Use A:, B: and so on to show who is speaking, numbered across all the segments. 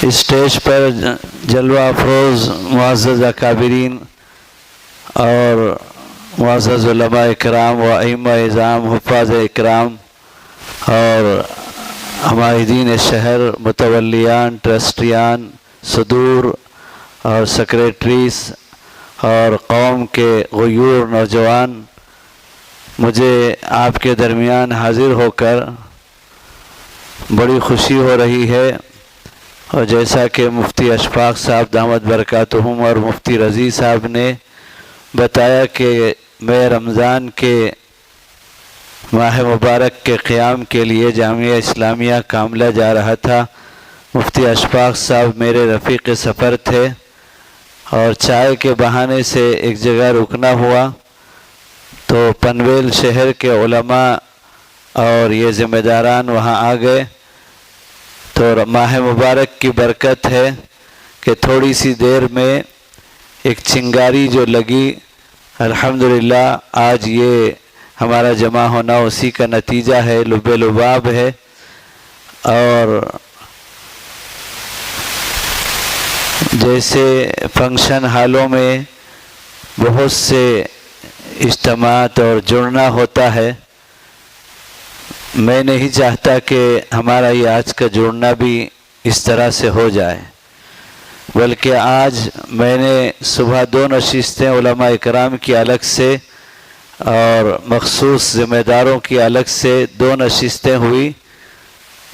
A: Stage پر جلوہ افروز معزز اکابرین اور معزز علماء اکرام و ائمہ اعظام حفاظ اکرام اور ہمارے دین شہر متولیان ٹرسٹیان صدور اور سیکریٹریز اور قوم کے غیور نوجوان، مجھے آپ کے درمیان حاضر ہو کر بڑی خوشی ہو رہی ہے، اور جیسا کہ مفتی اشفاق صاحب دامت برکاتہم اور مفتی رضی صاحب نے بتایا کہ میں رمضان کے ماہ مبارک کے قیام کے لیے جامعہ اسلامیہ کاملہ جا رہا تھا۔ مفتی اشفاق صاحب میرے رفیق سفر تھے اور چائے کے بہانے سے ایک جگہ رکنا ہوا، تو پنویل شہر کے علماء اور یہ ذمہ داران وہاں آ گئے۔ تو ماہ مبارک کی برکت ہے کہ تھوڑی سی دیر میں ایک چنگاری جو لگی، الحمدللہ آج یہ ہمارا جمع ہونا اسی کا نتیجہ ہے، لب لباب ہے۔ اور جیسے فنکشن ہالوں میں بہت سے اجتماعات اور جڑنا ہوتا ہے، میں نہیں چاہتا کہ ہمارا یہ آج کا جڑنا بھی اس طرح سے ہو جائے، بلکہ آج میں نے صبح 2 نشستیں علماء اکرام کی الگ سے اور مخصوص ذمہ داروں کی الگ سے 2 نشستیں ہوئی،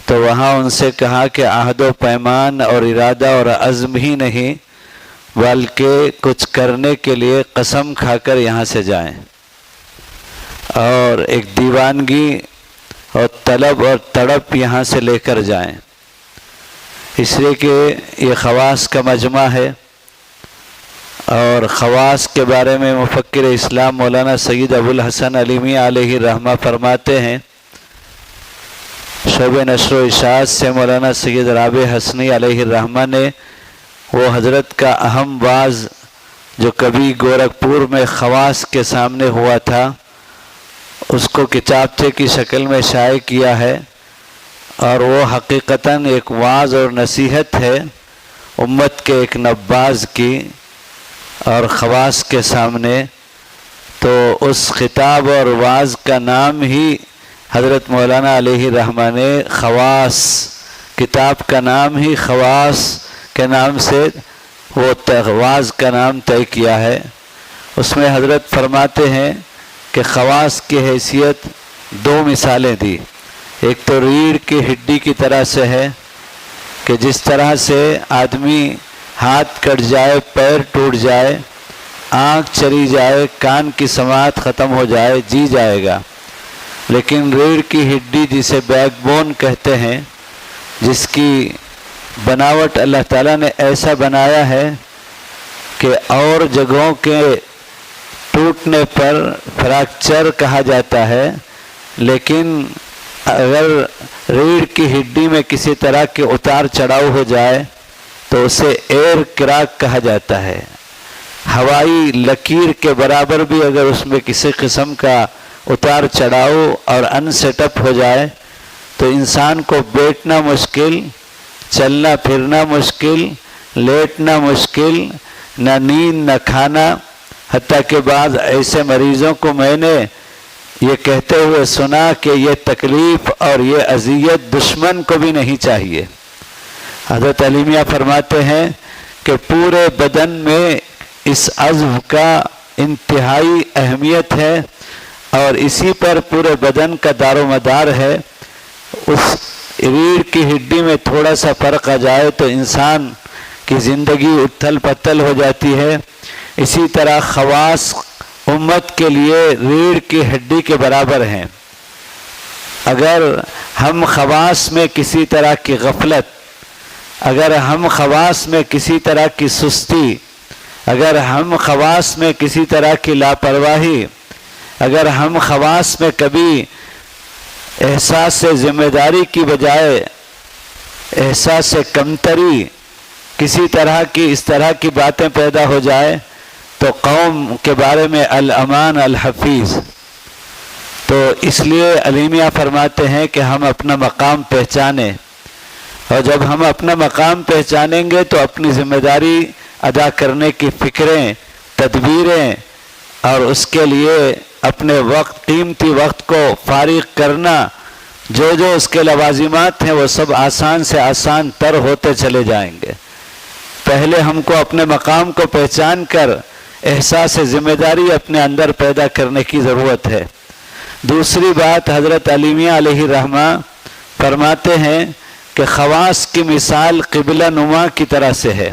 A: تو وہاں ان سے کہا کہ عہد و پیمان اور ارادہ اور عزم ہی نہیں بلکہ کچھ کرنے کے لیے قسم کھا کر یہاں سے جائیں، اور ایک دیوانگی اور طلب اور تڑپ یہاں سے لے کر جائیں، اس لیے کہ یہ خواص کا مجمع ہے۔ اور خواص کے بارے میں مفکر اسلام مولانا سید ابو الحسن علیمی علیہ الرحمہ فرماتے ہیں، شعبہ نشر و اشاعت سے مولانا سید رابع حسنی علیہ الرحمہ نے وہ حضرت کا اہم واعظ جو کبھی گورکھپور میں خواص کے سامنے ہوا تھا، اس کو کتابچے کی شکل میں شائع کیا ہے، اور وہ حقیقتاً ایک واعظ اور نصیحت ہے امت کے ایک نباز کی اور خواص کے سامنے۔ تو اس خطاب اور واعظ کا نام ہی حضرت مولانا علیہ الرحمہ نے خواص، کتاب کا نام ہی خواص کے نام سے وہ واعظ کا نام طے کیا ہے۔ اس میں حضرت فرماتے ہیں کہ خواص کی حیثیت 2 مثالیں دی، ایک تو ریڑھ کی ہڈی کی طرح سے ہے کہ جس طرح سے آدمی ہاتھ کٹ جائے، پیر ٹوٹ جائے، آنکھ چلی جائے، کان کی سماعت ختم ہو جائے، جی جائے گا، لیکن ریڑھ کی ہڈی جسے بیک بون کہتے ہیں، جس کی بناوٹ اللہ تعالیٰ نے ایسا بنایا ہے کہ اور جگہوں کے ٹوٹنے پر فریکچر کہا جاتا ہے، لیکن اگر ریڑھ کی ہڈی میں کسی طرح کے اتار چڑھاؤ ہو جائے تو اسے ایئر کراک کہا جاتا ہے۔ ہوائی لکیر کے برابر بھی اگر اس میں کسی قسم کا اتار چڑھاؤ اور ان سیٹ اپ ہو جائے تو انسان کو بیٹھنا مشکل، چلنا پھرنا مشکل، لیٹنا مشکل، نہ نیند نہ کھانا، حتیٰ کہ بعض ایسے مریضوں کو میں نے یہ کہتے ہوئے سنا کہ یہ تکلیف اور یہ اذیت دشمن کو بھی نہیں چاہیے۔ حضرت علیمیہ فرماتے ہیں کہ پورے بدن میں اس عضو کا انتہائی اہمیت ہے، اور اسی پر پورے بدن کا دار و مدار ہے۔ اس ریڑھ کی ہڈی میں تھوڑا سا فرق آ جائے تو انسان کی زندگی اتھل پتھل ہو جاتی ہے۔ اسی طرح خواص امت کے لیے ریڑھ کی ہڈی کے برابر ہیں۔ اگر ہم خواص میں کسی طرح کی غفلت، اگر ہم خواص میں کسی طرح کی سستی، اگر ہم خواص میں کسی طرح کی لاپرواہی، اگر ہم خواص میں کبھی احساس ذمہ داری کی بجائے احساس کمتری، کسی طرح کی اس طرح کی باتیں پیدا ہو جائے تو قوم کے بارے میں الامان الحفیظ۔ تو اس لیے علیمیہ فرماتے ہیں کہ ہم اپنا مقام پہچانیں، اور جب ہم اپنا مقام پہچانیں گے تو اپنی ذمہ داری ادا کرنے کی فکریں، تدبیریں اور اس کے لیے اپنے وقت، قیمتی وقت کو فارغ کرنا، جو اس کے لوازمات ہیں وہ سب آسان سے آسان تر ہوتے چلے جائیں گے۔ پہلے ہم کو اپنے مقام کو پہچان کر احساس ذمہ داری اپنے اندر پیدا کرنے کی ضرورت ہے۔ دوسری بات، حضرت علی میاں علیہ الرحمہ فرماتے ہیں کہ خواص کی مثال قبلہ نما کی طرح سے ہے۔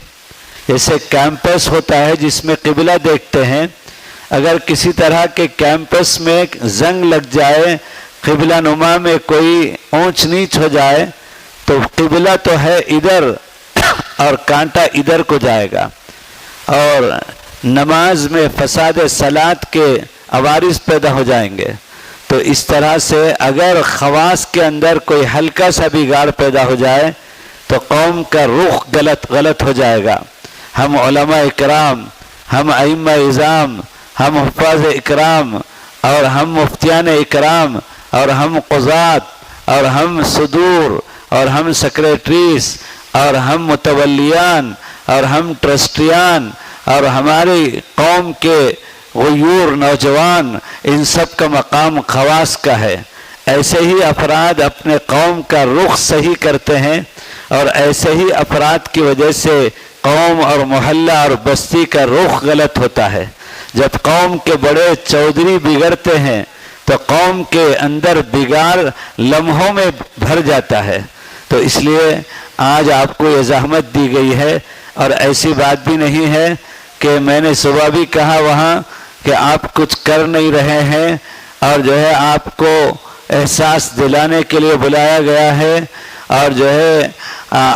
A: جیسے کیمپس ہوتا ہے جس میں قبلہ دیکھتے ہیں، اگر کسی طرح کے کیمپس میں زنگ لگ جائے، قبلہ نما میں کوئی اونچ نیچ ہو جائے تو قبلہ تو ہے ادھر اور کانٹا ادھر کو جائے گا، اور نماز میں فساد صلاۃ کے عوارض پیدا ہو جائیں گے۔ تو اس طرح سے اگر خواص کے اندر کوئی ہلکا سا بگاڑ پیدا ہو جائے تو قوم کا رخ غلط ہو جائے گا۔ ہم علماء اکرام، ہم ائمہ اعظام، ہم حفاظ اکرام اور ہم مفتیان اکرام اور ہم قضات اور ہم صدور اور ہم سیکریٹریز اور ہم متولیان اور ہم ٹرسٹیان اور ہماری قوم کے غیور نوجوان، ان سب کا مقام خواص کا ہے۔ ایسے ہی افراد اپنے قوم کا رخ صحیح کرتے ہیں، اور ایسے ہی افراد کی وجہ سے قوم اور محلہ اور بستی کا رخ غلط ہوتا ہے۔ جب قوم کے بڑے چودھری بگڑتے ہیں تو قوم کے اندر بگاڑ لمحوں میں بھر جاتا ہے۔ تو اس لیے آج آپ کو یہ زحمت دی گئی ہے، اور ایسی بات بھی نہیں ہے کہ میں نے صبح بھی کہا وہاں کہ آپ کچھ کر نہیں رہے ہیں، اور آپ کو احساس دلانے کے لیے بلایا گیا ہے، اور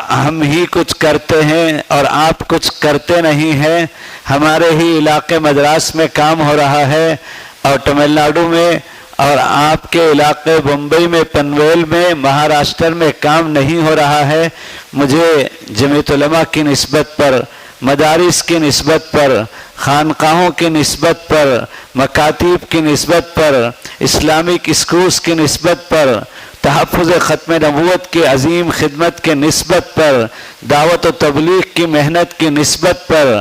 A: ہم ہی کچھ کرتے ہیں اور آپ کچھ کرتے نہیں ہیں۔ ہمارے ہی علاقے مدراس میں کام ہو رہا ہے، اور تمل ناڈو میں، اور آپ کے علاقے بمبئی میں، پنویل میں، مہاراشٹر میں کام نہیں ہو رہا ہے۔ مجھے جمعیت علماء کی نسبت پر، مدارس کی نسبت پر، خانقاہوں کی نسبت پر، مکاتب کی نسبت پر، اسلامک اسکولز کی نسبت پر، تحفظ ختم نبوت کی عظیم خدمت کے نسبت پر، دعوت و تبلیغ کی محنت کی نسبت پر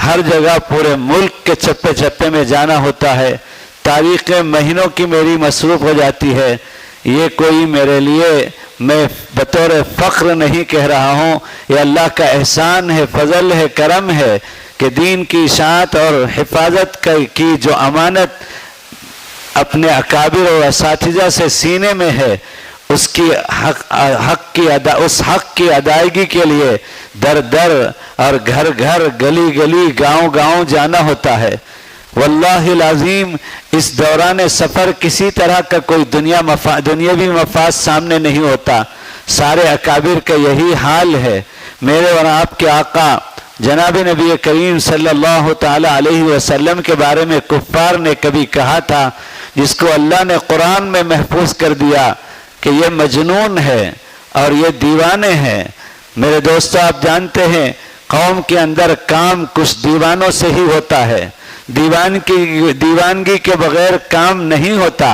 A: ہر جگہ پورے ملک کے چپے چپے میں جانا ہوتا ہے۔ تاریخیں مہینوں کی میری مصروف ہو جاتی ہے۔ یہ کوئی میرے لیے، میں بطور فخر نہیں کہہ رہا ہوں، یہ اللہ کا احسان ہے، فضل ہے، کرم ہے کہ دین کی اشاعت اور حفاظت کی جو امانت اپنے اکابر اور اساتذہ سے سینے میں ہے، اس حق کی ادائیگی کے لیے در در اور گھر گھر، گلی گلی، گاؤں گاؤں جانا ہوتا ہے۔ واللہ العظیم اس دوران سفر کسی طرح کا کوئی دنیاوی مفاد سامنے نہیں ہوتا۔ سارے اکابر کا یہی حال ہے۔ میرے اور آپ کے آقا جناب نبی کریم صلی اللہ تعالی علیہ وسلم کے بارے میں کفار نے کبھی کہا تھا، جس کو اللہ نے قرآن میں محفوظ کر دیا کہ یہ مجنون ہے اور یہ دیوانے ہیں۔ میرے دوستو، آپ جانتے ہیں قوم کے اندر کام کچھ دیوانوں سے ہی ہوتا ہے۔ دیوانگی کے بغیر کام نہیں ہوتا۔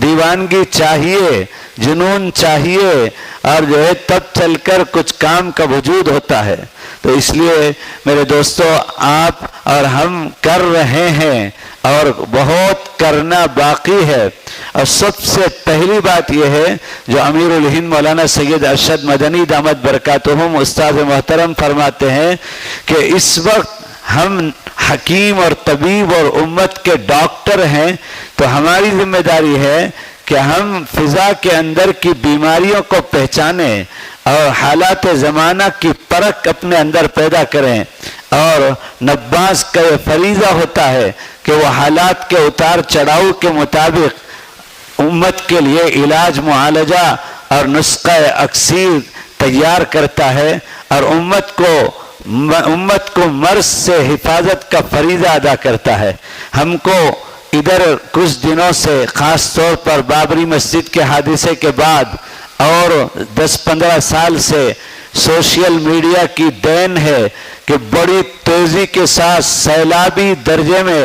A: دیوانگی چاہیے، جنون چاہیے، اور تب چل کر کچھ کام کا وجود ہوتا ہے۔ تو اس لیے میرے دوستو، آپ اور ہم کر رہے ہیں اور بہت کرنا باقی ہے۔ اور سب سے پہلی بات یہ ہے جو امیر الہند مولانا سید ارشد مدنی دامت برکاتہم استاد محترم فرماتے ہیں کہ اس وقت ہم حکیم اور طبیب اور امت کے ڈاکٹر ہیں، تو ہماری ذمہ داری ہے کہ ہم فضا کے اندر کی بیماریوں کو پہچانیں اور حالات زمانہ کی پرکھ اپنے اندر پیدا کریں۔ اور نباز کا یہ فریضہ ہوتا ہے کہ وہ حالات کے اتار چڑھاؤ کے مطابق امت کے لیے علاج، معالجہ اور نسخہ اکسیر تیار کرتا ہے، اور امت کو مرض سے حفاظت کا فریضہ ادا کرتا ہے۔ ہم کو ادھر کچھ دنوں سے، خاص طور پر بابری مسجد کے حادثے کے بعد اور 10-15 سال سے سوشل میڈیا کی دین ہے کہ بڑی تیزی کے ساتھ سیلابی درجے میں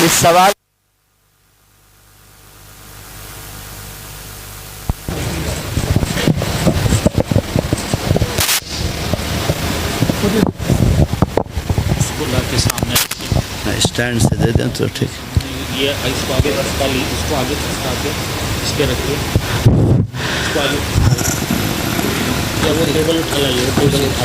A: اس سوال
B: کے سامنے
A: اسٹینڈ سے دے دیں تو ٹھیک.
B: یہ اس کو آگے اس کو آگے اس پہ رکھیے, اس کو آگے وہ ٹیبل اٹھا لائیے, ٹیبل اٹھا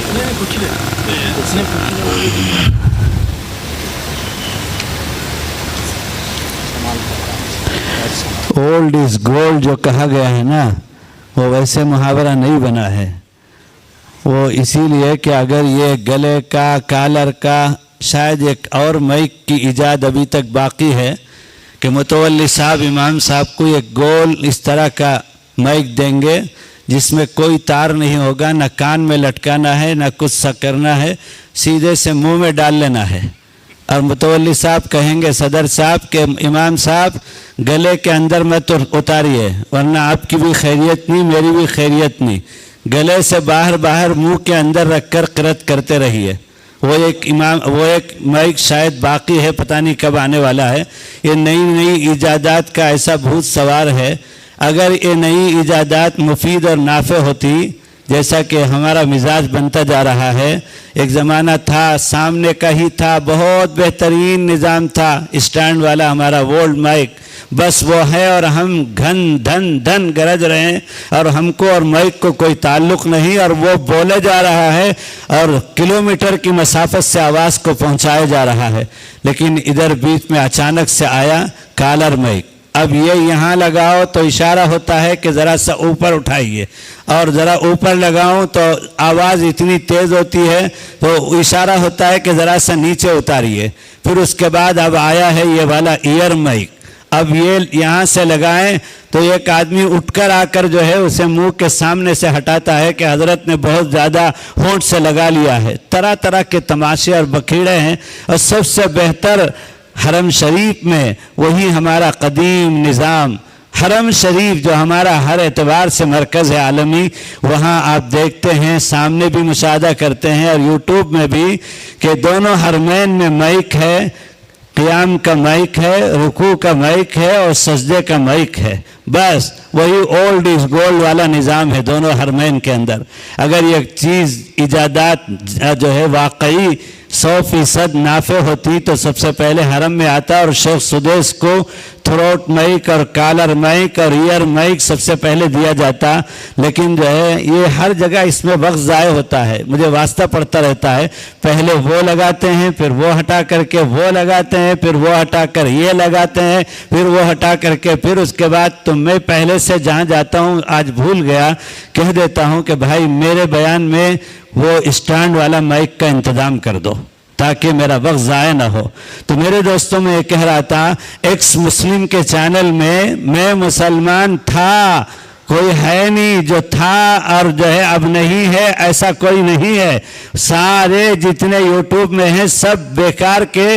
A: اولڈ از گولڈ جو کہا گیا ہے نا, وہ ویسے محاورہ نہیں بنا ہے. وہ اسی لیے کہ اگر یہ گلے کا کالر کا شاید ایک اور مائک کی ایجاد ابھی تک باقی ہے کہ متولی صاحب امام صاحب کو ایک گول اس طرح کا مائک دیں گے جس میں کوئی تار نہیں ہوگا, نہ کان میں لٹکانا ہے نہ کچھ سا کرنا ہے, سیدھے سے منہ میں ڈال لینا ہے. اور متولی صاحب کہیں گے صدر صاحب کہ امام صاحب گلے کے اندر میں تو اتاریے, ورنہ آپ کی بھی خیریت نہیں میری بھی خیریت نہیں. گلے سے باہر منہ کے اندر رکھ کر قرأت کرتے رہیے. وہ ایک مائک شاید باقی ہے, پتہ نہیں کب آنے والا ہے. یہ نئی ایجادات کا ایسا بھوت سوار ہے. اگر یہ نئی ایجادات مفید اور نافع ہوتی, جیسا کہ ہمارا مزاج بنتا جا رہا ہے, ایک زمانہ تھا سامنے کا ہی تھا, بہت بہترین نظام تھا, اسٹینڈ والا ہمارا وولڈ مائک, بس وہ ہے اور ہم دھن گرج رہے ہیں اور ہم کو اور مائک کو کوئی تعلق نہیں, اور وہ بولے جا رہا ہے اور کلومیٹر کی مسافت سے آواز کو پہنچایا جا رہا ہے. لیکن ادھر بیچ میں اچانک سے آیا کالر مائک. اب یہ یہاں لگاؤ تو اشارہ ہوتا ہے کہ ذرا سا اوپر اٹھائیے, اور ذرا اوپر لگاؤں تو آواز اتنی تیز ہوتی ہے تو اشارہ ہوتا ہے کہ ذرا سا نیچے اتاریے. پھر اس کے بعد اب آیا ہے یہ والا ایئر مائک. اب یہ یہاں سے لگائیں تو ایک آدمی اٹھ کر آ کر جو ہے اسے منہ کے سامنے سے ہٹاتا ہے کہ حضرت نے بہت زیادہ ہونٹ سے لگا لیا ہے. طرح کے تماشے اور بکھیڑے ہیں. اور سب سے بہتر حرم شریف میں وہی ہمارا قدیم نظام, حرم شریف جو ہمارا ہر اعتبار سے مرکز ہے عالمی, وہاں آپ دیکھتے ہیں سامنے بھی مشاہدہ کرتے ہیں اور یوٹیوب میں بھی کہ دونوں حرمین میں مائک ہے, قیام کا مائک ہے, رکوع کا مائک ہے اور سجدے کا مائک ہے. بس وہی اولڈ از گولڈ والا نظام ہے دونوں حرمین کے اندر. اگر یہ چیز ایجادات جو ہے واقعی 100% نافع ہوتی تو سب سے پہلے حرم میں آتا اور شیخ سدیس کو تھروٹ مائک اور کالر مائک اور ایئر مائک سب سے پہلے دیا جاتا. لیکن جو ہے یہ ہر جگہ اس میں وقت ضائع ہوتا ہے, مجھے واسطہ پڑتا رہتا ہے. پہلے وہ لگاتے ہیں, پھر وہ ہٹا کر کے وہ لگاتے ہیں, پھر وہ ہٹا کر یہ لگاتے ہیں, پھر وہ ہٹا کر کے پھر اس کے بعد تو میں پہلے سے جہاں جاتا ہوں آج بھول گیا, کہہ دیتا ہوں کہ بھائی میرے بیان میں وہ اسٹینڈ والا مائک کا انتظام کر دو تاکہ میرا وقت ضائع نہ ہو. تو میرے دوستوں میں یہ کہہ رہا تھا, ایکس مسلم کے چینل میں مسلمان تھا, کوئی ہے نہیں, جو تھا اور جو ہے اب نہیں ہے ایسا کوئی نہیں ہے. سارے جتنے یوٹیوب میں ہیں سب بیکار کے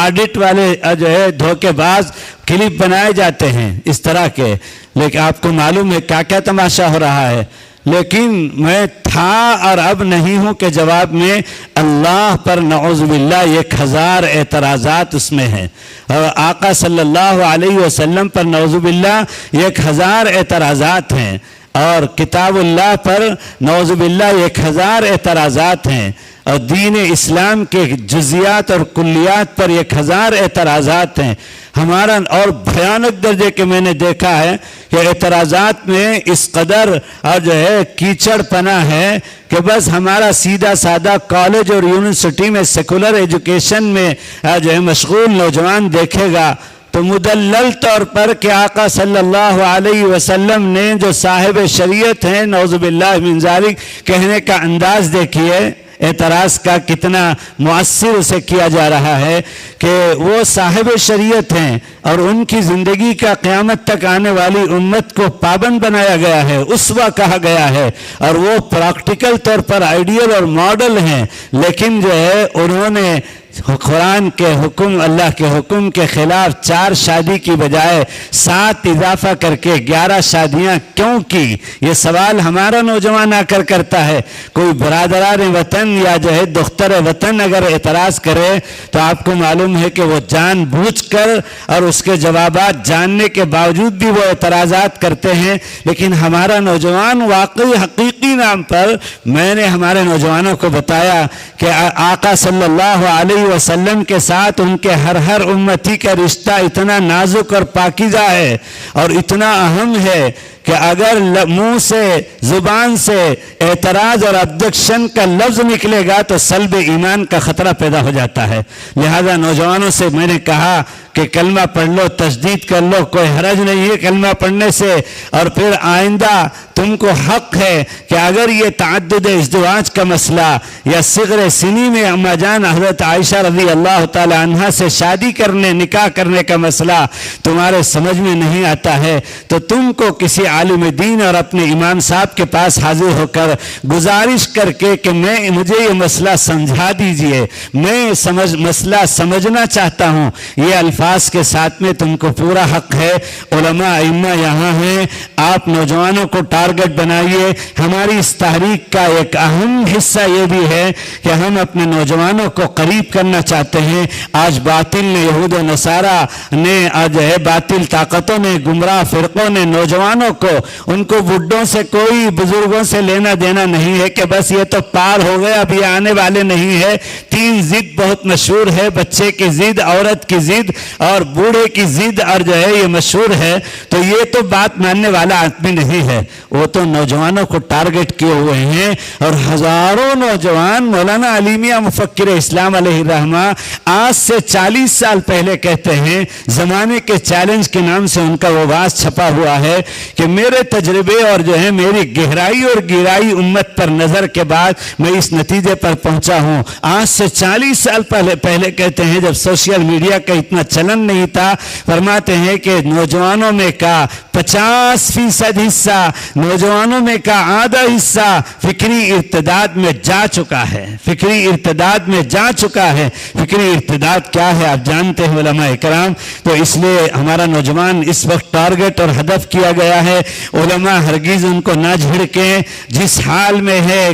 A: آڈٹ والے جو ہے دھوکے باز کلپ بنائے جاتے ہیں اس طرح کے. لیکن آپ کو معلوم ہے کیا کیا تماشا ہو رہا ہے. لیکن میں تھا اور اب نہیں ہوں کے جواب میں اللہ پر نعوذ باللہ 1000 اعتراضات اس میں ہیں, اور آقا صلی اللہ علیہ وسلم پر نعوذ باللہ 1000 اعتراضات ہیں, اور کتاب اللہ پر نعوذ باللہ 1000 اعتراضات ہیں, اور دین اسلام کے جزیات اور کلیات پر 1000 اعتراضات ہیں. ہمارا اور بھیانک درجے کے میں نے دیکھا ہے کہ اعتراضات میں اس قدر اور جو ہے کیچڑ پنا ہے کہ بس ہمارا سیدھا سادہ کالج اور یونیورسٹی میں سیکولر ایجوکیشن میں جو ہے مشغول نوجوان دیکھے گا تو مدلل طور پر کہ آقا صلی اللہ علیہ وسلم نے جو صاحب شریعت ہیں نعوذ باللہ من ذالک کہنے کا انداز دیکھیے, اعتراض کا کتنا مؤثر اسے کیا جا رہا ہے کہ وہ صاحب شریعت ہیں اور ان کی زندگی کا قیامت تک آنے والی امت کو پابند بنایا گیا ہے, اسوہ کہا گیا ہے, اور وہ پریکٹیکل طور پر آئیڈیل اور ماڈل ہیں. لیکن جو ہے انہوں نے
C: قرآن کے حکم اللہ کے حکم کے خلاف 4 شادی کی بجائے 7 اضافہ کر کے 11 شادیاں کیوں کی؟ یہ سوال ہمارا نوجوان آ کر کرتا ہے. کوئی برادران وطن یا جو ہے دختر وطن اگر اعتراض کرے تو آپ کو معلوم ہے کہ وہ جان بوجھ کر اور اس کے جوابات جاننے کے باوجود بھی وہ اعتراضات کرتے ہیں. لیکن ہمارا نوجوان واقعی حقیقی نام پر میں نے ہمارے نوجوانوں کو بتایا کہ آقا صلی اللہ علیہ وسلم کے ساتھ ان کے ہر امتی کا رشتہ اتنا نازک اور پاکیزہ ہے اور اتنا اہم ہے کہ اگر منہ سے زبان سے اعتراض اور ابجیکشن کا لفظ نکلے گا تو سلب ایمان کا خطرہ پیدا ہو جاتا ہے. لہذا نوجوانوں سے میں نے کہا کہ کلمہ پڑھ لو، تجدید کر لو، کوئی حرج نہیں ہے کلمہ پڑھنے سے. اور پھر آئندہ تم کو حق ہے کہ اگر یہ تعدد ازدواج کا مسئلہ یا صغر سنی میں اما جان حضرت عائشہ رضی اللہ تعالی عنہا سے شادی کرنے نکاح کرنے کا مسئلہ تمہارے سمجھ میں نہیں آتا ہے تو تم کو کسی عالم دین اور اپنے امام صاحب کے پاس حاضر ہو کر گزارش کر کے کہ مجھے یہ مسئلہ سمجھا دیجئے، میں مسئلہ سمجھنا چاہتا ہوں. یہ الفاظ کے ساتھ میں تم کو پورا حق ہے. علماء ائمہ یہاں ہیں، آپ نوجوانوں کو ٹارگٹ بنائیے. ہماری اس تحریک کا ایک اہم حصہ یہ بھی ہے کہ ہم اپنے نوجوانوں کو قریب کرنا چاہتے ہیں. آج باطل نے، یہود و نصارہ نے، آج ہے باطل طاقتوں نے، گمراہ فرقوں نے نوجوانوں کو، ان کو بڈھوں سے کوئی بزرگوں سے لینا دینا نہیں ہے کہ بس یہ تو پار ہو گیا اب یہ آنے والے نہیں ہے. 3 ضد بہت مشہور ہے، بچے کی ضد، عورت کی ضد اور بوڑھے کی ضد، اور جو ہے یہ مشہور ہے. تو یہ تو بات ماننے والا آدمی نہیں ہے، وہ تو نوجوانوں کو ٹارگٹ کیے ہوئے ہیں. اور ہزاروں نوجوان مولانا علی میاں مفکر اسلام علیہ الرحمہ آج سے 40 سال پہلے کہتے ہیں، زمانے کے چیلنج کے نام سے ان کا وہ باز چھپا ہوا ہے کہ میرے تجربے اور جو ہے میری گہرائی اور گہرائی امت پر نظر کے بعد میں اس نتیجے پر پہنچا ہوں. آج سے 40 سال پہلے کہتے ہیں جب سوشل میڈیا کا اتنا چلن نہیں تھا، فرماتے ہیں کہ نوجوانوں میں کا 50% حصہ، نوجوانوں میں کا آدھا حصہ فکری ارتداد میں جا چکا ہے. فکری ارتداد میں جا چکا ہے. فکری ارتداد کیا ہے آپ جانتے ہیں علماء کرام. تو اس لیے ہمارا نوجوان اس وقت ٹارگٹ اور ہدف کیا گیا ہے. علماء ہرگز ان کو نہ جھڑکیں. جس حال میں ہے،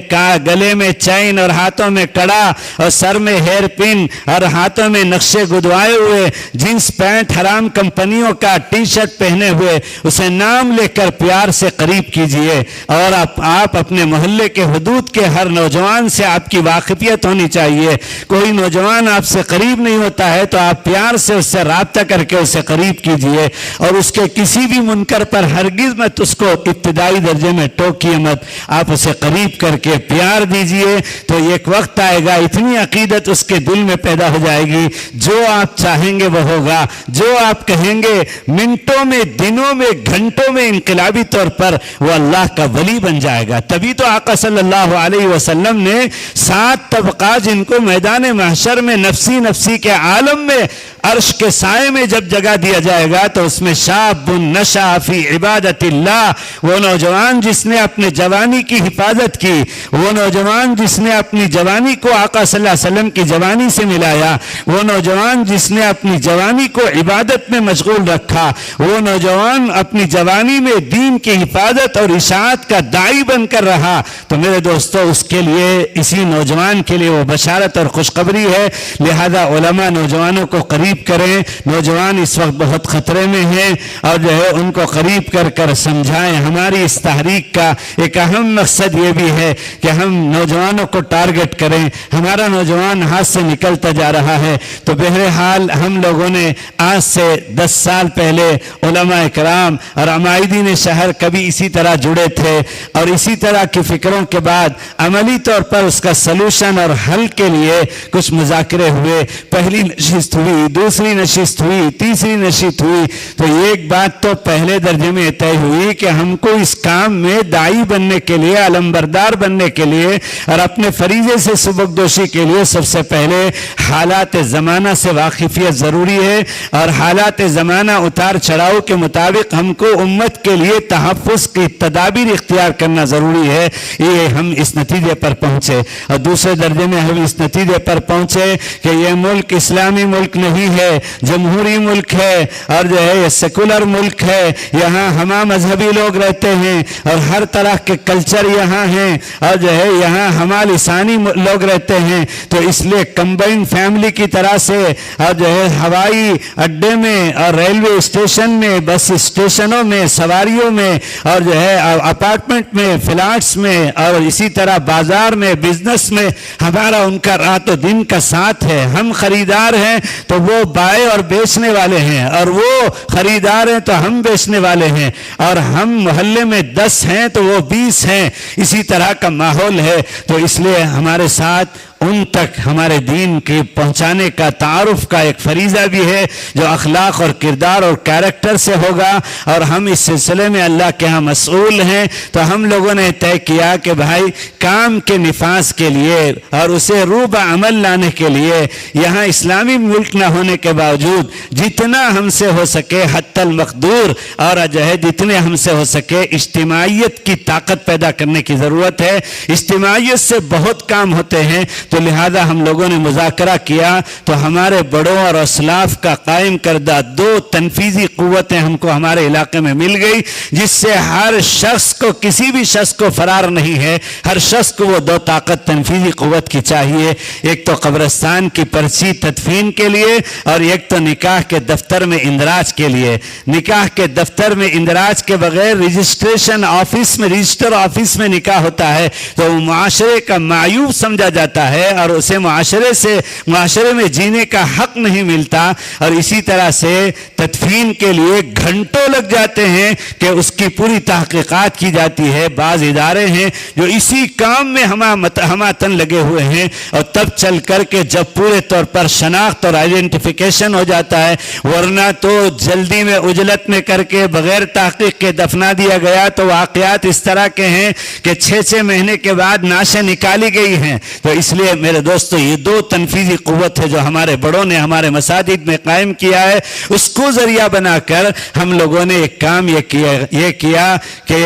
C: گلے میں چین اور ہاتھوں میں کڑا اور سر میں ہیئر پن اور ہاتھوں میں نقشے گدوائے ہوئے، جینس پینٹ حرام کمپنیوں کا، ٹی شرٹ پہنے ہوئے، اسے نام لے کر پیار سے قریب کیجئے. اور آپ اپنے محلے کے حدود کے ہر نوجوان سے آپ کی واقفیت ہونی چاہیے. کوئی نوجوان آپ سے قریب نہیں ہوتا ہے تو آپ پیار سے اس سے رابطہ کر کے اسے قریب کیجئے اور اس کے کسی بھی منکر پر ہرگز مت اس کو ابتدائی درجے میں ٹوکیے مت. آپ اسے قریب کر کے پیار دیجئے تو ایک وقت آئے گا اتنی عقیدت اس کے دل میں پیدا ہو جائے گی، جو آپ چاہیں گے وہ ہوگا، جو آپ کہیں گے منٹوں میں، دنوں میں، گھنٹوں میں انقلابی طور پر وہ اللہ کا ولی بن جائے گا. تبھی تو آقا صلی اللہ علیہ وسلم نے 7 طبقات جن کو میدان محشر میں نفسی نفسی کے عالم میں عرش کے سائے میں جب جگہ دیا جائے گا تو اس میں شاب نشا فی عبادت اللہ، وہ نوجوان جس نے اپنے جوانی کی حفاظت کی، وہ نوجوان جس نے اپنی جوانی کو آقا صلی اللہ علیہ وسلم کی جوانی سے ملایا، وہ نوجوان جس نے اپنی جوانی کو عبادت میں مشغول رکھا، وہ نوجوان اپنی جوانی میں دین کی حفاظت اور اشاعت کا داعی بن کر رہا. تو میرے دوستو اس کے لیے، اسی نوجوان کے لیے وہ بشارت اور خوشخبری ہے. لہذا علماء نوجوانوں کو قریب کریں. نوجوان اس وقت بہت خطرے میں ہیں اور جو ہے ان کو قریب کر سمجھائیں. ہماری اس تحریک کا ایک اہم مقصد یہ بھی ہے کہ ہم نوجوانوں کو ٹارگٹ کریں. ہمارا نوجوان ہاتھ سے نکلتا جا رہا ہے. تو بہرحال ہم لوگوں نے آج سے 10 سال پہلے علماء کرام اور عمائدین شہر کبھی اسی طرح جڑے تھے اور اسی طرح کی فکروں کے بعد عملی طور پر اس کا سلوشن اور حل کے لیے کچھ مذاکرے ہوئے. پہلی نشست ہوئی، دوسری نشست ہوئی، تیسری نشست ہوئی، تو ایک بات تو پہلے درجے میں طے ہوئی کہ ہم کو اس کام میں داعی بننے کے لیے، علمبردار بننے کے لیے اور اپنے فریضے سے سبکدوشی کے لیے سب سے پہلے حالات زمانہ سے واقفیت ضروری ہے، اور حالات زمانہ اتار چڑھاؤ کے مطابق ہم کو امت کے لیے تحفظ کی تدابیر اختیار کرنا ضروری ہے۔ یہ ہم اس نتیجے پر پہنچے، اور دوسرے درجے میں ہم اس نتیجے پر پہنچے کہ یہ ملک اسلامی ملک نہیں ہے، جمہوری ملک ہے، اور جو ہے یہ سیکولر ملک ہے، یہاں ہمہ مذہبی لوگ رہتے ہیں اور ہر طرح کے کلچر یہاں ہیں، اور جو ہے یہاں ہمہ لسانی لوگ رہتے ہیں، تو اس لیے کمبائن فیملی کی طرح سے، اور جو ہے ہوائی اڈے میں اور ریلوے اسٹیشن میں، بس اسٹیشنوں میں، سواریوں میں، اور جو ہے اپارٹمنٹ میں، فلیٹس میں، اور اسی طرح بازار میں، بزنس میں ہمارا ان کا رات و دن کا ساتھ ہے۔ ہم خریدار ہیں تو وہ بائے اور بیچنے والے ہیں، اور وہ خریدار ہیں تو ہم بیچنے والے ہیں، اور ہم محلے میں 10 ہیں تو وہ 20 ہیں، اسی طرح کا ماحول ہے۔ تو اس لیے ہمارے ساتھ ان تک ہمارے دین کے پہنچانے کا، تعارف کا ایک فریضہ بھی ہے جو اخلاق اور کردار اور کیریکٹر سے ہوگا، اور ہم اس سلسلے میں اللہ کے ہاں مسئول ہیں۔ تو ہم لوگوں نے طے کیا کہ بھائی کام کے نفاذ کے لیے اور اسے روح عمل لانے کے لیے یہاں اسلامی ملک نہ ہونے کے باوجود جتنا ہم سے ہو سکے حتی المقدور، اور جو ہے جتنے ہم سے ہو سکے اجتماعیت کی طاقت پیدا کرنے کی ضرورت ہے۔ اجتماعیت سے بہت کام ہوتے ہیں، تو لہذا ہم لوگوں نے مذاکرہ کیا، تو ہمارے بڑوں اور اسلاف کا قائم کردہ 2 تنفیذی قوتیں ہم کو ہمارے علاقے میں مل گئی، جس سے ہر شخص کو، کسی بھی شخص کو فرار نہیں ہے، ہر شخص کو وہ 2 طاقت تنفیذی قوت کی چاہیے۔ ایک تو قبرستان کی پرچی تدفین کے لیے، اور ایک تو نکاح کے دفتر میں اندراج کے لیے۔ نکاح کے دفتر میں اندراج کے بغیر رجسٹریشن آفس میں، رجسٹر آفس میں نکاح ہوتا ہے تو وہ معاشرے کا معیوب سمجھا جاتا ہے، اور اسے معاشرے میں جینے کا حق نہیں ملتا، اور اسی طرح سے تدفین کے لیے گھنٹوں لگ جاتے ہیں کہ اس کی پوری تحقیقات کی جاتی ہے۔ بعض ادارے ہیں جو اسی کام میں ہماتن لگے ہوئے ہیں، اور تب چل کر کے جب پورے طور پر شناخت اور آئیڈینٹیفیکیشن ہو جاتا ہے، ورنہ تو جلدی میں عجلت میں کر کے بغیر تحقیق کے دفنا دیا گیا، تو واقعات اس طرح کے ہیں کہ 6 مہینے کے بعد نعشیں نکالی گئی ہیں۔ تو اس لیے میرے دوستو یہ 2 تنفیذی قوت ہے جو ہمارے بڑوں نے ہمارے مساجد میں قائم کیا ہے، اس کو ذریعہ بنا کر ہم لوگوں نے ایک کام یہ کیا کہ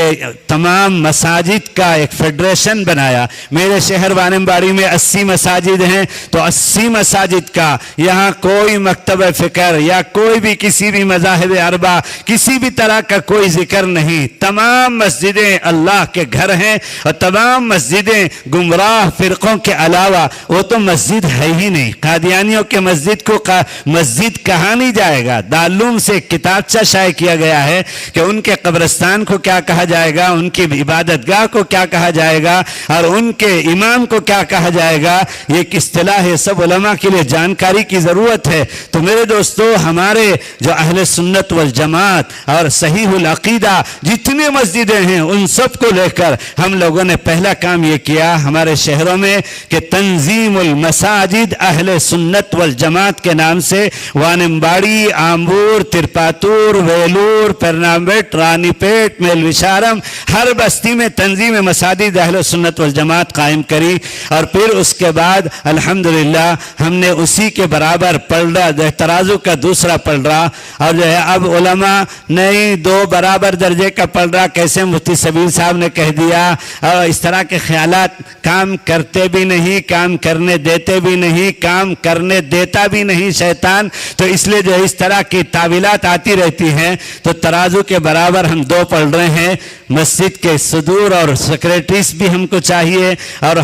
C: تمام مساجد کا ایک فیڈریشن بنایا۔ میرے شہر وانمباڑی میں 80 مساجد ہیں، تو 80 مساجد کا یہاں کوئی مکتب فکر یا کوئی بھی کسی بھی مذاہب اربع کسی بھی طرح کا کوئی ذکر نہیں۔ تمام مسجدیں اللہ کے گھر ہیں، اور تمام مسجدیں گمراہ فرقوں کے علاوہ، وہ تو مسجد ہے ہی نہیں۔ قادیانیوں کے مسجد کو مسجد کہا نہیں جائے گا۔ دارالعلوم سے ایک کتابچہ شائع کیا گیا ہے کہ ان کے قبرستان کو کیا کہا جائے گا، ان کی عبادت گاہ کو کیا کہا جائے گا، اور ان کے امام کو کیا کہا جائے گا۔ یہ ایک اصطلاح ہے، سب علماء کے لیے جانکاری کی ضرورت ہے۔ تو میرے دوستو، ہمارے جو اہل سنت والجماعت اور صحیح العقیدہ جتنے مسجدیں ہیں ان سب کو لے کر ہم لوگوں نے پہلا کام یہ کیا ہمارے شہروں میں کہ تنظیم المساجد اہل سنت والجماعت کے نام سے وانمباڑی، آمبور، ترپاتور، ویلور، پرنامبٹ، رانی پیٹ، میل وشارم، ہر بستی میں تنظیم مساجد اہل سنت والجماعت قائم کری۔ اور پھر اس کے بعد الحمدللہ ہم نے اسی کے برابر پلڑا، ترازو کا دوسرا پلڑا، اور جو ہے اب علماء نہیں 2 برابر درجے کا پلڑا کیسے مفتی سبیل صاحب نے کہہ دیا، اور اس طرح کے خیالات کام کرتے بھی نہیں، کام کرنے دیتے بھی نہیں، کام کرنے دیتا بھی نہیں شیطان۔ تو اس لیے جو اس طرح کی تعویلات آتی رہتی ہیں، تو ترازو کے برابر ہم 2 پڑھ رہے ہیں۔ مسجد کے صدور اور سیکریٹریز بھی ہم کو چاہیے، اور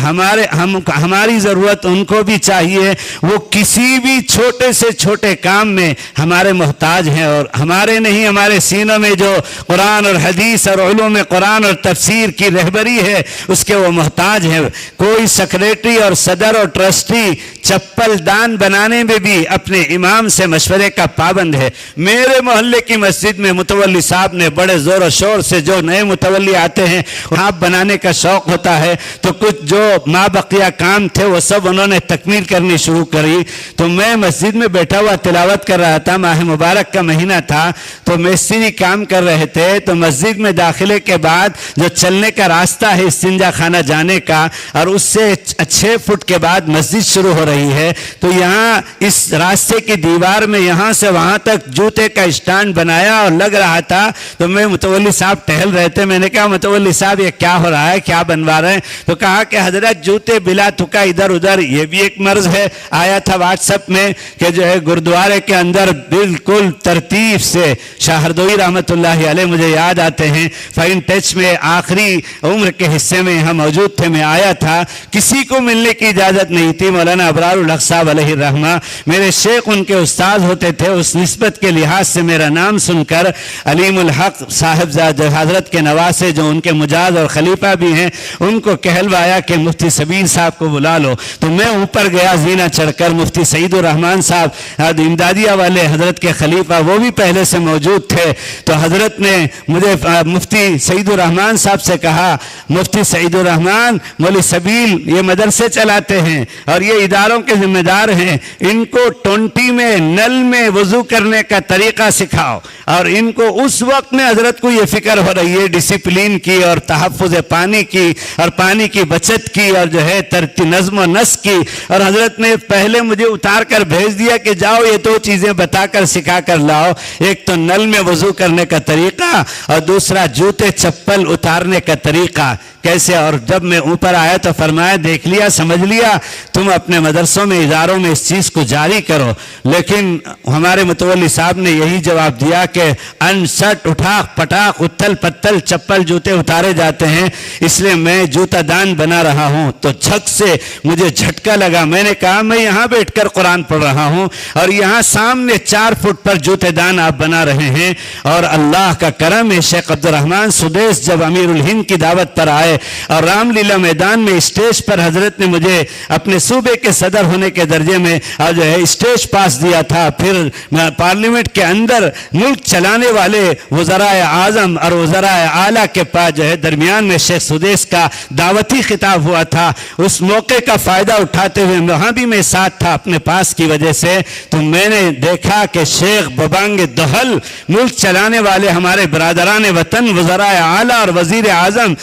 C: ہماری ضرورت ان کو بھی چاہیے، وہ کسی بھی چھوٹے سے چھوٹے کام میں ہمارے محتاج ہیں، اور ہمارے نہیں، ہمارے سینوں میں جو قرآن اور حدیث اور علوم قرآن اور تفسیر کی رہبری ہے اس کے وہ محتاج ہیں۔ کوئی سیکریٹری اور اور صدر اور ٹرسٹی چپل دان بنانے میں بھی اپنے امام سے مشورے کا پابند ہے. میرے محلے کی مسجد میں متولی صاحب نے بڑے زور و شور سے، جو نئے متولی آتے ہیں ہاں بنانے کا شوق ہوتا ہے، تو کچھ جو ما بقیہ کام تھے وہ سب انہوں نے تکمیل کرنی شروع کری. تو میں مسجد میں بیٹھا ہوا تلاوت کر رہا تھا، ماہ مبارک کا مہینہ تھا، تو مستری کام کر رہے تھے. تو مسجد میں داخلے کے بعد جو چلنے کا راستہ ہے استنجا خانہ جانے کا، اور اس سے 6 فٹ کے بعد مسجد شروع ہو رہی ہے، تو یہاں اس راستے کی دیوار میں یہاں سے وہاں تک جوتے کا اسٹینڈ بنایا اور لگ رہا تھا. تو میں متولی صاحب ٹہل رہے تھے، میں نے کہا متولی صاحب یہ کیا ہو رہا ہے، کیا بنوا رہے ہیں؟ تو کہا کہ حضرت جوتے بلا تکا ادھر ادھر یہ بھی ایک مرض ہے. آیا تھا واٹس ایپ میں کہ جو ہے گردوارے کے اندر بالکل ترتیب سے شاہ ہردوئی رحمت اللہ علیہ مجھے یاد آتے ہیں، فائن ٹچ میں آخری عمر کے حصے میں یہاں موجود تھے. میں آیا تھا، کسی کو ملنے کی اجازت نہیں تھی. مولانا ابرار الحق صاحب علیہ الرحمہ میرے شیخ ان کے استاد ہوتے تھے. اس نسبت کے لحاظ سے میرا نام سن کر علیم الحق صاحب حضرت کے نواسے جو ان کے مجاز اور خلیفہ بھی ہیں ان کو کہلوایا کہ مفتی سبیل صاحب کو بلا لو. تو میں اوپر گیا زینہ چڑھ کر. مفتی سعید الرحمن صاحب امدادیہ والے حضرت کے خلیفہ وہ بھی پہلے سے موجود تھے. تو حضرت نے مجھے مفتی سعید الرحمن صاحب سے کہا، مفتی سعید الرحمن مولوی سبیل یہ مدرسے چلاتے ہیں اور یہ اداروں کے ذمہ دار ہیں، ان کو 20 میں نل میں وضو کرنے کا طریقہ سکھاؤ. اور ان کو اس وقت میں حضرت کو یہ فکر ہو رہی ہے ڈسپلین کی اور تحفظ پانی کی اور پانی کی بچت کی اور جو ہے نظم و نسق کی. اور حضرت نے پہلے مجھے اتار کر بھیج دیا کہ جاؤ یہ 2 چیزیں بتا کر سکھا کر لاؤ، ایک تو نل میں وضو کرنے کا طریقہ اور دوسرا جوتے چپل اتارنے کا طریقہ کیسے. اور جب میں اوپر آیا تو فرمایا دیکھ لیا سمجھ لیا، تم اپنے مدرسوں میں اداروں میں اس چیز کو جاری کرو. لیکن ہمارے متولی صاحب نے یہی جواب دیا کہ انسٹ اٹھاک پٹاخ اتل پتل چپل جوتے اتارے جاتے ہیں، اس لیے میں جوتا دان بنا رہا ہوں. تو جھک سے مجھے جھٹکا لگا. میں نے کہا میں یہاں بیٹھ کر قرآن پڑھ رہا ہوں اور یہاں سامنے 4 فٹ پر جوتے دان آپ بنا رہے ہیں. اور اللہ کا کرم ہے، شیخ عبد الرحمن سدیس جب امیر الہند کی دعوت پر آئے اور رام لیلا میدان میں اسٹیج پر حضرت نے مجھے اپنے صوبے کے صدر ہونے کے درجے میں جو ہے اسٹیج پاس دیا تھا. پھر پارلیمنٹ کے اندر ملک چلانے والے وزرائے اعظم اور وزرائے اعلیٰ کے پاس جو ہے درمیان میں شیخ سدیس کا دعوتی خطاب ہوا تھا. اس موقع کا فائدہ اٹھاتے ہوئے وہاں بھی میں ساتھ تھا اپنے پاس کی وجہ سے. تو میں نے دیکھا کہ شیخ ببانگ دہل ملک چلانے والے ہمارے برادران وطن وزرائے اعلیٰ اور وزیر اعظم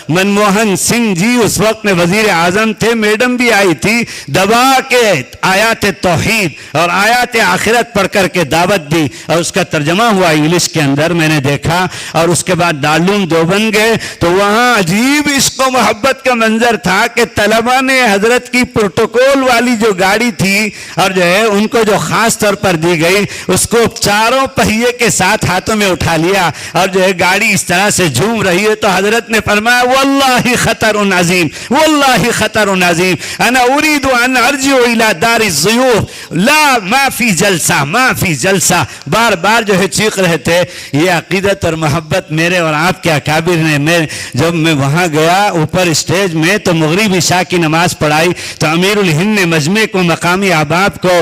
C: منموہن سنگھ جی اس وقت میں وزیر اعظم تھے، میڈم بھی آئی تھی، دبا کے آیات توحید اور آیات آخرت پڑھ کر کے دعوت دی اور اس کا ترجمہ ہوا انگلش کے اندر میں نے دیکھا. اور اس کے بعد دارالعلوم دیوبند گئے تو وہاں عجیب عشق و محبت کا منظر تھا کہ طلبہ نے حضرت کی پروٹوکول والی جو گاڑی تھی اور جو ہے ان کو جو خاص طور پر دی گئی اس کو 4 پہیے کے ساتھ ہاتھوں میں اٹھا لیا اور جو ہے گاڑی اس طرح سے جھوم رہی ہے. تو حضرت نے فرمایا واللہ خطر عظیم، واللہ خطر عظیم، انا اريد ان ارجع الى دار الضيوف لا ما فی جلسہ ما فی جلسہ. بار بار جو ہے چیخ رہے تھے. یہ عقیدت اور محبت میرے اور آپ کے اکابر نے. جب میں وہاں گیا اوپر اسٹیج میں تو مغرب عشاء کی نماز پڑھائی تو امیر الہند نے مجمع کو مقامی احباب کو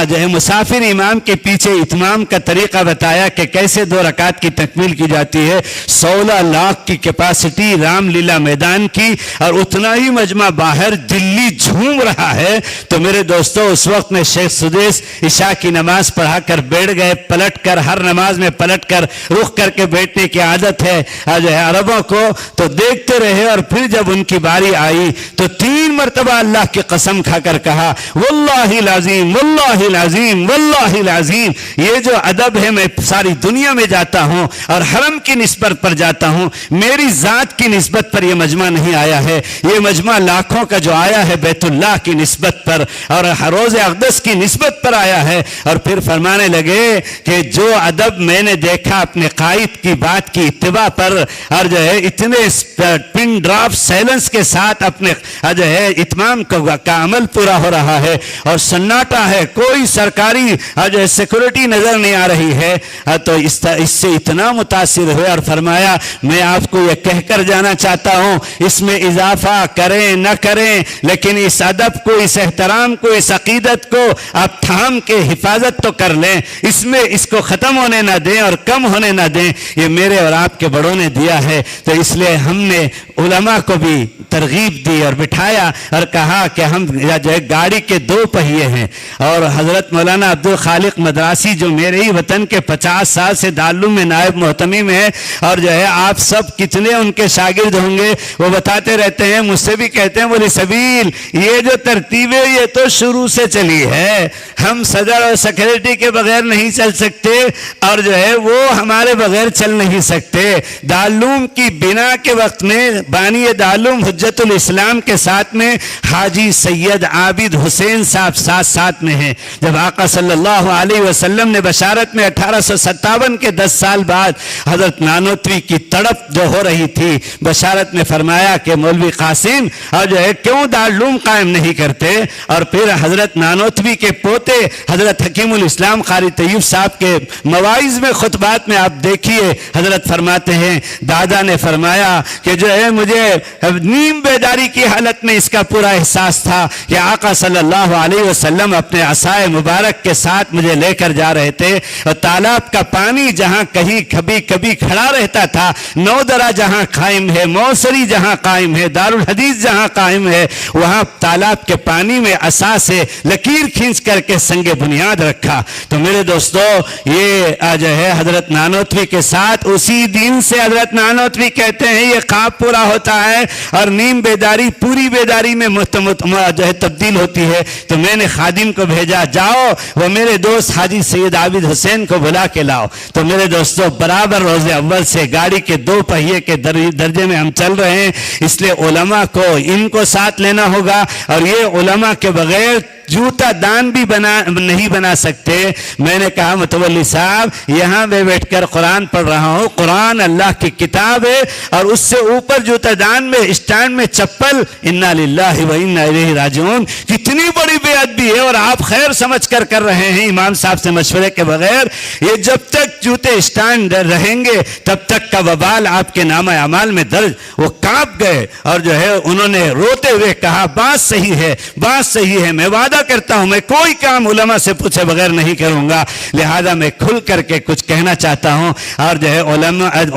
C: جو ہے مسافر امام کے پیچھے اتمام کا طریقہ بتایا کہ کیسے 2 رکعت کی تکمیل کی جاتی ہے. 16 لاکھ کی کیپیسٹی رام لیلا میدان کی اور اتنا ہی مجمع باہر دلی جھوم رہا ہے. تو میرے دوستو اس وقت میں شیخ سدیس عشاء کی نماز پڑھا کر بیٹھ گئے. پلٹ کر ہر نماز میں پلٹ کر رخ کر کے بیٹھنے کی عادت ہے جو ہے عربوں کو. تو دیکھتے رہے اور پھر جب ان کی باری آئی تو 3 مرتبہ اللہ کی قسم کھا کر کہا واللہ العظیم واللہ العظیم واللہ العظیم. یہ جو ادب ہے میں ساری دنیا میں جاتا ہوں اور حرم کی نسبت پر جاتا ہوں، میری ذات کی نسبت پر یہ مجمع نہیں آیا ہے. یہ مجمع لاکھوں کا جو آیا ہے بیت اللہ کی نسبت پر اور روز اقدس کی نسبت پر آیا ہے. اور پھر فرمانے لگے کہ جو ادب میں نے دیکھا اپنے قائد کی بات کی اتباع پر اور جو ہے اتنے پن ڈراپ سائلنس کے ساتھ اپنے جو ہے اتمام کا عمل پورا ہو رہا ہے اور سناٹا ہے، کوئی سرکاری جو ہے سیکورٹی نظر نہیں آ رہی ہے. تو اس سے اتنا متاثر ہوئے اور فرمایا میں آپ کو یہ کہہ کر جانا چاہتا ہوں، اس میں اضافہ کریں نہ کریں، لیکن اس ادب کو، اس احترام کو، اس عقیدت کو آپ تھام کے حفاظت تو کر لیں، اس میں اس کو ختم ہونے نہ دیں اور کم ہونے نہ دیں۔ یہ میرے اور آپ کے بڑوں نے دیا ہے، تو اس لیے ہم نے علماء کو بھی ترغیب دی اور بٹھایا اور کہا کہ ہم جو ہے گاڑی کے 2 پہیے ہیں، اور حضرت مولانا عبدالخالق مدراسی جو میرے ہی وطن کے 50 سال سے دارالعلوم میں نائب محتمم ہے، اور جو ہے آپ سب کتنے ان کے شاگرد ہوں گے، وہ بتاتے رہتے ہیں، مجھ سے بھی کہتے ہیں، بولے سبیل یہ جو ترتیب ہے یہ تو شروع سے چلی ہے، ہم صدر اور سیکریٹری کے بغیر نہیں چل سکتے، اور جو ہے وہ ہمارے بغیر چل نہیں سکتے۔ دارالعلوم کی بنا کے وقت میں بانی دارالعلوم حجت الاسلام کے ساتھ میں حاجی سید عابد حسین صاحب ساتھ میں ہیں۔ جب آقا صلی اللہ علیہ وسلم نے بشارت میں 1857 کے 10 سال بعد حضرت نانوتوی کی تڑپ جو ہو رہی تھی، بشارت میں فرمایا کہ مولوی قاسم اور جو ہے کیوں دارالعلوم قائم نہیں کرتے، اور پھر حضرت نانوتوی کے پوتے حضرت حکیم الاسلام قاری طیب صاحب کے مواعظ میں خطبات میں آپ دیکھیے، حضرت فرماتے ہیں دادا نے فرمایا کہ جو ہے مجھے نیم بیداری کی حالت میں اس کا پورا احساس تھا کہ آقا صلی اللہ علیہ وسلم اپنے عصائے مبارک کے ساتھ مجھے لے کر جا رہے تھے، اور تالاب کا پانی جہاں کہیں کبھی کھڑا رہتا تھا، نودرہ جہاں قائم ہے، موسری جہاں قائم ہے، دارالحدیث جہاں قائم ہے، وہاں تالاب کے پانی میں عصا سے لکیر کھینچ کر کے سنگ بنیاد رکھا۔ تو میرے دوستو یہ جو ہے حضرت نانوتوی کے ساتھ اسی دن سے حضرت نانوتوی کہتے ہیں یہ خواب پورا ہوتا ہے اور نیم بیداری پوری بیداری میں جو ہے تبدیل ہوتی ہے۔ تو میں نے خادم کو بھیجا، جاؤ وہ میرے دوست حاجی سید عابد حسین کو بلا کے لاؤ۔ تو میرے دوستو برابر روز اول سے گاڑی کے 2 پہیے کے درجے میں ہم چل رہے ہیں، اس لیے علماء کو ان کو ساتھ لینا ہوگا، اور یہ علماء کے بغیر جوتا دان بھی نہیں بنا سکتے۔ میں نے کہا متولی صاحب یہاں میں بیٹھ کر قرآن پڑھ رہا ہوں، قرآن اللہ کی کتاب ہے، اور اس سے اوپر جوتا دان میں اسٹینڈ میں چپل، انا للہ و انا الیہ راجعون، کتنی بڑی بے ادبی ہے، اور آپ خیر سمجھ کر رہے ہیں امام صاحب سے مشورے کے بغیر۔ یہ جب تک جوتے اسٹینڈ رہیں گے تب تک کا وبال آپ کے نامہ اعمال میں درج۔ وہ کانپ گئے اور جو ہے انہوں نے روتے ہوئے کہا بات صحیح ہے، بات صحیح ہے، میں وعدہ کرتا ہوں میں کوئی کام علماء سے پوچھے بغیر نہیں کروں گا، لہذا میں کھل کر کے کچھ کہنا چاہتا ہوں۔ اور جو ہے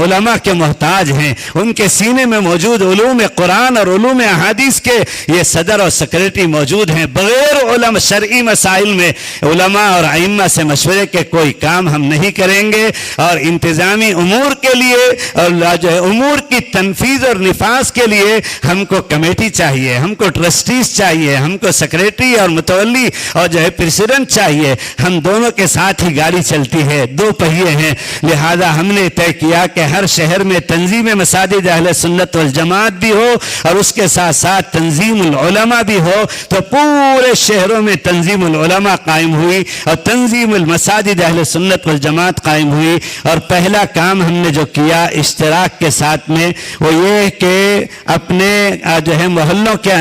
C: علماء کے محتاج ہیں، ان کے سینے میں موجود علوم قرآن اور علوم احادیث کے یہ صدر اور سیکریٹری موجود ہیں، بغیر علماء شرعی مسائل میں علماء اور ائمہ سے مشورے کے کوئی کام ہم نہیں کریں گے۔ اور انتظامی امور کے لیے اور جو ہے امور کی تنفیذ اور نفاذ کے لیے ہم کو کمیٹی چاہیے، ہم کو ٹرسٹیز چاہیے، ہم کو سیکریٹری اور متولی اور جو ہے پریزیڈنٹ چاہیے۔ ہم دونوں کے ساتھ ہی گاڑی چلتی ہے، 2 پہیے ہیں، لہذا ہم نے طے کیا کہ ہر شہر میں تنظیم مساجد اہل سنت والجماعت بھی ہو اور اس کے ساتھ ساتھ تنظیم العلماء بھی ہو۔ تو پورے شہروں میں تنظیم العلماء قائم ہوئی اور تنظیم المساجد اہل سنت والجماعت قائم ہوئی۔ اور پہلا کام ہم نے جو کیا اشتراک کے ساتھ میں وہ یہ کہ اپنے جو ہے محلوں کے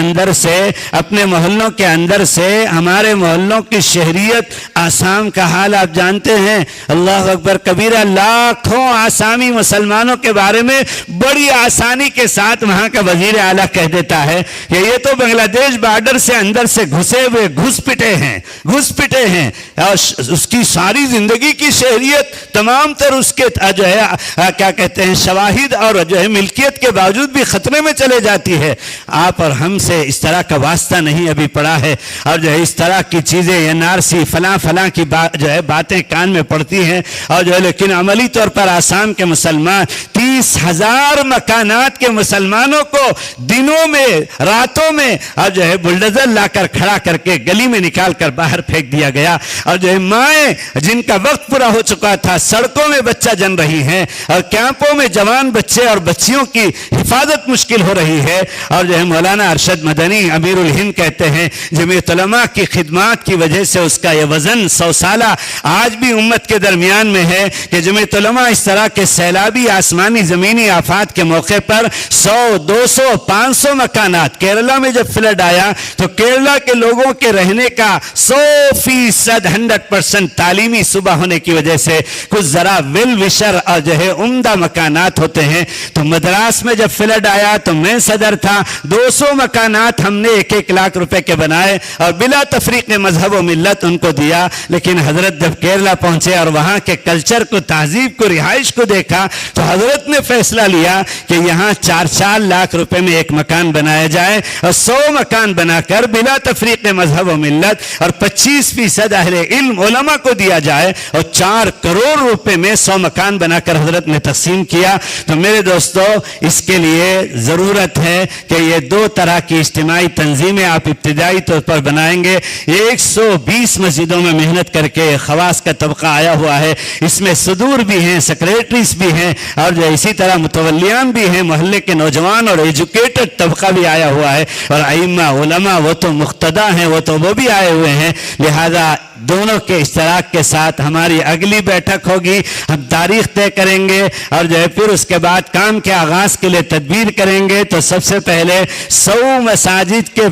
C: اندر سے ہمارے محلوں کی شہریت، آسام کا حال آپ جانتے ہیں، اللہ اکبر کبیرہ، لاکھوں آسامی مسلمانوں کے بارے میں بڑی آسانی کے ساتھ وہاں کا وزیر اعلیٰ کہہ دیتا ہے کہ یہ تو بنگلہ دیش بارڈر سے اندر سے گھسے ہوئے گھس پٹے ہیں اور اس کی ساری زندگی کی شہریت تمام تر اس کے جو ہے کیا کہتے ہیں شواہد اور جو ہے ملکیت کے باوجود بھی خطرے میں چلے جاتی ہے۔ آپ اور ہم سے اس طرح کا واسطہ نہیں ابھی پڑا ہے، اور جو ہے اس طرح کی چیزیں NRC فلاں کی جو ہے باتیں کان میں پڑتی ہیں، اور جو ہے لیکن عملی طور پر آسام کے مسلمان 30,000 مکانات کے مسلمانوں کو دنوں میں راتوں میں اور جو ہے بلڈوزر لا کر کھڑا کر کے گلی میں نکال کر باہر پھینک دیا گیا، اور جو ہے مائیں جن کا وقت پورا ہو چکا تھا سڑکوں میں بچہ جن رہی ہیں، اور کیمپوں میں جوان بچے اور بچیوں کی حفاظت مشکل ہو رہی ہے۔ اور جو ہے مولانا ارشد مدنی امیر الہند کہتے ہیں جمعیت علماء کی خدمات کی وجہ سے اس کا یہ وزن 100 سالہ آج بھی امت کے درمیان میں ہے کہ جمعیت علماء اس طرح کے سیلابی آسمانی زمینی آفات کے موقع پر 100 200 500 مکانات، کیرلا میں جب فلڈ آیا تو کیرلا کے لوگوں کے رہنے کا 100% 100% تعلیمی صوبہ ہونے کی وجہ سے کچھ ذرا ویل وشر اور جو ہے عمدہ مکانات ہوتے ہیں. تو مدراس میں جب فلڈ آیا تو میں صدر تھا, 200 مکانات ہم نے 1-1 لاکھ روپے کے بنائے اور بلا تفریق مذہب و ملت ان کو دیا. لیکن حضرت جب کیرلا پہنچے اور وہاں کے کلچر کو, تہذیب کو, رہائش کو دیکھا تو حضرت نے فیصلہ لیا کہ یہاں 4 لاکھ روپے میں ایک مکان بنایا جائے اور 100 مکان بنا کر بلا تفریق مذہب و ملت اور 25% اہل علم علماء کو دیا جائے اور 4 کروڑ روپے میں 100 مکان بنا کر حضرت نے تقسیم کیا. تو میرے دوستو اس کے لیے ضرورت ہے کہ یہ 2 طرح کی اجتماعی تنظیمیں آپ ابتدائی طور پر بنائیں گے. 120 مسجدوں میں محنت کر کے خواص کا طبقہ آیا ہوا ہے, اس میں صدور بھی ہیں, سیکریٹریز بھی ہیں اور جو اسی طرح متولیان بھی ہیں, محلے کے نوجوان اور ایجوکیٹڈ طبقہ بھی آیا ہوا ہے, اور ائمہ علماء وہ تو مقتدا ہیں, وہ بھی آئے ہوئے ہیں. لہذا دونوں کے اشتراک کے ساتھ ہماری اگلی بیٹھک ہوگی, ہم تاریخ طے کریں گے اور جو ہے پھر اس کے بعد کام کے آغاز کے لیے تدبیر کریں گے. تو سب سے پہلے 100 مساجد کے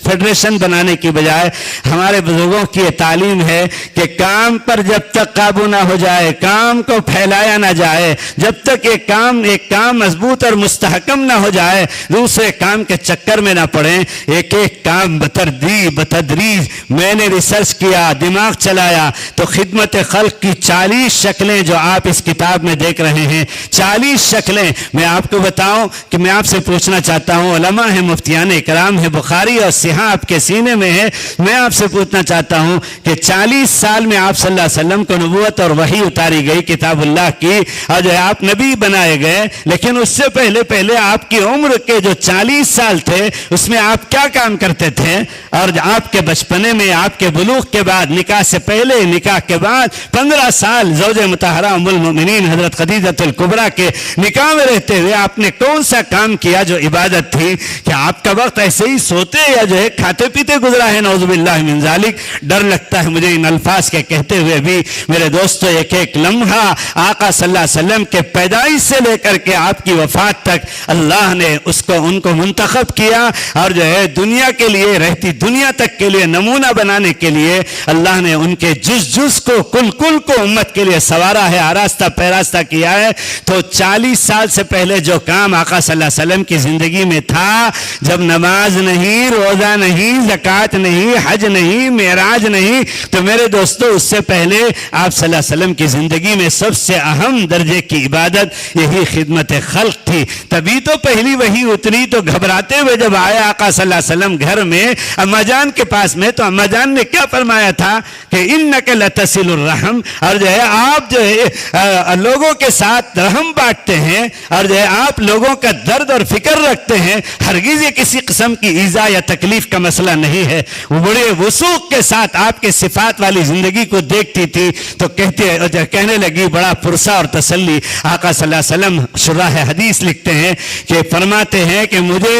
C: فیڈریشن بنانے کی بجائے ہمارے بزرگوں کی یہ تعلیم ہے کہ کام پر جب تک قابو نہ ہو جائے, کام کو پھیلایا نہ جائے, جب تک ایک کام مضبوط اور مستحکم نہ ہو جائے, دوسرے کام کے چکر میں نہ پڑیں. ایک کام بتدریج میں نے ریسرچ کیا, دماغ چلایا تو خدمت خلق کی 40 شکلیں جو آپ اس کتاب میں دیکھ رہے ہیں, 40 شکلیں میں آپ کو بتاؤں کہ میں آپ سے پوچھنا چاہتا ہوں, علماء ہیں, مفتیان اکرام ہیں, بخاری اور صحیح آپ کے سینے میں ہے, میں آپ سے پوچھنا چاہتا ہوں کہ 40 سال میں آپ صلی اللہ علیہ وسلم کو نبوت اور وحی اتاری گئی کتاب اللہ کی, اور جو ہے آپ نبی بنائے گئے, لیکن اس سے پہلے آپ کی عمر کے جو 40 سال تھے اس میں آپ کیا کام کرتے تھے, اور آپ کے بچپنے میں, آپ کے بلوغ کے بعد, نکاح سے پہلے, نکاح کے بعد 15 سال زوج مطہرہ ام المؤمنین حضرت خدیجہ الکبریٰ کے نکاح میں رہتے ہوئے آپ نے کون سا کام کیا جو عبادت تھی؟ کہ آپ کا وقت ایسے ہی سوتے یا جو ہے کھاتے پیتے گزرا ہے؟ نعوذ باللہ من ذالک. ڈر لگتا ہے مجھے ان الفاظ کے کہتے ہوئے بھی. میرے دوستو ایک لمحہ آقا صلی اللہ علیہ وسلم کے پیدائش سے لے کر کے آپ کی وفات تک اللہ نے ان کو منتخب کیا, اور جو ہے دنیا کے لیے, رہتی دنیا تک کے لیے نمونہ بنانے کے لیے اللہ نے ان کے جز کو, کل کو امت کے لیے سوارا ہے, آراستہ پیراستہ کیا ہے. تو 40 سال سے پہلے جو کام آقا صلی اللہ علیہ وسلم کی زندگی میں تھا, جب نماز نہیں, روزہ نہیں, زکوٰۃ نہیں, حج نہیں, معراج نہیں, تو میرے دوستو اس سے پہلے آپ صلی اللہ علیہ وسلم کی زندگی میں سب سے اہم درجے کی عبادت یہی خدمت خلق تھی. تبھی تو پہلی وحی اتری تو گھبراتے ہوئے جب آئے آقا صلی اللہ علیہ وسلم گھر میں اما جان کے پاس میں, تو اما جان نے کیا فرمایا تھا کہ انک لتصل الرحم, اور جو ہے آپ جو ہے لوگوں کے ساتھ رحم بانٹتے ہیں, اور جو ہے آپ لوگوں کا درد اور فکر رکھتے ہیں. ہرگز یہ کسی قسم کی ایذا یا تکلیف کا مسئلہ نہیں ہے. وہ بڑے وثوق کے ساتھ آپ کے صفات والی زندگی کو دیکھتی تھی تو کہنے لگی, بڑا پرسہ اور تسلی. آقا صلی اللہ علیہ وسلم شراح حدیث لکھتے ہیں کہ فرماتے ہیں کہ مجھے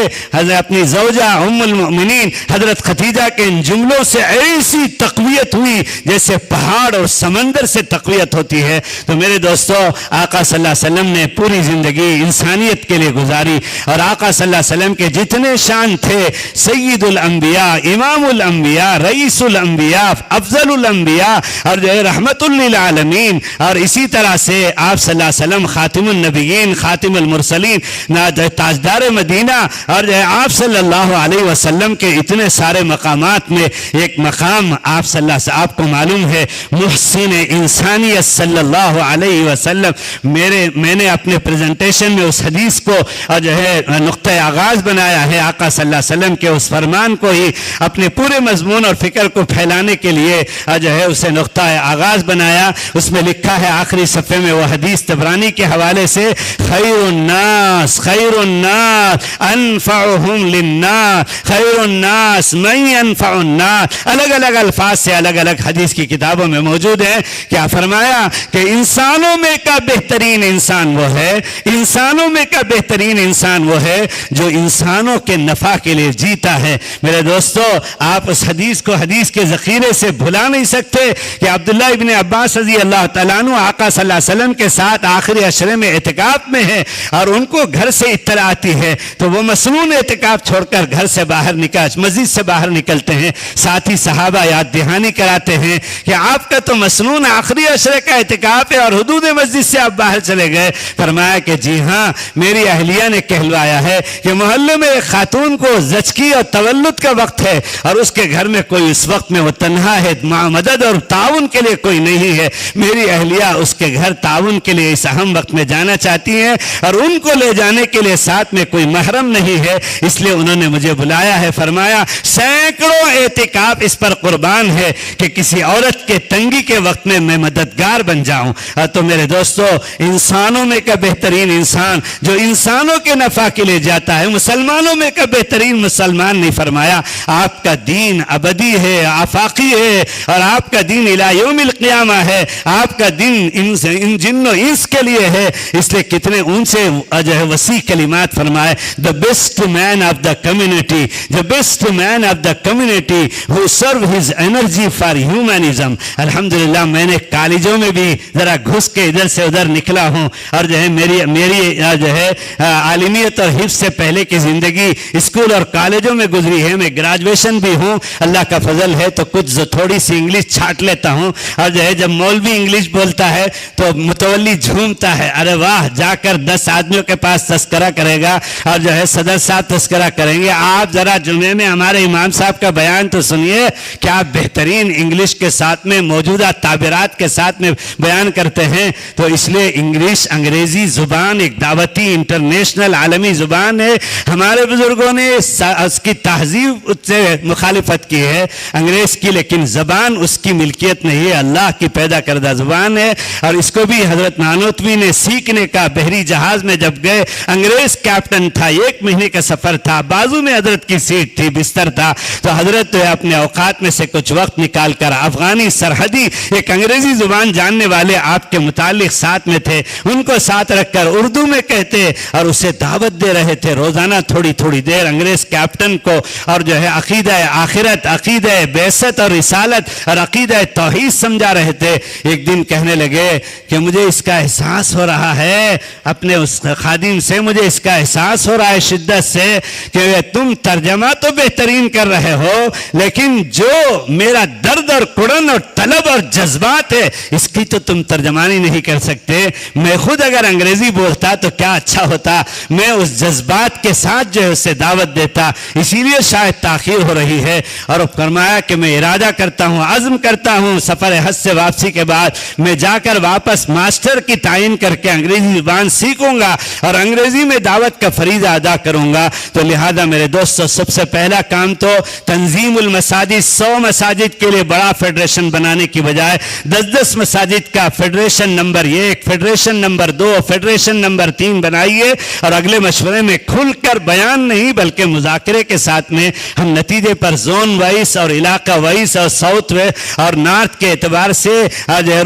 C: اپنی زوجہ ام المؤمنین حضرت خدیجہ کے ان جملوں سے ایسی تقویت ہوئی جیسے پہاڑ اور سمندر سے تقویت ہوتی ہے. تو میرے دوستو آقا صلی اللہ علیہ وسلم نے پوری زندگی انسانیت کے لیے گزاری, اور آقا صلی اللہ علیہ وسلم کے جتنے شان تھے, سید الانبیاء, امام الانبیاء, رئیس الانبیاء, افضل الانبیاء, اور جو ہے رحمت للعالمین, اور اسی طرح سے آپ صلی اللہ علیہ وسلم خاتم النبیین, خاتم المرسلین, تاجدار مدینہ, اور جو ہے آپ صلی اللہ علیہ وسلم کے اتنے سارے مقامات میں ایک مقام آپ صلی اللہ علیہ وسلم, آپ کو معلوم ہے محسن انسانیت صلی اللہ علیہ وسلم. میں نے اپنے پریزنٹیشن میں اس حدیث کو اور جو ہے نقطہ آغاز بنایا ہے, آقا صلی اللہ علیہ وسلم کے اس فرمان کو ہی اپنے پورے مضمون اور فکر کو پھیلانے کے لیے جو ہے اسے نقطہ آغاز بنایا. اس میں لکھا ہے آخری صفحے میں وہ حدیث طبرانی کے حوالے سے, خیر الناس انفعهم للناس, خیر الناس من ينفع الناس. الگ الگ الفاظ سے الگ الگ حدیث کی کتابوں میں موجود ہے. کیا فرمایا کہ انسانوں میں کا بہترین انسان وہ ہے, انسانوں میں کا بہترین انسان وہ ہے جو انسانوں کے نفع کے لیے جیتا ہے. میرے دوستو آپ اس حدیث کو حدیث کے ذخیرے سے بھلا نہیں سکتے کہ عبداللہ ابن عباس رضی اللہ تعالیٰ عنہ آقا صلی اللہ علیہ وسلم کے ساتھ آخری عشرے میں اعتکاف میں ہے, اور ان کو گھر سے اطلاع آتی ہے تو وہ مسنون اعتکاف چھوڑ کر گھر سے باہر مسجد سے باہر نکلتے ہیں. ساتھی صحابہ یاد دہانی کراتے ہیں کہ آپ کا تو مسنون آخری عشرے کا اعتکاف ہے اور حدود مسجد سے آپ باہر چلے گئے. فرمایا کہ جی ہاں میری اہلیہ نے کہلوایا ہے کہ محلے میں ایک خاتون کو زچگی اور تولد کا وقت ہے اور اس کے گھر میں کوئی اس وقت میں وہ تنہا ہے, مدد اور تعاون کے لیے کوئی نہیں ہے. میری اہلیہ اس کے گھر تعاون کے لیے اس اہم وقت میں جانا چاہتی ہیں اور ان کو لے جانے کے لیے ساتھ میں کوئی محرم نہیں ہے, اس لیے انہوں نے مجھے بلایا ہے. فرمایا سینکڑوں اعتکاف اس پر قربان ہے کہ کسی عورت کے تنگی کے وقت میں میں مددگار بن جاؤں. تو میرے دوستو, انسانوں میں کا بہترین انسان جو انسانوں کے نفع کے لیے جاتا ہے, مسلمانوں میں کا بہترین مسلمان نہیں. فرمایا آپ کا دین ابدی ہے, آفاقی ہے اور آپ کا دین الی یوم القیامہ ہے, آپ کا دین ان جن و انس کے لیے ہے. اس لیے کتنے اونچے جو ہے وسیع کلمات فرمائے, the best man of the community, the best man of the community who serve his energy for humanism. الحمدللہ میں نے کالجوں میں بھی ذرا گھس کے ادھر سے ادھر نکلا ہوں اور جو ہے میری جو ہے عالمیت اور حفظ سے پہلے کی زندگی اسکول اور کالجوں میں گزری ہے. میں گریجویشن بھی ہوں, اللہ کا فضل ہے تو کچھ تھوڑی سی انگلش چھانٹ لیتا ہوں اور جو ہے جب مولوی انگلش بولتا ہے تو متولی جھومتا ہے, ارے واہ جا کر 10 آدمیوں کے پاس تذکرہ کرے گا اور جو ہے صدر صاحب تذکرہ کریں گے. آپ ذرا جمعے میں ہمارے امام صاحب کا بیان تو سنیے, کیا بہترین انگلش کے ساتھ میں موجودہ تعبیرات کے ساتھ میں بیان کرتے ہیں. تو اس لیے انگلش انگریزی زبان ایک دعوتی انٹرنیشنل عالمی زبان ہے. ہمارے بزرگوں نے اس کی تہذیب سے مخالفت کی ہے انگریز کی, لیکن زبان اس کی ملکیت نہیں ہے, اللہ کی پیدا کردہ زبان ہے. اور اس کو بھی حضرت نانوتوی نے سیکھنے کا بحری جہاز میں جب گئے, انگریز کیپٹن تھا, 1 مہینے کا سفر تھا, بازو میں حضرت کی سیٹ تھی, بستر تھا, تو حضرت اپنے اوقات میں سے کچھ وقت نکال کر افغانی سرحدی ایک انگریزی زبان جاننے والے آپ کے متعلق ساتھ میں تھے, ان کو ساتھ رکھ کر اردو میں کہتے اور اسے دعوت دے رہے تھے روزانہ تھوڑی تھوڑی دیر انگریز کیپٹن کو, اور جو ہے عقیدہ آخرت, عقیدہ بعثت اور رسالت اور عقیدہ توحید سمجھا رہے تھے. ایک دن کہنے لگے کہ مجھے اس کا احساس ہو رہا ہے, اپنے اس خادم سے مجھے اس کا احساس ہو رہا ہے شدت سے کہ تم ترجمہ تو بہترین کر رہے ہو, لیکن جو میرا درد اور کڑن اور طلب اور جذبات ہے اس کی تو تم ترجمانی نہیں کر سکتے. میں خود اگر انگریزی بولتا تو کیا اچھا ہوتا, میں اس جذبات کے ساتھ جو ہے اسے دعوت دیتا, اسی لیے شاید تاخیر ہو رہی ہے. اور فرمایا کہ میں ارادہ کرتا ہوں, عزم کرتا ہوں, سفر حج سے واپسی کے بعد میں جا کر واپس ماسٹر کی تعین کر کے انگریزی زبان سیکھوں گا اور انگریزی میں دعوت کا فریضہ ادا کروں گا. تو لہذا میرے دوستو, سب سے پہلا کام تو تنظیم المساجد, 100 مساجد کے لیے بڑا فیڈریشن بنانے کی بجائے 10-10 مساجد کا federation number 1, federation number 2, federation number 3 بنائیے اور اگلے مشورے میں کھل کر بیان نہیں بلکہ مذاکرے کے ساتھ میں ہم نتیجے پر زون وائز اور علاقہ وائز اور ساؤتھ اور نارتھ کے اعتبار سے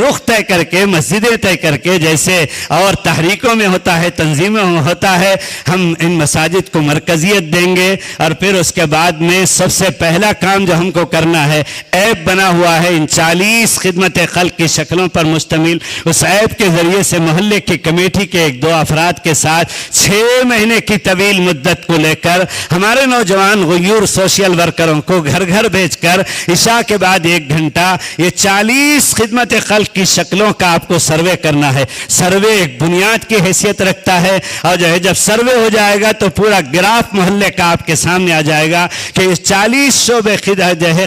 C: رخ طے کر کے, مسجدیں طے کر کے, جیسے اور تحریکوں میں ہوتا ہے, تنظیموں میں ہوتا ہے, ہم ان مساجد کو مرکزیت دیں گے. اور پھر اس کے بعد میں سب سے پہلا کام جو ہم کو کرنا ہے, ایپ بنا ہوا ہے ان 40 خدمت خلق کی شکلوں پر مشتمل, اس ایپ کے ذریعے سے محلے کی کمیٹی کے 1-2 افراد کے ساتھ 6 مہینے کی طویل مدت کو لے کر ہمارے نوجوان غیور سوشل ورکروں کو گھر گھر بھیج کر عشاء کے بعد 1 گھنٹہ یہ 40 خدمت خلق کی شکلوں کا آپ کو سروے کرنا ہے. سروے ایک بنیاد کی حیثیت رکھتا ہے اور جو ہے جب سروے ہو جائے گا تو پورا گراف محلے کا آپ کے سامنے آ جائے گا کہ اس 40 شعبے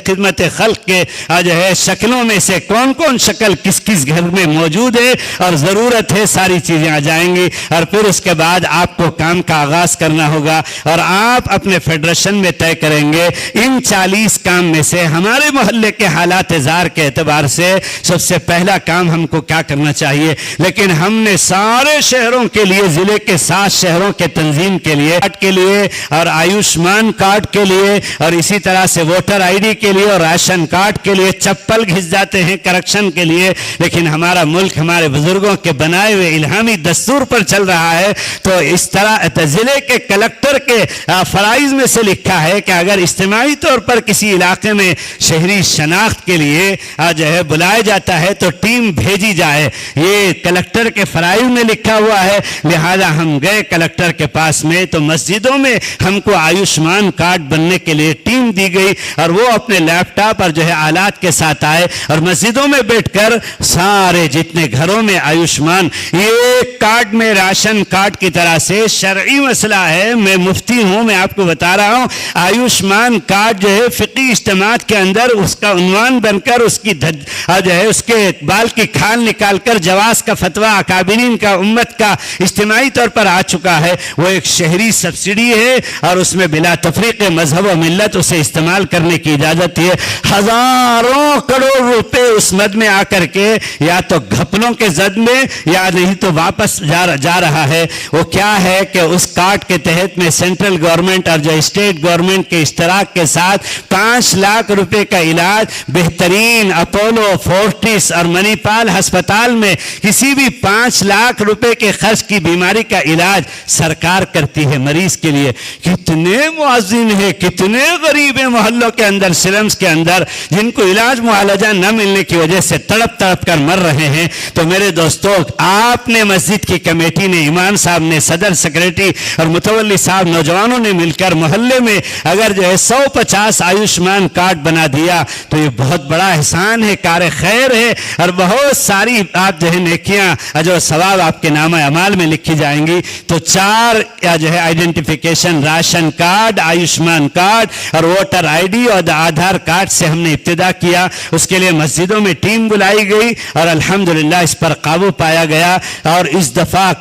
C: خدمت خلق کے جو ہے شکلوں میں سے کون کون شکل کس کس گھر میں موجود ہے اور ضرورت ہے, ساری چیزیں آ جائیں گی. اور پھر اس کے بعد آپ کو کام کا آغاز کرنا ہوگا اور آپ اپنے فیڈریشن میں طے کریں گے ان 40 کام میں سے ہمارے محلے کے حالات زار کے اعتبار سے سب سے پہلا کام ہم کو کیا کرنا چاہیے. لیکن ہم نے سارے شہروں کے لیے, ضلع کے 7 شہروں کے تنظیم کے لیے اور آیوشمان کارڈ کے لیے اور اسی طرح سے ووٹر آئی ڈی کے لیے اور راشن کارڈ کے لیے چپل گھس جاتے ہیں کرکشن کے لیے, لیکن ہمارا ملک ہمارے بزرگوں کے بنائے ہوئے الہامی دستور پر چل رہا ہے. تو اس طرح ضلع کے کلکٹر کے فرائض میں سے لکھا ہے کہ اگر اجتماعی طور پر کسی علاقے میں شہری شناخت کے لیے جو ہے بلایا جاتا ہے تو ٹیم بھیجی جائے, یہ کلکٹر کے فرائض میں لکھا ہوا ہے. لہذا ہم گئے کلکٹر کے پاس میں تو مسجدوں میں ہم کو آیوشمان کارڈ بننے کے لیے ٹیم دی گئی اور وہ اپنے لیپ ٹاپ اور جو ہے آلات کے ساتھ آئے اور مسجدوں میں بیٹھ کر سارے جتنے گھروں میں آیوشمان، ایک کارڈ میں راشن کارڈ کی طرح سے شرعی مسئلہ ہے، میں مفتی ہوں، میں آپ کو بتا رہا ہوں، آیوشمان کارڈ جو ہے فقہی اجتماعات کے اندر اس کا عنوان بن کر اس کی جو ہے اس کے بال کی کھال نکال کر جواز کا فتویٰ اکابرین کا، امت کا اجتماعی طور پر آ چکا ہے۔ وہ ایک شہری سبسڈی ہے اور اس میں بلا تفریق مذہب و ملت اسے استعمال کرنے کی اجازت ہے۔ ہزاروں کروڑ روپے اس مد میں آ کر کے یا تو گھپلوں کے زد میں یا نہیں تو واپس جا رہا ہے۔ وہ کیا ہے کہ اس کارڈ کے تحت میں سینٹرل گورنمنٹ اور جو اسٹیٹ گورنمنٹ کے اشتراک کے ساتھ 5 لاکھ روپے کا علاج بہترین اپولو، فورٹس اور منی پال ہسپتال میں کسی بھی 5 لاکھ روپے کے خرچ کی بیماری کا علاج سرکار کرتی ہے مریض کے لیے۔ کتنے معذن ہیں، کتنے غریب ہیں محلوں کے اندر، سلمز کے اندر، جن کو علاج معالجہ نہ ملنے کی وجہ سے تڑپ تڑپ کر مر رہے ہیں۔ تو میرے دوستو، آپ نے مسجد کی کمیٹی نے، امام صاحب نے، صدر سیکریٹری اور متولی صاحب، نوجوانوں نے مل کر محلے میں اگر جو ہے 150 آیوشمان کارڈ بنا دیا تو یہ بہت بڑا احسان ہے، کار خیر ہے، اور بہت ساری آپ جو ہے نیکیاں، اجر و ثواب آپ کے نامہ اعمال میں لکھی جائیں گی۔ تو 4 جو ہے identification, ration card, Ayushman card اور ووٹر آئی ڈی اور آدھار کارڈ سے ہم نے ابتدا کیا۔ اس کے لیے مسجدوں میں ٹیم بلائی گئی اور الحمدللہ اس پر قابو پایا گیا۔ اور اس دفعہ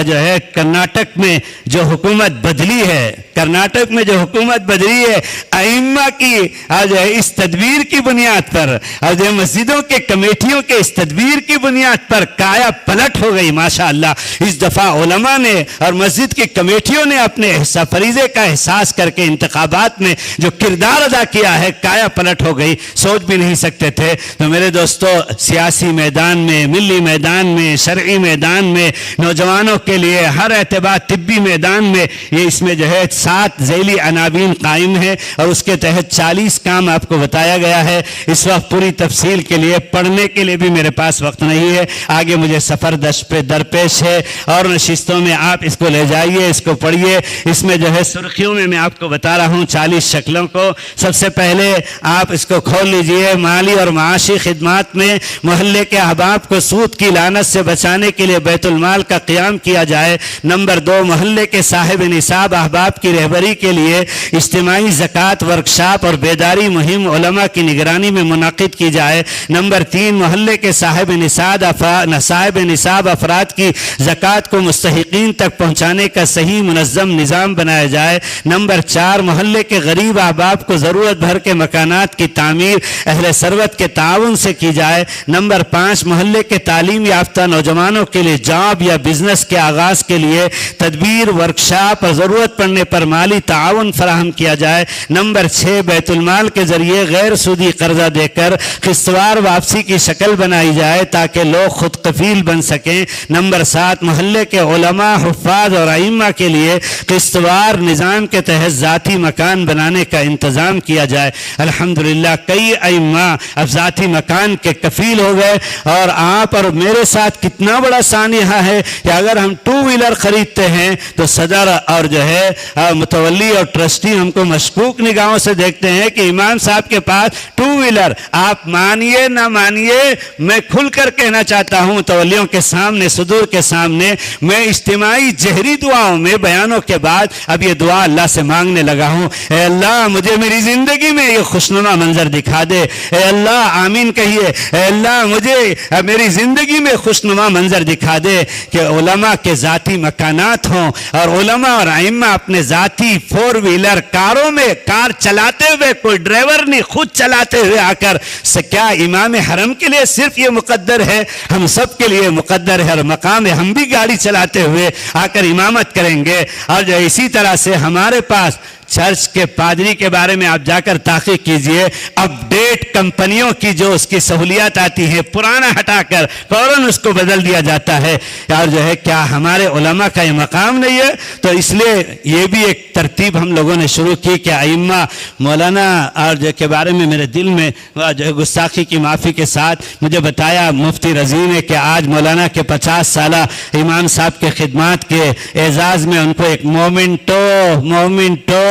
C: جو ہے کرناٹک میں جو حکومت بدلی ہے، کرناٹک میں جو حکومت بدلی ہے، ائمہ کی جو ہے اس تدبیر کی بنیاد پر اور جو مسجدوں کے کمیٹیوں کے اس تدبیر کی بنیاد پر کایا پلٹ ہو گئی ماشاءاللہ۔ اس دفعہ علماء نے اور مسجد کی کمیٹیوں نے اپنے فریضے کا احساس کر کے انتخابات میں جو کردار ادا کیا ہے، کایا پلٹ ہو گئی، سوچ بھی نہیں سکتے تھے۔ تو میرے دوستو، سیاسی میدان میں، ملی میدان میں، شرعی میدان میں، نوجوانوں کے لیے ہر اعتبار، طبی میدان میں، یہ اس میں جو ہے 7 ذیلی عناوین قائم ہے اور اس کے تحت 40 کام آپ کو بتایا گیا ہے۔ اس وقت پوری تفصیل کے لیے پڑھنے کے لیے بھی میرے پاس وقت نہیں ہے، آگے مجھے سفر درپیش ہے اور نشستوں میں آپ اس کو لے جائیے، اس کو پڑھیے۔ اس میں جو ہے سرخیوں میں آپ کو بتا رہا ہوں 40 شکلوں کو۔ سب سے پہلے آپ اس کو کھول لیجئے۔ مالی اور معاشی خدمات میں محلے کے احباب کو سود کی لعنت سے بچانے کے لیے بیت المال کا قیام کیا جائے۔ نمبر 2، محلے کے صاحب نصاب احباب کی رہبری کے لیے اجتماعی زکوٰۃ ورکشاپ اور بیداری مہم علماء کی نگرانی میں منعقد کی جائے۔ نمبر 3، محلے کے صاحب نصاب افراد کی زکوٰۃ کو مستحقین تک پہنچانے کا صحیح منظم نظام بنایا جائے۔ نمبر 4، محلے کے غریب احباب کو ضرورت بھر کے مکانات کی تعمیر اہل ثروت کے تعاون سے کی جائے۔ نمبر 5، محلے کے تعلیم یافتہ نوجوانوں کے لیے جاب یا بزنس کے آغاز کے لیے تدبیر، ورکشاپ اور ضرورت پڑنے پر مالی تعاون فراہم کیا جائے۔ نمبر 6، بیت المال کے ذریعے غیر سودی قرضہ دے کر قسطوار واپسی کی شکل بنائی جائے تاکہ لوگ خود کفیل بن سکیں۔ نمبر 7، محلے کے علماء، حفاظ اور ائمہ کے لیے قسطوار نظام کے تحت ذاتی مکان بنانے کا انتظام کیا جائے۔ الحمدللہ کئی ائمہ اب ذاتی مکان کے کفیل ہو گئے، اور آپ اور میرے ساتھ کتنا بڑا سانحہ ہے کہ اگر ہم 2 ویلر خریدتے ہیں تو صدر اور جو ہے متولی اور ٹرسٹی ہم کو مشکوک نگاہوں سے دیکھتے ہیں کہ امام صاحب کے پاس 2 ویلر۔ آپ مانیے نہ مانیے، میں کھل کر کہنا چاہتا ہوں متولیوں کے سامنے، صدور کے سامنے، میں اجتماعی جہری دعاؤں میں، بیانوں کے بعد اب یہ دعا اللہ سے مانگنے لگا ہوں، اے اللہ مجھے میری زندگی میں یہ خوشنما منظر دکھا دے۔ اے اللہ آمین کہیے، اے اللہ مجھے میری زندگی میں خوشنما منظر دکھا دے کہ علماء کے ذاتی مکانات ہوں اور علماء اور ائمہ اپنے ذاتی 4 ویلر کاروں میں کار چلاتے ہوئے، کوئی ڈرائیور نہیں، خود چلاتے ہوئے آ کر کیا امام حرم کے لیے صرف یہ مقدر ہے؟ ہم سب کے لیے مقدر ہے اور مقام ہے، ہم بھی گاڑی چلاتے ہوئے آ کر امامت کریں گے۔ اور جو اسی طرح سے ہمارے پاس چرچ کے پادری کے بارے میں آپ جا کر تحقیق کیجئے، اپ ڈیٹ کمپنیوں کی جو اس کی سہولیات آتی ہیں، پرانا ہٹا کر فوراً اس کو بدل دیا جاتا ہے۔ اور جو ہے کیا ہمارے علماء کا یہ مقام نہیں ہے؟ تو اس لیے یہ بھی ایک ترتیب ہم لوگوں نے شروع کی کہ ائمہ، مولانا اور جو کے بارے میں میرے دل میں جو ہے گستاخی کی معافی کے ساتھ مجھے بتایا مفتی رضی نے کہ آج مولانا کے 50 سالہ امام صاحب کے خدمات کے اعزاز میں ان کو ایک مومنٹو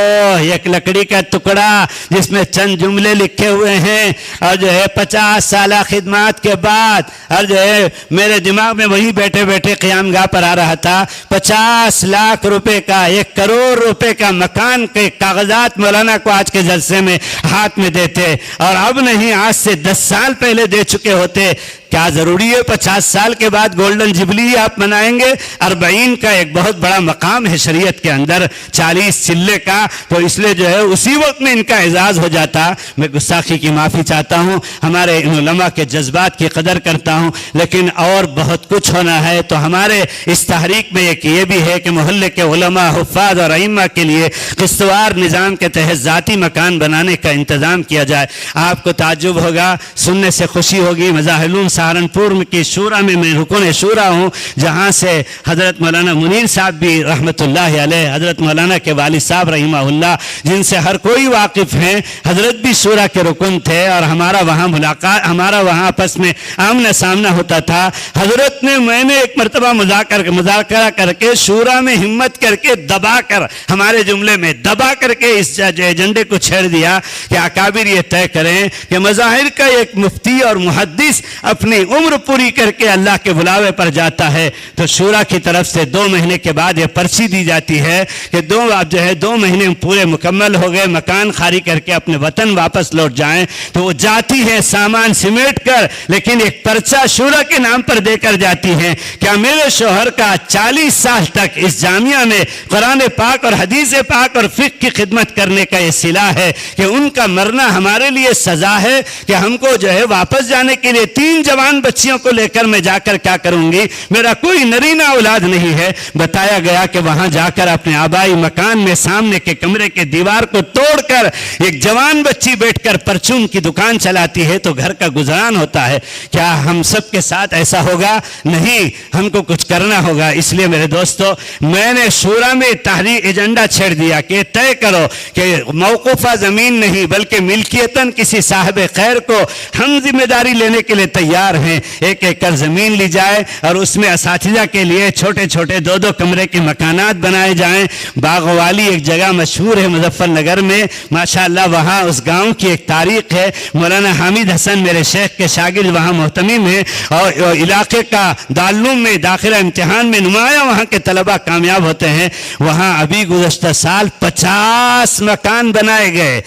C: ایک لکڑی کا ٹکڑا جس میں چند جملے لکھے ہوئے ہیں اور جو ہے 50 سالہ خدمات کے بعد اور جو ہے میرے دماغ میں وہی بیٹھے بیٹھے قیام گاہ پر آ رہا تھا 50 لاکھ روپے کا 1 کروڑ روپے کا مکان کے کاغذات مولانا کو آج کے جلسے میں ہاتھ میں دیتے اور اب نہیں آج سے 10 سال پہلے دے چکے ہوتے. کیا ضروری ہے 50 سال کے بعد گولڈن جبلی آپ منائیں گے؟ 40 کا ایک بہت بڑا مقام ہے شریعت کے اندر 40 چلے کا, تو اس لیے جو ہے اسی وقت میں ان کا اعزاز ہو جاتا. میں گستاخی کی معافی چاہتا ہوں, ہمارے ان علماء کے جذبات کی قدر کرتا ہوں, لیکن اور بہت کچھ ہونا ہے. تو ہمارے اس تحریک میں ایک یہ بھی ہے کہ محلے کے علماء, حفاظ اور ائمہ کے لیے قسطوار نظام کے تحت ذاتی مکان بنانے کا انتظام کیا جائے. آپ کو تعجب ہوگا, سننے سے خوشی ہوگی, مظاہرون سہارنپور کی شورا میں میں رکن شورا ہوں, جہاں سے حضرت مولانا منیر صاحب بھی رحمت اللہ علیہ, حضرت مولانا کے والد صاحب رحمہ اللہ, جن سے ہر کوئی واقف ہیں, حضرت بھی شورا کے رکن تھے اور ہمارا وہاں ملاقات, ہمارا وہاں آپس میں آمنا سامنا ہوتا تھا. حضرت نے, میں نے ایک مرتبہ مذاکرہ کر کے شورا میں ہمت کر کے دبا کر, ہمارے جملے میں دبا کر کے اس ایجنڈے کو چھیڑ دیا کہ اکابر یہ طے کریں کہ مظاہر کا ایک مفتی اور محدث اپنی عمر پوری کر کے اللہ کے بلاوے پر جاتا ہے تو شورا کی طرف سے 2 مہینے کے بعد یہ پرچی دی جاتی ہے کہ 2 مہینے پورے مکمل ہو گئے, مکان خالی کر کے اپنے وطن واپس لوٹ جائیں. تو وہ جاتی ہے سامان سمیٹ کر, لیکن ایک پرچہ شورا کے نام پر دے کر جاتی ہیں. کیا میرے شوہر کا 40 سال تک اس جامعہ میں قرآن پاک اور حدیث پاک اور فقہ کی خدمت کرنے کا یہ صلہ ہے کہ ان کا مرنا ہمارے لیے سزا ہے کہ ہم کو جو ہے واپس جانے کے لیے 3 جوان بچیوں کو لے کر میں جا کر کیا کروں گی؟ میرا کوئی نرینہ اولاد نہیں ہے. بتایا گیا کہ وہاں جا کر اپنے آبائی مکان میں سامنے کے کمرے کے دیوار کو توڑ کر ایک جوان بچی بیٹھ کر پرچون کی دکان چلاتی ہے تو گھر کا گزران ہوتا ہے. کیا ہم سب کے ساتھ ایسا ہوگا؟ نہیں, ہم کو کچھ کرنا ہوگا. اس لیے میرے دوستو, میں نے شورا میں تحریک ایجنڈا چھیڑ دیا کہ طے کرو کہ موقوفہ زمین نہیں بلکہ ملکیتاً کسی صاحب خیر کو ہم ذمہ داری لینے کے لیے تیار ہیں. 1 ایکڑ زمین لی جائے اور اس میں اساتذہ کے لیے چھوٹے چھوٹے 2 کمرے کے مکانات بنائے جائیں. باغ والی ایک جگہ مشہور ہے مظفر نگر میں, ماشاءاللہ وہاں اس گاؤں کی ایک تاریخ ہے. مولانا حامد حسن میرے شیخ کے شاگرد وہاں محتمم ہیں اور علاقے کا دارالعلوم میں داخلہ امتحان میں نمایاں وہاں کے طلبہ کامیاب ہوتے ہیں. وہاں ابھی گزشتہ سال 50 مکان بنائے گئے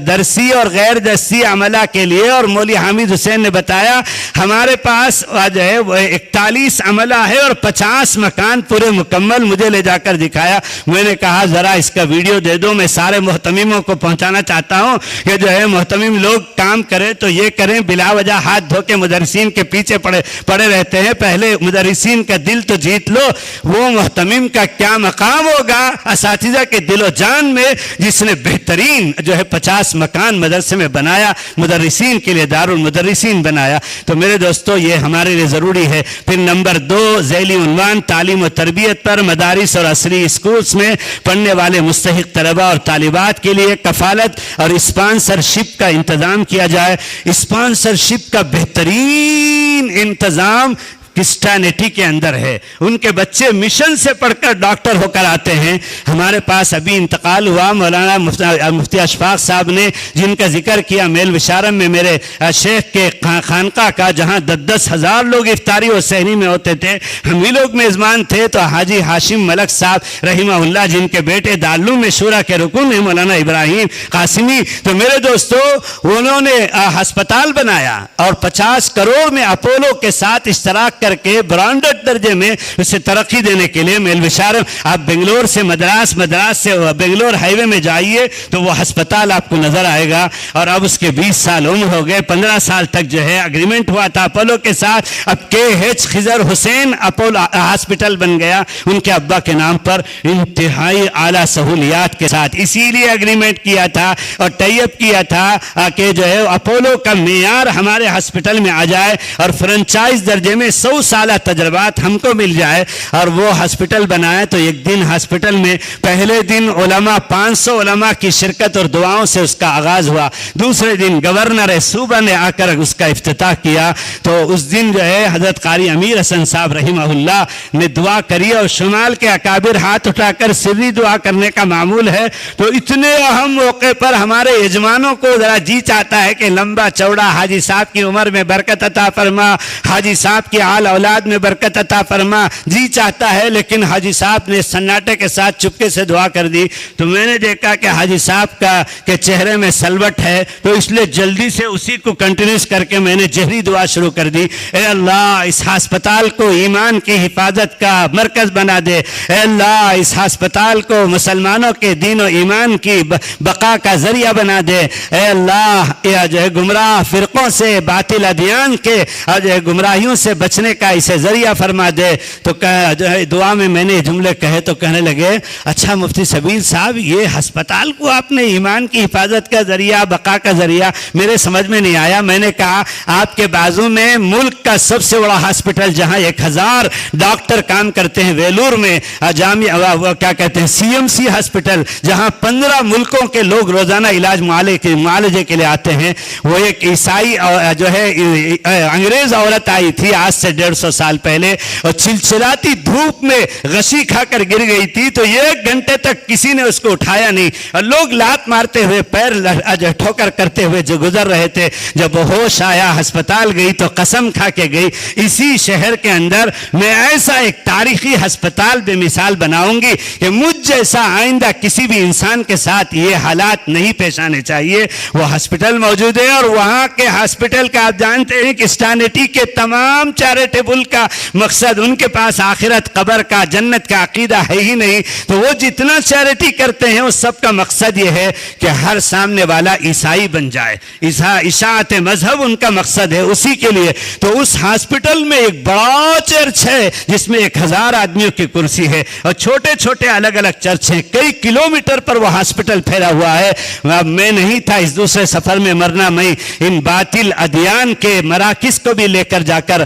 C: درسی اور غیر درسی عملہ کے لیے. اور مولوی حامد حسین نے بتایا ہمارے پاس جو ہے وہ 41 عملہ ہے اور 50 مکان پورے مکمل. مجھے لے جا کر دکھایا. میں نے کہا ذرا اس کا ویڈیو دے دو, میں سارے محتمموں کو پہنچانا چاہتا ہوں کہ جو ہے محتمم لوگ کام کریں تو یہ کریں, بلا وجہ ہاتھ دھو کے مدرسین کے پیچھے پڑے رہتے ہیں. پہلے مدرسین کا دل تو جیت لو. وہ محتمم کا کیا مقام ہوگا اساتذہ کے دل و جان میں جس نے بہترین جو ہے 50 مکان مدرسے میں بنایا, مدرسین کے لیے دارالمدرسین بنایا. تو میرے دوستو یہ ہمارے لیے ضروری ہے. پھر نمبر 2 ذیلی عنوان تعلیم و تربیت پر مدارس اور عصری اسکولز میں پڑھنے والے مستحق طلبہ اور طالبات کے لیے کفالت اور اسپانسرشپ کا انتظام کیا جائے. اسپانسرشپ کا بہترین انتظام کرسچینٹی کے اندر ہے. ان کے بچے مشن سے پڑھ کر ڈاکٹر ہو کر آتے ہیں. ہمارے پاس ابھی انتقال ہوا مولانا مفتی اشفاق صاحب نے, جن کا ذکر کیا میل وشارم میں میرے شیخ کے خانقاہ کا, جہاں 10 ہزار لوگ افطاری و سحری میں ہوتے تھے. ہم ہی لوگ میزبان تھے. تو حاجی ہاشم ملک صاحب رحمہ اللہ, جن کے بیٹے دارالعلوم میں شورا کے رکن ہیں مولانا ابراہیم قاسمی, تو میرے دوستو انہوں نے ہسپتال بنایا اور 50 کروڑ میں اپولو کے ساتھ اشتراک کر کے برانڈڈ درجے میں اسے ترقی دینے کے لیے میل وشارم. آپ بنگلور سے مدراس سے بنگلور ہائی وے میں جائیے تو وہ ہسپتال آپ کو نظر آئے گا. اور اب اس کے 20 سال عمر ہو گئے. 15 سال تک جو ہے اگریمنٹ ہوا تھا اپولو کے ساتھ. اب KH خضر حسین اپولو ہاسپٹل بن گیا ان کے ابا کے نام پر, انتہائی اعلیٰ سہولیات کے ساتھ. اسی لیے اگریمنٹ کیا تھا اور ٹائی اپ کیا تھا کہ جو ہے اپولو کا معیار ہمارے ہاسپٹل میں آ جائے اور فرنچائز درجے میں 100 100 سالہ تجربات ہم کو مل جائے اور وہ ہاسپٹل بنائے. تو ایک دن ہاسپٹل میں پہلے دن علماء 500 علماء کی شرکت اور دعاؤں سے اس کا آغاز ہوا. دوسرے دن گورنر صوبہ نے آ کر اس کا افتتاح کیا. تو اس دن جو ہے حضرت قاری امیر حسن صاحب رحمہ اللہ نے دعا کری اور شمال کے اکابر ہاتھ اٹھا کر سری دعا کرنے کا معمول ہے. تو اتنے اہم موقع پر ہمارے یجمانوں کو ذرا جی چاہتا ہے کہ لمبا چوڑا حاجی صاحب کی عمر میں برکت عطا فرما, حاجی صاحب کی آل اولاد میں برکت عطا فرما, جی چاہتا ہے. لیکن حاجی صاحب نے سناٹے کے ساتھ چپکے سے دعا کر دی. تو میں نے دیکھا کہ حاجی صاحب کا کے چہرے میں سلوٹ ہے, تو اس لیے جلدی سے اسی کو کنٹینیوس کر کے میں نے جہری دعا شروع کر دی. اے اللہ اس ہسپتال کو ایمان کی حفاظت کا مرکز بنا دے. اے اللہ اس ہسپتال کو مسلمانوں کے دین و ایمان کی بقا کا ذریعہ بنا دے. اے اللہ یہ جو ہے گمراہ فرقوں سے, باطل ادیان کے جو ہے گمراہیوں سے بچنے کا اسے ذریعہ فرما دے. تو جو ہے دعا میں نے جملے کہے تو کہنے لگے اچھا مفتی سبیل صاحب یہ ہسپتال کو آپ نے ایمان کی حفاظت کا ذریعہ, بقا کا ذریعہ, میرے سمجھ میں نہیں آیا. میں نے کہا آپ کے بازو میں ملک کا سب سے بڑا ہاسپٹل جہاں 1000 ڈاکٹر کام کرتے ہیں ویلور میں, جامعہ کیا کہتے ہیں CMC ہاسپٹل, جہاں 15 ملکوں کے لوگ روزانہ علاج معالجے کے لیے آتے ہیں. وہ ایک عیسائی جو ہے انگریز عورت آئی تھی آج سے 150 سال پہلے اور چلچلاتی دھوپ میں غشی کھا کر گر گئی تھی. تو 1 گھنٹے تک کسی نے اس کو اٹھایا نہیں اور لوگ لات مارتے ہوئے پیر ٹھوکر کرتے ہوئے جو گزر رہے تھے. جب ہوش آیا ہسپتال گئی تو قسم کھا کے گئی اسی شہر کے اندر میں ایسا ایک تاریخی ہسپتال بے مثال بناؤں گی کہ مجھ جیسا آئندہ کسی بھی انسان کے ساتھ یہ حالات نہیں پیش آنے چاہیے. وہ ہسپتال موجود ہے اور وہاں کے ہسپتال کا آپ جانتے ہیں کہ اسٹانیٹی کے تمام چیریٹیبل کا مقصد ان کے پاس آخرت قبر کا جنت کا عقیدہ ہے ہی نہیں. تو وہ جتنا چیریٹی کرتے ہیں اس سب کا مقصد یہ ہے کہ ہر سامنے والا عیسائی بن جائے. اشاعت مذہب ان کا مقصد ہے اسی کے لیے. تو اس ہاسپٹل میں ایک بڑا چرچ ہے جس میں 1000 آدمیوں کی کرسی ہے اور چھوٹے چھوٹے الگ الگ چرچ ہیں. کئی کلومیٹر پر وہ ہاسپٹل پھیلا ہوا ہے. میں نہیں تھا اس دوسرے سفر میں مرنا میں ان باطل ادیان کے مراکز کو بھی لے کر جا کر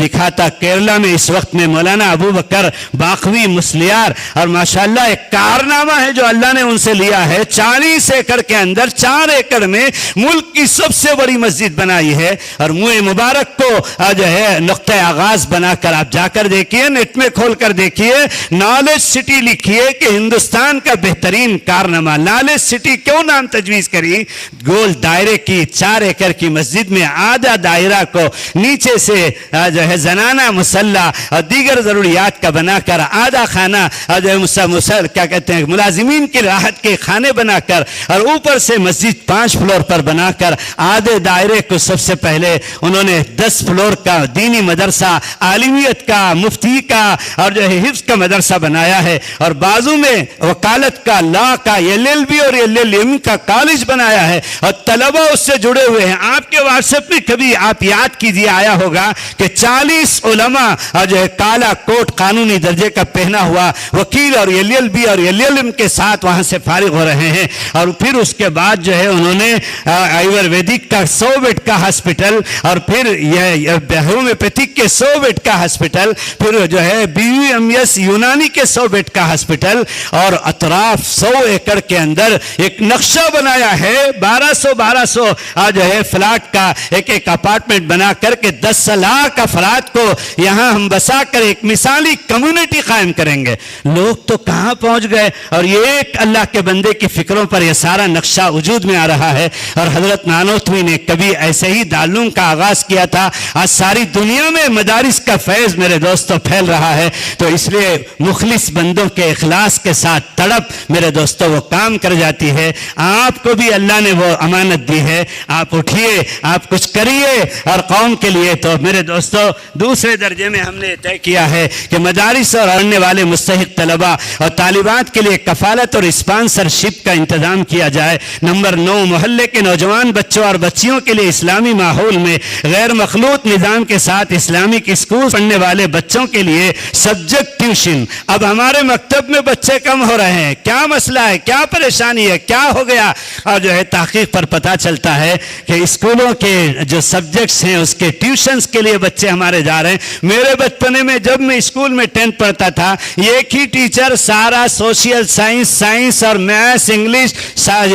C: دکھاتا. کیرلا میں اس وقت میں مولانا ابو بکر باقوی مسلیار اور ماشاءاللہ ایک کارنامہ ہے جو اللہ نے ان سے لیا ہے. 40 ایکڑ کے اندر 4 ایکڑ میں ملک کی سب سے بڑی مسجد بنائی ہے. اور منہ مبارک کو جو ہے نقطہ آغاز بنا کر آپ جا کر دیکھیے, نیٹ میں کھول کر دیکھیے, نالج سٹی لکھیے کہ ہندوستان کا بہترین کارنامہ. نالج سٹی کیوں نام تجویز کری؟ گول دائرے کی 4 ایکڑ کی مسجد میں آدھا دائرہ کو نیچے سے جو ہے زنانہ مصلی اور دیگر ضروریات کا بنا کر, آدھا خانہ جو ہے کیا کہتے ہیں ملازمین کی راحت کے خانے بنا کر, اور اوپر سے مسجد 5 فلور پر بنا کر آدھے دائرے کو سب سے پہلے انہوں نے 10 فلور کا دینی مدرسہ, عالمیت کا, مفتی کا اور جو ہے حفظ کا مدرسہ بنایا ہے. اور بازو میں وکالت کا, لا کا, LLB اور LLM کا کالج بنایا ہے اور طلبہ اس سے جڑے ہوئے ہیں. آپ کے واٹس ایپ میں کبھی آپ یاد کیجئے آیا ہوگا کہ 40 علماء جو ہے کالا کوٹ قانونی درجے کا پہنا ہوا وکیل اور LLB اور LLM کے ساتھ وہاں سے فارغ ہو رہے ہیں. اور پھر اس کے بعد جو ہے انہوں نے آیورویدک کا 100 بیڈ کا ہاسپٹل, اور پھر یہ ہومیوپیتھک کے 100 بیڈ کا ہاسپٹل, پھر جو ہے BUMS یونانی کے 100 بیڈ کا ہاسپٹل, اور اطراف 100 ایکڑ کے اندر ایک نقشہ بنایا ہے 1200 جو ہے فلیٹ کا ایک اپارٹمنٹ بنا کر کے 10 لاکھ افراد کو یہاں ہم بسا کر ایک مثالی کمیونٹی قائم کریں گے. لوگ تو کہاں پہنچ گئے, اور یہ ایک اللہ کے بندے کی فکروں پر یہ سارا نقشہ وجود میں آ رہا ہے. اور حضرت نانوتوی نے کبھی ایسے ہی دارالعلوم کا آغاز کیا تھا. آج ساری دنیا میں مدارس کا فیض میرے دوستوں پھیل رہا ہے. تو اس لیے مخلص بندوں کے اخلاص کے ساتھ تڑپ میرے دوستوں وہ کام کر جاتی ہے. آپ کو بھی اللہ نے وہ امانت دی ہے, آپ اٹھیے, آپ کچھ کریے اور قوم کے لیے. تو میرے دوستوں دوسرے درجے میں ہم نے طے کیا ہے کہ مدارس اور پڑھنے والے مستحق طلبہ اور طالبات کے لیے کفالت اور اسپانسرشپ کا انتظام کیا جائے. نمبر 9, محلے کے نوجوان بچوں اور بچیوں کے لیے اسلامی ماحول میں غیر مخلوط نظام کے ساتھ اسلامک اسکول پڑھنے والے بچوں کے لیے سبجیکٹ ٹیوشن. اب ہمارے مکتب میں بچے کم ہو رہے ہیں, کیا مسئلہ ہے, کیا پریشانی ہے, کیا ہو گیا؟ اور جو ہے تحقیق پر پتہ چلتا ہے کہ اسکولوں کے جو سبجیکٹس ہیں اس کے ٹیوشنز کے لیے بچے ہمارے ہمارے جا رہے ہیں. میرے بچپنے میں جب میں اسکول میں 10th پڑھتا تھا ایک ہی ٹیچر سارا سوشل سائنس اور میتھس انگلش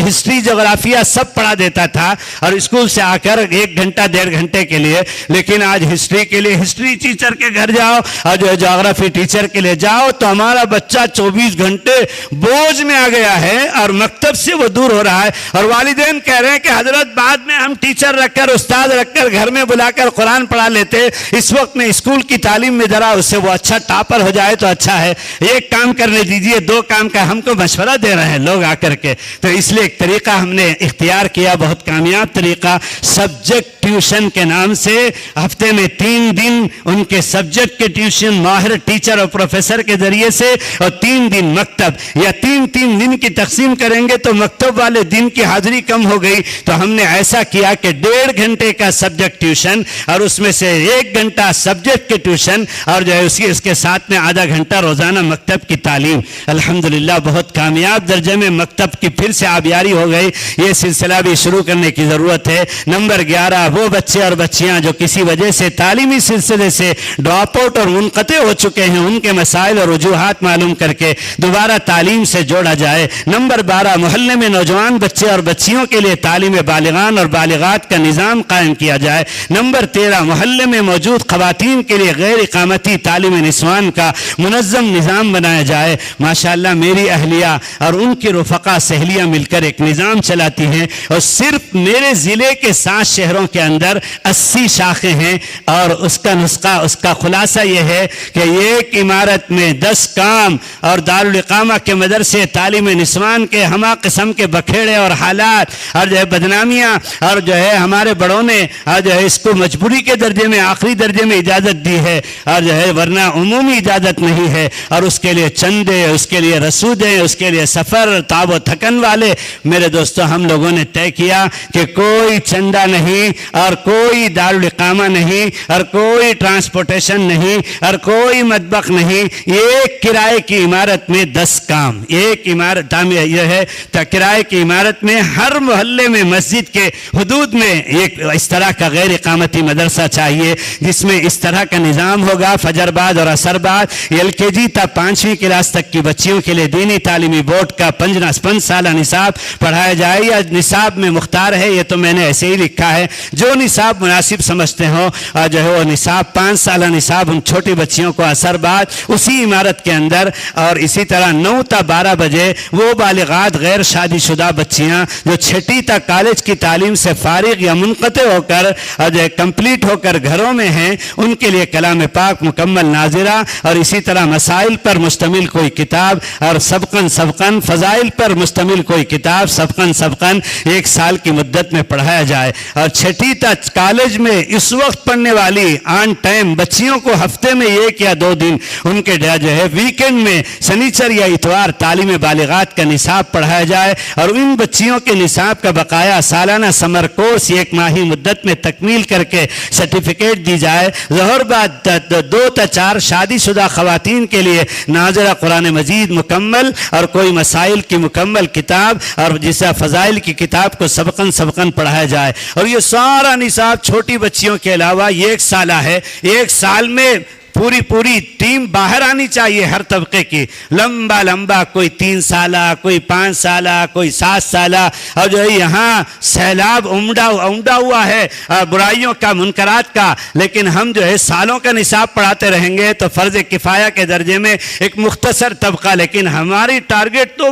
C: ہسٹری جغرافیہ سب پڑھا دیتا تھا اور اسکول سے آ کر 1 گھنٹہ 1.5 گھنٹے کے لیے. لیکن آج ہسٹری کے لیے ہسٹری ٹیچر کے گھر جاؤ اور جو ہے جغرافی ٹیچر کے لیے جاؤ تو ہمارا بچہ 24 گھنٹے بوجھ میں آ گیا ہے اور مکتب سے وہ دور ہو رہا ہے. اور والدین کہہ رہے ہیں کہ حضرت بعد میں ہم ٹیچر رکھ کر استاد رکھ کر گھر میں بلا کر قرآن پڑھا لیتے, اس وقت میں اسکول کی تعلیم میں ذرا اس سے وہ اچھا ٹاپر ہو جائے تو اچھا ہے. ایک کام کرنے دیجئے, 2 کام کا ہم کو مشورہ دے رہے ہیں لوگ آ کر کے. تو اس لیے ایک طریقہ ہم نے اختیار کیا, بہت کامیاب طریقہ, سبجیکٹ ٹیوشن کے نام سے. ہفتے میں 3 دن ان کے سبجیکٹ کے ٹیوشن ماہر ٹیچر اور پروفیسر کے ذریعے سے, اور 3 دن مکتب, یا 3 دن کی تقسیم کریں گے تو مکتب والے دن کی حاضری کم ہو گئی. تو ہم نے ایسا کیا کہ 1.5 گھنٹے کا سبجیکٹ ٹیوشن اور اس میں سے 1 گھنٹہ سبجیکٹ کے ٹیوشن اور جو ہے اس کے ساتھ میں آدھا گھنٹہ روزانہ مکتب کی تعلیم. الحمدللہ بہت کامیاب درجے میں مکتب کی پھر سے آبیاری ہو گئی. یہ سلسلہ بھی شروع کرنے کی ضرورت ہے. نمبر 11, وہ بچے اور بچیاں جو کسی وجہ سے تعلیمی سلسلے سے ڈراپ آؤٹ اور منقطع ہو چکے ہیں, ان کے مسائل اور وجوہات معلوم کر کے دوبارہ تعلیم سے جوڑا جائے. نمبر 12, محلے میں نوجوان بچے اور بچیوں کے لیے تعلیم بالغان اور بالغات کا نظام قائم کیا جائے. نمبر 13, محلے میں موجود خواتین کے لیے غیر اقامتی تعلیم نسوان کا منظم نظام بنایا جائے. ماشاءاللہ میری اہلیہ اور ان کی رفقا سہیلیاں مل کر ایک نظام چلاتی ہیں, اور صرف میرے ضلع کے 7 شہروں کے اندر 80 شاخیں ہیں. اور اس کا نسخہ, اس کا خلاصہ یہ ہے کہ ایک عمارت میں 10 کام اور دارالاقامہ کے مدرسے, تعلیم نسوان کے ہمہ قسم کے بکھیڑے اور حالات اور جو ہے بدنامیاں, اور جو ہے ہمارے بڑوں نے جو ہے اس کو مجبوری کے درجے میں, آخری درجے میں اجازت دی ہے, اور جو ہے ورنہ عمومی اجازت نہیں ہے. اور اس کے لیے چندے, اس کے لیے رسودیں, اس کے لیے سفر, تاب و تھکن والے. میرے دوستو, ہم لوگوں نے طے کیا کہ کوئی چندہ نہیں اور کوئی دارالاقامہ نہیں اور کوئی ٹرانسپورٹیشن نہیں اور کوئی مطبخ نہیں. ایک کرائے کی عمارت میں 10 کام, ایک عمارت یہ ہے کرائے کی عمارت میں ہر محلے میں مسجد کے حدود میں ایک اس طرح کا غیر اقامتی مدرسہ چاہیے جس میں اس طرح کا نظام ہوگا. فجر بعد اور عصر بعد LKG تا 5ویں کلاس تک کی بچیوں کے لیے دینی تعلیمی بورڈ کا 5 سالہ نصاب پڑھایا جائے, یا نصاب میں مختار ہے, یہ تو میں نے ایسے ہی لکھا ہے, جو نصاب مناسب سمجھتے ہو جو ہے وہ نصاب 5 سالہ نصاب ان چھوٹی بچیوں کو عصر بعد اسی عمارت کے اندر. اور اسی طرح 9 تا 12 بجے وہ بالغات غیر شادی شدہ بچیاں جو 6ٹی تک کالج کی تعلیم سے فارغ یا منقطع ہو کر جو ہے کمپلیٹ ہو کر گھروں میں ہیں, ان کے لیے کلام پاک مکمل ناظرہ اور اسی طرح مسائل پر مشتمل کوئی کتاب اور سبقاً فضائل پر مشتمل کوئی کتاب سبقاً 1 سال کی مدت میں پڑھایا جائے. اور 6ٹی تک کالج میں اس وقت پڑھنے والی آن ٹائم بچیوں کو ہفتے میں 1 یا 2 دن ان کے جو ہے ویکنڈ میں سنیچر یا اتوار تعلیم بالغات کا نصاب پڑھایا جائے, اور ان بچیوں کے نصاب کا بقایا سالانہ سمر کورس 1 ماہی مدت میں تکمیل کر کے سرٹیفکیٹ دی جائے. ظہر بعد 2 تا 4 شادی شدہ خواتین کے لیے ناظرہ قرآن مجید مکمل اور کوئی مسائل کی مکمل کتاب اور جسے فضائل کی کتاب کو سبقاً پڑھایا جائے. اور یہ سارا نصاب چھوٹی بچیوں کے علاوہ 1 سالہ ہے. 1 سال میں پوری ٹیم باہر آنی چاہیے ہر طبقے کی, لمبا کوئی 3 سالہ, کوئی 5 سالہ, کوئی 7 سالہ. اور جو ہے یہاں سیلاب عمدہ ہوا ہے برائیوں کا, منکرات کا, لیکن ہم جو ہے سالوں کا نصاب پڑھاتے رہیں گے تو فرض کفایہ کے درجے میں ایک مختصر طبقہ. لیکن ہماری ٹارگٹ تو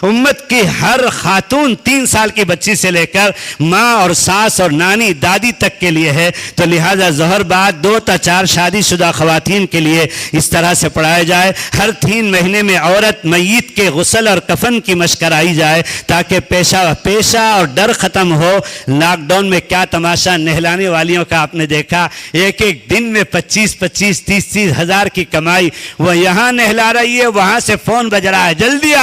C: امت کی ہر خاتون 3 سال کی بچی سے لے کر ماں اور ساس اور نانی دادی تک کے لیے ہے. تو لہذا ظہر بعد 2 تا 4 شادی شدہ خواتین کے لیے اس طرح سے پڑھایا جائے. ہر 3 مہینے میں عورت میت کے غسل اور کفن کی مشق کرائی جائے تاکہ پیشہ اور ڈر ختم ہو. لاک ڈاؤن میں کیا تماشا نہلانے والیوں کا آپ نے دیکھا, ایک دن میں 25-30 ہزار کی کمائی, وہ یہاں نہلا رہی ہے, وہاں سے فون بج رہا ہے جلدی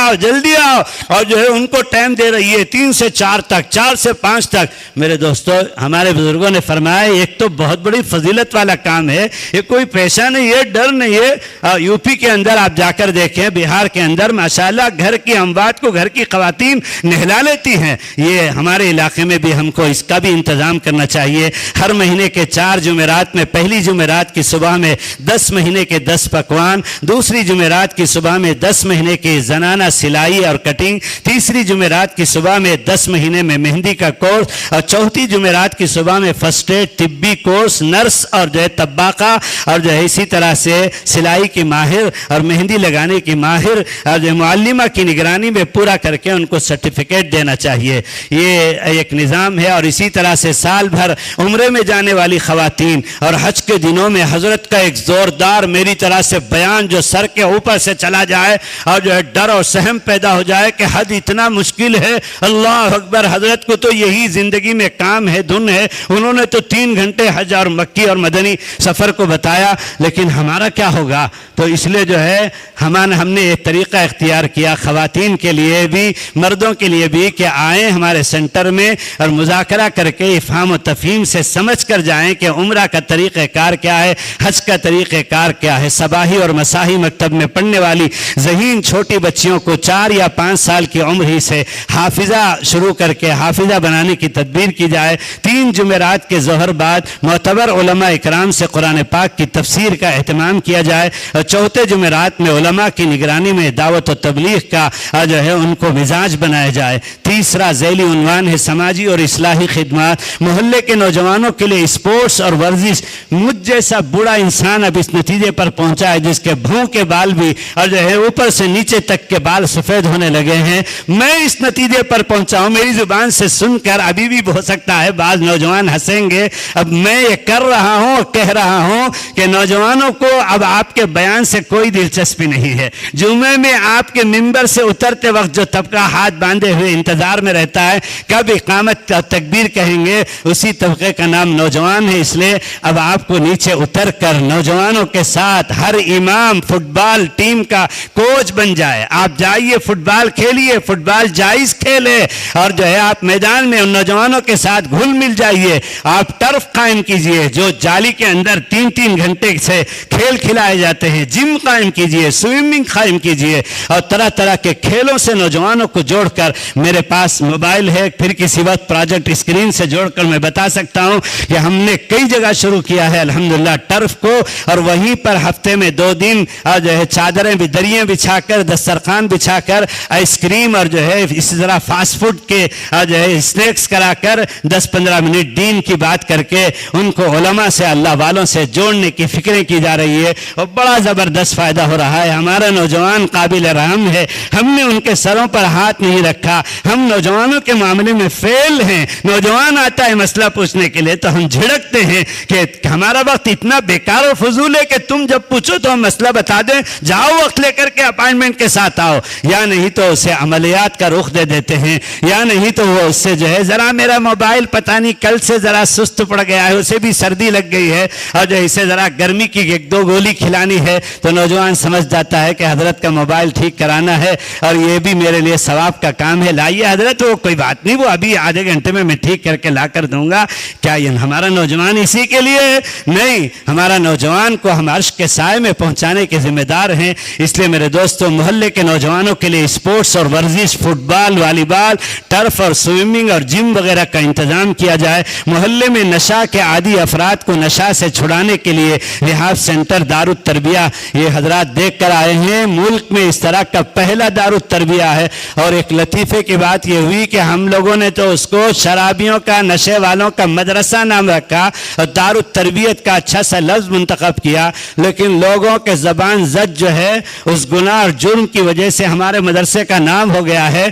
C: آؤ, اور جو ہے ان کو ٹائم دے رہی ہے 3 سے 4 تک, 4 سے 5 تک. میرے دوستو, ہمارے بزرگوں نے فرمایا ایک تو بہت بڑی فضیلت والا کام ہے, یہ کوئی پیشہ نہیں ہے, ڈر نہیں ہے. یو پی کے اندر آپ جا کر دیکھیں, بہار کے اندر ماشاءاللہ گھر کی اموات کو گھر کی خواتین نہلا لیتی ہیں. یہ ہمارے علاقے میں بھی ہم کو اس کا بھی انتظام کرنا چاہیے. ہر مہینے کے 4 جمعرات میں, پہلی جمعرات کی صبح میں 10 مہینے کے 10 پکوان, دوسری جمعرات کی صبح میں 10 مہینے کی زنانہ سلائی اور کٹنگ, تیسری جمعرات کی صبح میں 10 مہینے میں مہندی کا کورس, اور چوتھی جمعرات کی صبح میں فرسٹ ایڈ طبی کورس, نرس اور جو ہے طباخہ اور جو ہے اسی طرح سے سلائی کی ماہر اور مہندی لگانے کی ماہر اور جو معلمہ کی نگرانی میں پورا کر کے ان کو سرٹیفکیٹ دینا چاہیے. یہ ایک نظام ہے. اور اسی طرح سے سال بھر عمرے میں جانے والی خواتین اور حج کے دنوں میں حضرت کا ایک زوردار میری طرح سے بیان جو سر کے اوپر سے چلا جائے اور جو ہے ڈر اور سہم پیدا ہو جائے کہ حج اتنا مشکل ہے. اللہ اکبر, حضرت کو تو یہی زندگی میں کام ہے, دھن ہے. انہوں نے تو 3 گھنٹے حج اور مکی اور مدنی سفر کو بتایا, لیکن ہمارا کیا ہوگا؟ تو اس لیے جو ہے ہم نے ایک طریقہ اختیار کیا خواتین کے لیے بھی مردوں کے لیے بھی کہ آئیں ہمارے سینٹر میں اور مذاکرہ کر کے افہام و تفہیم سے سمجھ کر جائیں کہ عمرہ کا طریقہ کار کیا ہے, حج کا طریقہ کار کیا ہے. صباحی اور مساحی مکتب میں پڑھنے والی ذہین چھوٹی بچیوں کو 4 یا 5 سال کی عمر ہی سے حافظہ شروع کر کے حافظہ بنانے کی تدبیر کی جائے. 3 جمعرات کے ظہر بعد معتبر علماء اکرام سے قرآن پاک کی تفسیر کا اہتمام کیا جائے, اور چوتھے جمعرات میں علماء کی نگرانی میں دعوت و تبلیغ کا جو ہے ان کو مزاج بنایا جائے. تیسرا ذیلی عنوان ہے سماجی اور اصلاحی خدمات. محلے کے نوجوانوں کے لیے اسپورٹس اور ورزش. مجھ جیسا بوڑھا انسان اب اس نتیجے پر پہنچا ہے جس کے بھوں کے بال بھی اور جو ہے اوپر سے نیچے تک کے بال سفید ہونے لگے ہیں. میں اس نتیجے پر پہنچا ہوں, میری زبان سے سن کر ابھی بھی ہو سکتا ہے بعض نوجوان ہنسیں گے. اب میں یہ کر رہا ہوں اور کہہ رہا ہوں کہ نوجوانوں کو اب آپ کے بیان سے کوئی دلچسپی نہیں ہے. جمعے میں آپ کے ممبر سے اترتے وقت جو طبقہ ہاتھ باندھے ہوئے انتظار میں رہتا ہے کب اقامت اور تکبیر کہیں گے, اسی طبقے کا نام نوجوان ہے. اس لیے اب آپ کو نیچے اتر کر نوجوانوں کے ساتھ ہر امام فٹ بال ٹیم کا کوچ بن جائے. آپ جائیے فٹ بال کھیلیے, فٹ بال جائز کھیلے, اور جو ہے آپ میدان میں ان نوجوانوں کے ساتھ گھل مل جائیے. آپ ٹرف قائم کیجئے جو جالی کے اندر 3-3 گھنٹے سے کھیل کھلائے جاتے ہیں. جم قائم کیجئے, سوئمنگ قائم کیجئے, اور طرح طرح کے کھیلوں سے نوجوانوں کو جوڑ کر. میرے پاس موبائل ہے, پھر کسی وقت پروجیکٹ اسکرین سے جوڑ کر میں بتا سکتا ہوں کہ ہم نے کئی جگہ شروع کیا ہے الحمدللہ ٹرف کو, اور وہیں پر ہفتے میں 2 دن جو ہے چادریں بھی دریاں بچھا کر دسترخوان بچھا کر آئس کریم اور جو ہے اسی طرح فاسٹ فوڈ کے جو ہے اسنیکس کرا کر 10-15 منٹ دین کی بات کر کے ان کو علماء سے اللہ والوں سے جوڑنے کی فکریں کی جا رہی ہے, اور بڑا زبردست فائدہ ہو رہا ہے. ہمارا نوجوان قابل رحم ہے, ہم نے ان کے سروں پر ہاتھ نہیں رکھا. ہم نوجوانوں کے معاملے میں فیل ہیں. نوجوان آتا ہے مسئلہ پوچھنے کے لیے تو ہم جھڑکتے ہیں کہ ہمارا وقت اتنا بیکار و فضول ہے کہ تم جب پوچھو تو ہم مسئلہ بتا دیں, جاؤ وقت لے کر کے اپائنٹمنٹ کے ساتھ آؤ, یا نہیں تو اسے عملیات کا رخ دے دیتے ہیں, یا نہیں تو وہ اس سے جو ہے ذرا میرا موبائل پتہ نہیں کل سے ذرا سست پڑ گیا ہے, اسے بھی سردی لگ گئی ہے, اور جو اسے ذرا گرمی کی 1-2 گولی کھلانی ہے, تو نوجوان سمجھ جاتا ہے کہ حضرت کا موبائل ٹھیک کرانا ہے اور یہ بھی میرے لیے ثواب کا کام ہے. لائیے حضرت, وہ کوئی بات نہیں, وہ ابھی آدھے گھنٹے میں ٹھیک کر کے لا کر دوں گا. کیا یہ ہمارا نوجوان اسی کے لیے ہے؟ نہیں, ہمارا نوجوان کو ہم عرش کے سائے میں پہنچانے کے ذمہ دار ہیں. اس لیے میرے دوستوں, محلے کے نوجوانوں کے لیے اسپورٹس اور ورزش, فٹ بال, والی بال, ٹرف اور سوئمنگ اور جم وغیرہ کا انتظام کیا جائے. محلے میں نشہ کے عادی افراد کو نشہ سے چھڑانے کے لیے ریحاب سینٹر دارالتربیہ, یہ حضرات دیکھ کر آئے ہیں, ملک میں اس طرح کا پہلا دارالتربیہ ہے. اور ایک لطیفے کی بات یہ ہوئی کہ ہم لوگوں نے تو اس کو شرابیوں کا, نشے والوں کا مدرسہ نام رکھا اور دارالتربیت کا اچھا سا لفظ منتخب کیا, لیکن لوگوں کے زبان زد جو ہے اس گناہ اور جرم کی وجہ سے ہمارے مدرسے کا نام ہو گیا ہے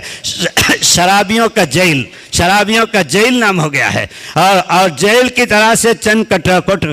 C: شرابیوں کا جیل. شرابیوں کا جیل نام ہو گیا ہے, اور جیل کی طرح سے چند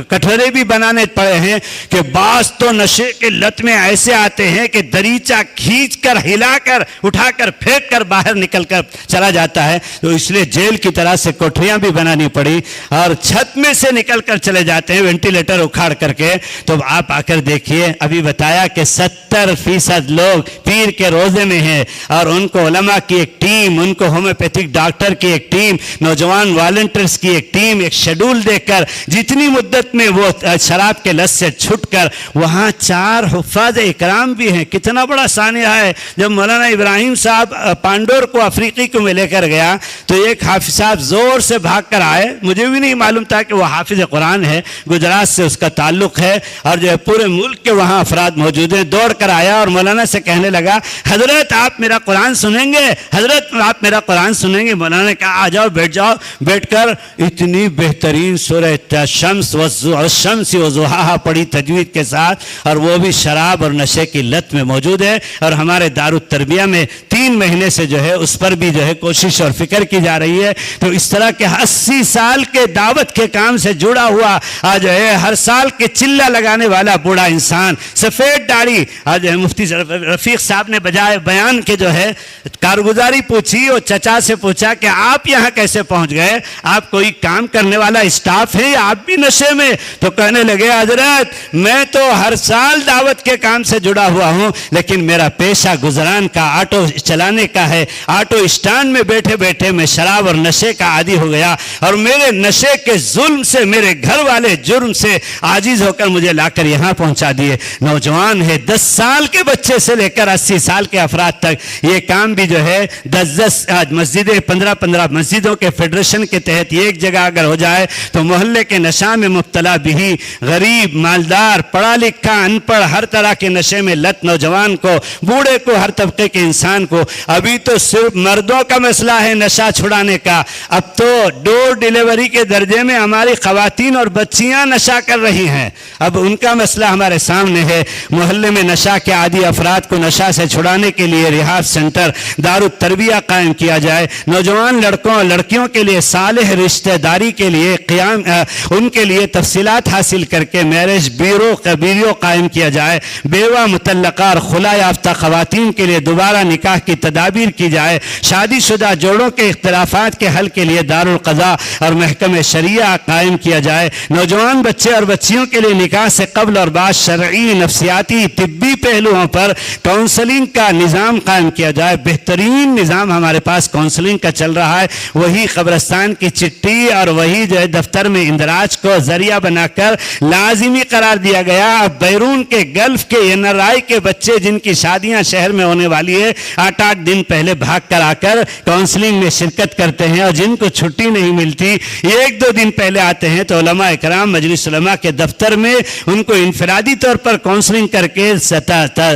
C: کٹہرے بھی بنانے پڑے ہیں کہ بعض تو نشے کے لت میں ایسے آتے ہیں کہ دریچہ کھینچ کر, ہلا کر, اٹھا کر, پھینک کر باہر نکل کر چلا جاتا ہے. تو اس لیے جیل کی طرح سے کوٹھریاں بھی بنانی پڑی, اور چھت میں سے نکل کر چلے جاتے ہیں وینٹیلیٹر اکھاڑ کر کے. تو آپ آ کر دیکھیے, ابھی بتایا کہ 70% لوگ پیر کے روزے میں ہیں, اور ان کو علماء کی ایک ٹیم, ان کو ہومیوپیتھک ڈاکٹر کی ایک ٹیم, نوجوان والنٹرز کی ایک ٹیم, ایک شیڈول دے کر جتنی مدت میں وہ شراب کے لت سے چھٹ کر, وہاں 4 حفاظ اکرام بھی ہیں. کتنا بڑا سانحہ ہے. جب مولانا ابراہیم صاحب پانڈور کو افریقی کو میں لے کر گیا تو ایک حافظ صاحب زور سے بھاگ کر آئے, مجھے بھی نہیں معلوم تھا کہ وہ حافظ قرآن ہے, گجرات سے اس کا تعلق ہے, اور جو ہے پورے ملک کے وہاں افراد موجود ہیں. دوڑ کر آیا اور مولانا سے کہنے لگا, حضرت آپ میرا قرآن سنیں گے, حضرت آپ میرا قرآن سنیں گے. مولانا نے کہا آ جاؤ, بیٹھ جاؤ. بیٹھ کر اتنی بہترین سورہ شمس والشمس وضحاہا پڑھی تجوید کے ساتھ, اور وہ بھی شراب اور نشے کی لت میں موجود ہے. اور ہمارے دارالتربیہ میں 3 مہینے سے جو ہے اس پر بھی جو ہے کوشش اور فکر کی جا رہی ہے. تو اس طرح کے 80 سال کے دعوت کے کام سے جڑا ہوا آج جو ہے ہر سال کے چلہ لگانے والا بوڑھا انسان, سفید داڑھی, آج مفتی رفیق صاحب نے بجائے بیان کے جو ہے کارگزاری پوچھی اور چچا سے پوچھا کہ آپ یہاں کیسے پہنچ گئے, آپ کوئی کام کرنے والا اسٹاف ہے یا آپ بھی نشے میں؟ تو کہنے لگے حضرت میں تو ہر سال دعوت کے کام سے جڑا ہوا ہوں, لیکن میرا پیشہ گزران کا آٹو چلانے کا ہے. آٹو اسٹینڈ میں بیٹھے بیٹھے میں شراب اور نشے کا عادی ہو گیا, اور میرے نشے کے ظلم سے میرے گھر والے جرم سے عاجز ہو کر مجھے لا کر یہاں پہنچا دیے. نوجوان ہے, 10 سال کے بچے سے لے کر 80 سال کے افراد تک یہ کام بھی جو ہے 10 مسجدیں 15 مسجدوں کے فیڈریشن کے تحت ایک جگہ اگر ہو جائے تو محلے کے نشہ میں مبتلا بھی, غریب, مالدار, پڑھا لکھا, ان پڑھ, ہر طرح کے نشے میں لت نوجوان کو, بوڑھے کو, ہر طبقے کے انسان کو. ابھی تو صرف مردوں کا مسئلہ ہے نشہ چھڑانے کا, اب تو ڈور ڈیلیوری کے درجے میں ہماری خواتین اور بچیاں نشہ کر رہی ہیں. اب ان کا مسئلہ ہمارے سامنے ہے. محلے میں نشہ کے عادی افراد کو نشہ سے چھڑانے کے لیے ریحاب سینٹر دارالتربیہ قائم کیا جائے. نوجوان لڑکوں اور لڑکیوں کے لیے صالح رشتہ داری کے لیے قیام, ان کے لیے تفصیلات حاصل کر کے میرج بیرو قائم کیا جائے. بیوہ, مطلقہ اور خلا یافتہ خواتین کے لیے دوبارہ نکاح کی تدابیر کی جائے. شادی شدہ جوڑوں کے اختلافات کے حل کے لیے دارالقضاء اور محکمہ شریعہ قائم کیا جائے. نوجوان بچے اور بچیوں کے لیے نکاح سے قبل اور بعد شرعی, نفسیاتی, طبی پہلوؤں پر کونسلنگ کا نظام قائم کیا جائے. بہترین نظام ہمارے پاس کونسلنگ کا چل رہا ہے, وہی قبرستان کی چٹھی اور وہی جو ہے دفتر میں اندراج کو ذریعہ بنا کر لازمی قرار دیا گیا. اب بیرون کے, گلف کے, NRI کے بچے جن کی شادیاں شہر میں ہونے والی ہے 8 دن پہلے بھاگ کر آ کر کونسلنگ میں شرکت کرتے ہیں, اور جن کو چھٹی نہیں ملتی 1-2 دن پہلے آتے ہیں تو علماء اکرام مجلس علماء کے دفتر میں ان کو انفرادی طور پر کونسلنگ کر کے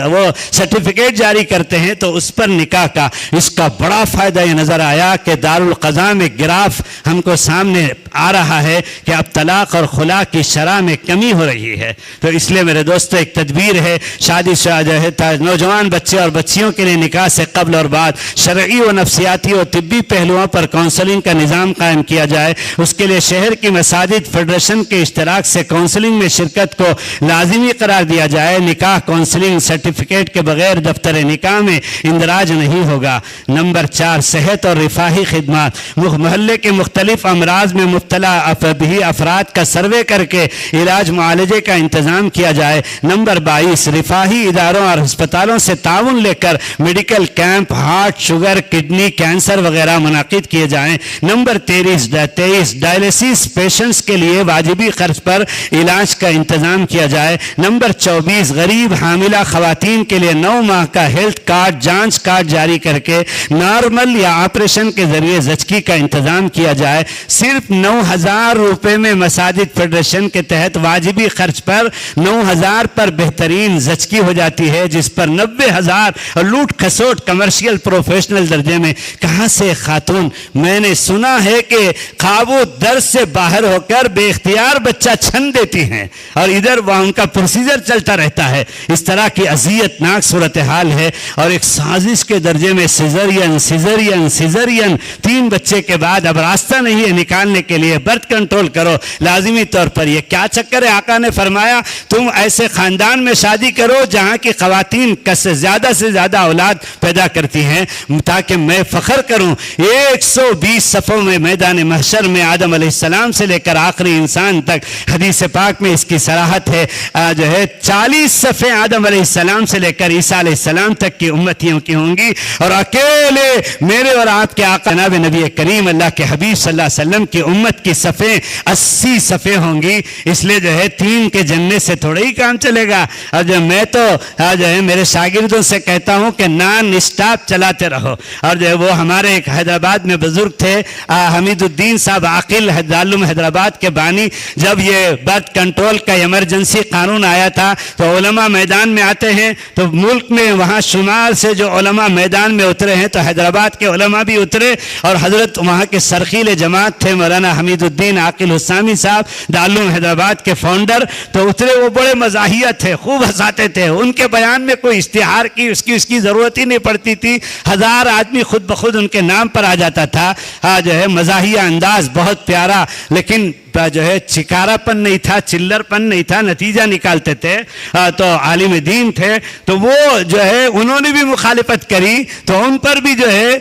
C: وہ سرٹیفکیٹ جاری کرتے ہیں. تو اس پر نکاح کا اس کا بڑا فائدہ یہ نظر آیا کہ دارالقضاء میں گراف ہم کو سامنے آ رہا ہے کہ اب طلاق اور خلا کی شرح میں کمی ہو رہی ہے. تو اس لیے میرے دوستو ایک تدبیر ہے, شادی جو ہے نوجوان بچے اور بچیوں کے لیے نکاح سے قبل اور بعد شرعی و نفسیاتی و طبی پہلوؤں پر کونسلنگ کا نظام قائم کیا جائے. اس کے لیے شہر کی مساجد فیڈریشن کے اشتراک سے کونسلنگ میں شرکت کو لازمی قرار دیا جائے. نکاح کونسلنگ سرٹیفکیٹ کے بغیر دفتر نکاح میں اندراج نہیں ہوگا. نمبر 4, صحت اور رفاہی خدمات. محلے کے مختلف امراض میں مبتلا بھی افراد کا سروے کر کے علاج معالجے کا انتظام کیا جائے. نمبر 22, رفاہی اداروں اور ہسپتالوں سے تعاون لے کر medical camp heart, sugar, kidney, cancer وغیرہ منعقد کیے جائیں. نمبر 23 ڈائلیسس پیشنٹس کے لیے واجبی خرچ پر علاج کا انتظام کیا جائے. نمبر 24 غریب حاملہ خواتین کے لیے 9 ماہ کا ہیلتھ کارڈ, جانچ کارڈ جاری کر کے نارمل یا آپریشن کے ذریعے زچگی کا انتظام کیا جائے. صرف 9,000 روپے میں مساجد فیڈریشن کے تحت واجبی خرچ پر 9,000 پر بہترین زچگی ہو جاتی ہے, جس پر 90,000 اور لوٹ کھسوٹ کمرشل پروفیشنل درجے میں. کہاں سے خاتون, میں نے سنا ہے کہ خوابو در سے باہر ہو کر بے اختیار بچہ چھن دیتی ہیں اور ادھر وہاں ان کا پروسیجر چلتا رہتا ہے. اس طرح کی اذیت ناک صورتحال ہے. اور ایک سازش کے درجے میں سیزرین 3 بچے کے بعد اب راستہ نہیں ہے نکالنے کے لیے, برتھ کنٹرول کرو لازمی طور پر. یہ کیا چکر ہے؟ آقا نے فرمایا تم ایسے خاندان میں شادی کرو جہاں کی خواتین زیادہ سے زیادہ اولاد پیدا کرتی ہیں تاکہ میں فخر کروں. 120 صفوں میں میدان محشر میں آدم علیہ السلام سے لے کر آخری انسان تک, حدیث پاک میں اس کی صراحت ہے, جو ہے 40 صفیں آدم علیہ السلام سے لے کر عیسیٰ علیہ السلام تک کی امتیوں کی ہوں گی, اور اکیلے میرے اور آپ کے آقا جناب نبی کریم اللہ کے حبیب صلی اللہ علیہ وسلم کی امت کی صفیں 80 صفیں ہوں گی. اس لیے جو ہے 3 کے جننے سے تھوڑا ہی کام چلے گا. اور جو میں تو جو ہے میرے شاگردوں سے کہتا ہوں کہ نان اسٹاپ چلاتے رہو. اور جو ہے وہ ہمارے ایک حیدرآباد میں بزرگ تھے حمید الدین صاحب عاقل دارالعلوم حیدرآباد کے بانی. جب یہ برتھ کنٹرول کا ایمرجنسی قانون آیا تھا تو علماء میدان میں آتے ہیں, تو ملک میں وہاں شمال سے جو علماء میدان میں اترے ہیں تو حیدرآباد کے علماء بھی اترے, اور حضرت وہاں کے سرخیل جماعت تھے مولانا حمید الدین عاقل حسامی صاحب دارالعلوم حیدرآباد کے فاؤنڈر, تو اترے. وہ بڑے مزاحیہ تھے, خوب ہنساتے تھے. ان کے بیان میں کوئی اشتہار کی اس کی ضرورت ہی نہیں پڑتی تھی. 1000 آدمی خود بخود ان کے نام پر آ جاتا تھا. جو ہے مزاحیہ انداز بہت پیارا, لیکن جو ہے چکارا پن نہیں تھا, چلر پن نہیں تھا, نتیجہ نکالتے تھے. تو عالم دین تھے, تو وہ جو ہے انہوں نے بھی مخالفت کری, تو ان پر بھی جو ہے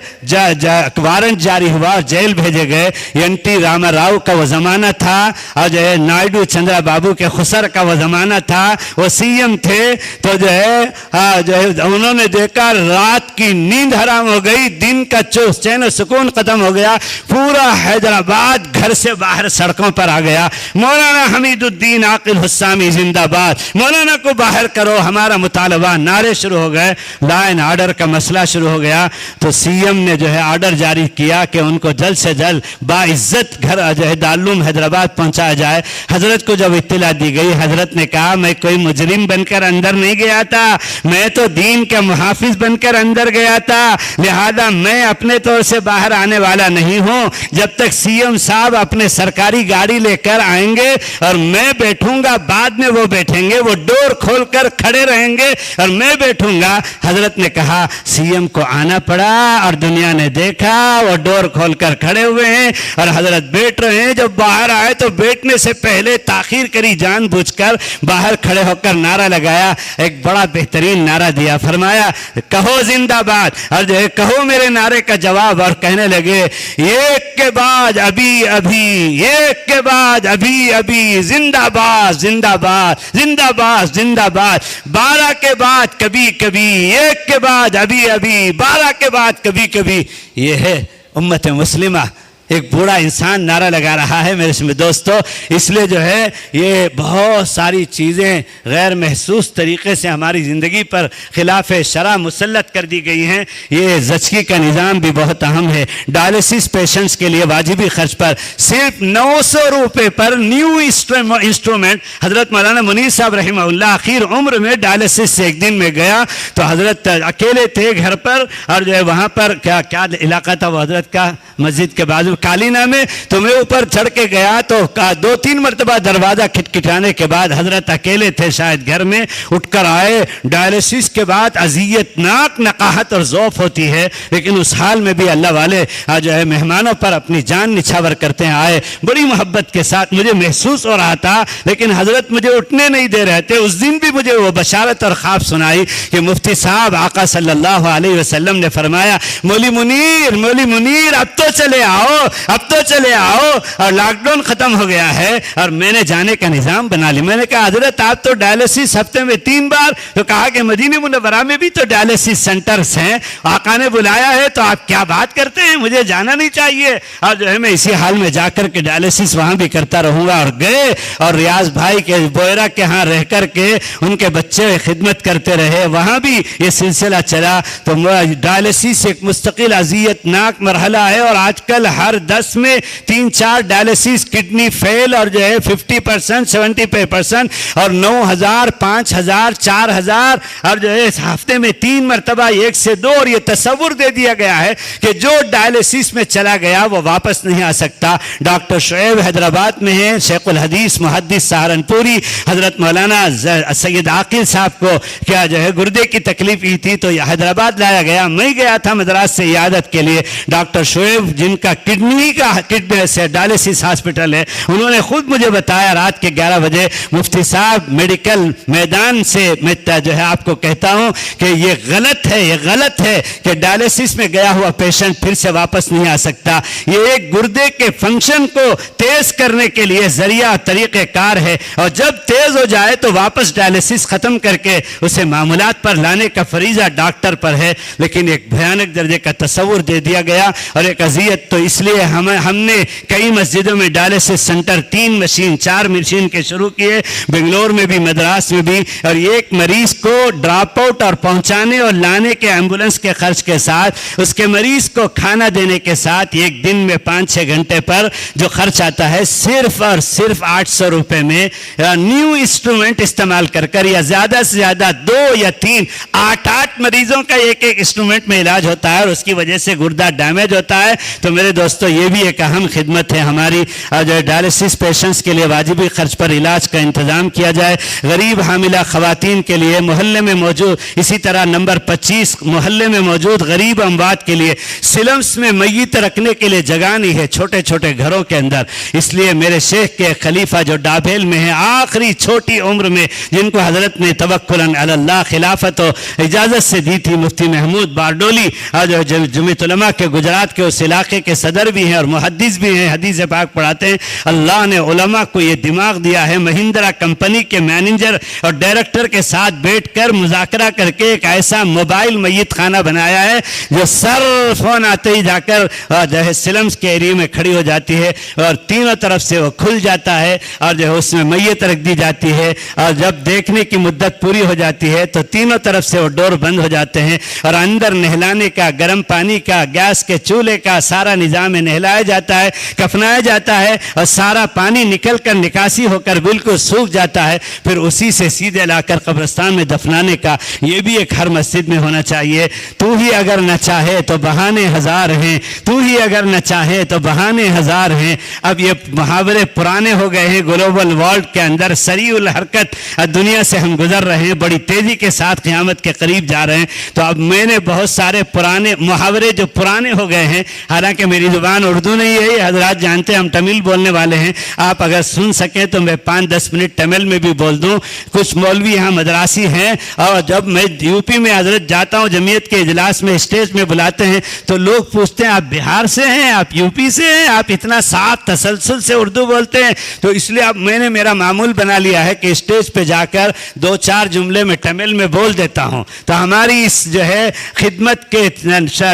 C: وارنٹ جاری ہوا اور جیل بھیجے گئے. این ٹی راما راؤ کا وہ زمانہ تھا, اور جو ہے نائیڈو چندرا بابو کے خسر کا وہ زمانہ تھا. وہ سی ایم تھے, تو جو ہے انہوں نے دیکھا رات کی نیند حرام ہو گئی, دن کا چین و سکون ختم ہو گیا. پورا حیدرآباد گھر سے باہر سڑکوں پر آ گیا. مولانا حمید الدین عاقل حسامی زندہ باد, مولانا کو باہر کرو, ہمارا مطالبہ. نعرے شروع ہو گئے, لا اینڈ آرڈر کا مسئلہ شروع ہو گیا. تو سی ایم نے جو ہے آرڈر جاری کیا کہ ان کو جلد سے جلد باعزت گھر جو ہے دارالعلوم حیدرآباد پہنچایا جائے. حضرت کو جب اطلاع دی گئی, حضرت نے کہا میں کوئی مجرم بن کر اندر نہیں گیا تھا, میں تو دین کا محافظ بن کر اندر گیا تھا, لہذا میں اپنے طور سے باہر آنے والا نہیں ہوں. جب تک سی ایم صاحب اپنے سرکاری گاڑی لے کر آئیں گے اور میں بیٹھوں گا, بعد میں وہ بیٹھیں گے, وہ ڈور کھول کر کھڑے رہیں گے اور میں بیٹھوں گا. حضرت نے کہا, سی ایم کو آنا پڑا اور دنیا نے دیکھا وہ ڈور کھول کر کھڑے ہوئے ہیں اور حضرت بیٹھ رہے ہیں. جب باہر آئے تو بیٹھنے سے پہلے تاخیر کری جان بوجھ کر, باہر کھڑے ہو کر نعرہ لگایا, ایک بڑا بہترین نعرہ دیا, فرمایا کہو زندہ باد, اور جو ہے کہو میرے نعرے کا جواب. اور کہنے لگے ایک کے بعد ابھی ابھی, ایک کے بعد ابھی ابھی, زندہ باد زندہ باد زندہ باد زندہ باد, 12 کے بعد کبھی کبھی, ایک کے بعد ابھی ابھی, 12 کے بعد کبھی کبھی. یہ ہے امت مسلمہ. ایک بوڑھا انسان نعرہ لگا رہا ہے میرے دوستو. اس لیے جو ہے یہ بہت ساری چیزیں غیر محسوس طریقے سے ہماری زندگی پر خلاف شرع مسلط کر دی گئی ہیں. یہ زچگی کا نظام بھی بہت اہم ہے. ڈائلسس پیشنٹس کے لیے واجبی خرچ پر صرف 900 روپے پر نیو انسٹرومنٹ. حضرت مولانا منیر صاحب رحمہ اللہ آخر عمر میں ڈائلسس سے ایک دن میں گیا, تو حضرت اکیلے تھے گھر پر, اور جو ہے وہاں پر کیا علاقہ تھا وہ حضرت کا, مسجد کے بازو کالینا میں. تو میں اوپر چڑھ کے گیا تو 2-3 مرتبہ دروازہ کھٹکھٹانے کے بعد حضرت اکیلے تھے شاید گھر میں, اٹھ کر آئے. ڈائلسس کے بعد اذیت ناک نقاہت اور ذوف ہوتی ہے, لیکن اس حال میں بھی اللہ والے جو ہے مہمانوں پر اپنی جان نچھاور کرتے ہیں. آئے بڑی محبت کے ساتھ, مجھے محسوس ہو رہا تھا لیکن حضرت مجھے اٹھنے نہیں دے رہے تھے. اس دن بھی مجھے وہ بشارت اور خواب سنائی کہ مفتی صاحب آقا صلی اللہ علیہ وسلم نے فرمایا, مولی منیر اب تو چلے آؤ, اب تو چلے آؤ. اور لاک ڈاؤن ختم ہو گیا ہے اور میں نے جانے کا نظام بنا لیا. میں نے کہا حضرت آپ تو ڈائلسس ہفتے میں 3 بار, تو کہا کہ مدینہ منورہ میں بھی تو ڈائلسس سینٹرز ہیں, آقا نے بلایا ہے تو آپ کیا بات کرتے ہیں, مجھے جانا نہیں چاہیے. اور جو ہے میں اسی حال میں جا کر کے ڈائلسس وہاں بھی کرتا رہوں گا. اور گئے اور ریاض بھائی کے بوئرہ کے ہاں رہ کر کے ان کے بچے خدمت کرتے رہے, وہاں بھی یہ سلسلہ چلا. تو ڈائلسس ایک مستقل اذیت ناک مرحلہ ہے, اور آج کل ہر 10 میں 3-4 ڈائلسس کڈنی فیل, اور جو ہے 50% 75%, اور 9,000 5,000 4,000, اور جو ہے ہفتے میں 3 مرتبہ 1 سے 2. اور یہ تصور دے دیا گیا ہے کہ جو ڈائلسس میں چلا گیا وہ واپس نہیں آ سکتا. ڈاکٹر شعیب حیدرآباد میں ہیں, شیخ الحدیث محدث سہارنپوری. حضرت مولانا سید عاقل صاحب کو کیا جو ہے گردے کی تکلیف تھی تو حیدرآباد لایا گیا. میں گیا تھا مدراس سے عیادت کے لیے. ڈاکٹر شعیب جن کا کڈنی کڈنی کا ڈائلسس ہاسپٹل ہے. انہوں نے خود مجھے بتایا رات کے 11 بجے مفتی صاحب میڈیکل میدان سے میں جو ہے آپ کو کہتا ہوں کہ یہ غلط ہے کہ ڈائلسس میں گیا ہوا پیشنٹ پھر سے واپس نہیں آ سکتا. یہ ایک گردے کے فنکشن کو تیز کرنے کے لیے ذریعہ طریقہ کار ہے, اور جب تیز ہو جائے تو واپس ڈائلسس ختم کر کے اسے معمولات پر لانے کا فریضہ ڈاکٹر پر ہے. لیکن ایک بھیانک درجے کا تصور دے دیا گیا اور ایک اذیت. تو اس لیے ہم نے کئی مسجدوں میں ڈائلسس سینٹر 3 مشین 4 مشین کے شروع کیے, بنگلور میں بھی, مدراس میں بھی, اور ایک مریض کو ڈراپ آؤٹ اور پہنچانے اور لانے کے ایمبولنس کے خرچ کے ساتھ, اس کے مریض کو کھانا دینے کے ساتھ ایک دن میں 5-6 گھنٹے پر جو خرچ آتا ہے صرف اور صرف 800 روپے میں نیو انسٹرومنٹ استعمال کر یا زیادہ سے زیادہ 2 یا 3 8 مریضوں کا ایک انسٹرومنٹ میں علاج ہوتا ہے, اور اس کی وجہ سے گردہ ڈیمیج ہوتا ہے. تو میرے دوستو یہ بھی ایک اہم خدمت ہے ہماری, جو ڈائلسس پیشنٹس کے لیے واجبی خرچ پر علاج کا انتظام کیا جائے. غریب حاملہ خواتین کے لیے محلے میں موجود, اسی طرح نمبر 25 محلے میں موجود غریب اموات کے لیے سلمس میں میت رکھنے کے لیے جگہ نہیں ہے چھوٹے چھوٹے گھروں کے اندر. اس لیے میرے شیخ کے خلیفہ جو ڈابھیل میں ہیں, آخری چھوٹی عمر میں جن کو حضرت نے توکلاً علی اللہ خلافت و اجازت سے دی تھی, مفتی محمود باردولی جو جمعیت علماء کے گجرات کے اس علاقے کے صدر بھی ہیں اور محدث بھی ہیں, حدیث پاک پڑھاتے ہیں. اللہ نے علماء کو یہ دماغ دیا ہے, مہندرا کمپنی کے مینیجر اور ڈائریکٹر کے ساتھ بیٹھ کر مذاکرہ کر کے ایک ایسا موبائل میت خانہ بنایا ہے جو سر فون آتے ہی جا کر جو ہے سلمس کے ایریے میں کھڑی ہو جاتی ہے, اور تینوں طرف سے وہ کھل جاتا ہے, اور جو ہے اس میں میت رکھ دی جاتی ہے, اور جب دیکھنے کی مدت پوری ہو جاتی ہے تو تینوں طرف سے وہ ڈور بند ہو جاتے ہیں, اور اندر نہلانے کا, گرم پانی کا, گیس کے چولہے کا سارا نظام نہلایا جاتا ہے, کفنایا جاتا ہے, اور سارا پانی نکل کر نکاسی ہو کر بالکل سوکھ جاتا ہے. پھر اسی سے سیدھے لا کر قبرستان میں دفنانے کا یہ بھی ایک ہر مسجد میں ہونا چاہیے. تو ہی اگر نہ چاہے تو بہانے ہزار ہیں, تو ہی اگر نہ چاہے تو بہانے ہزار ہیں. اب یہ محاورے پرانے ہو گئے ہیں, گلوبل ورلڈ کے اندر سریع الحرکت دنیا سے ہم گزر رہے ہیں, بڑی تیزی کے ساتھ قیامت کے قریب جا رہے ہیں. تو اب میں نے بہت سارے پرانے محاورے جو پرانے ہو گئے ہیں, حالانکہ میری زبان اردو نہیں ہے, یہ حضرات جانتے ہیں ہم تمل بولنے والے ہیں, آپ اگر سن سکیں تو میں 5-10 منٹ تمل میں بھی بول دوں. کچھ مولوی یہاں مدراسی ہیں, اور جب میں یو پی میں حضرت جاتا ہوں جمعیت کے اجلاس میں اسٹیج میں بلاتے ہیں تو لوگ پوچھتے ہیں آپ بہار سے ہیں, آپ یو پی سے ہیں, آپ اتنا صاف تسلسل سے اردو بولتے ہیں. تو اس لیے اب میں نے میرا معمول بنا لیا ہے کہ اسٹیج پہ جا کر 2-4 جملے میں تمل میں بول دیتا ہوں. تو ہماری اس جو ہے خدمت کے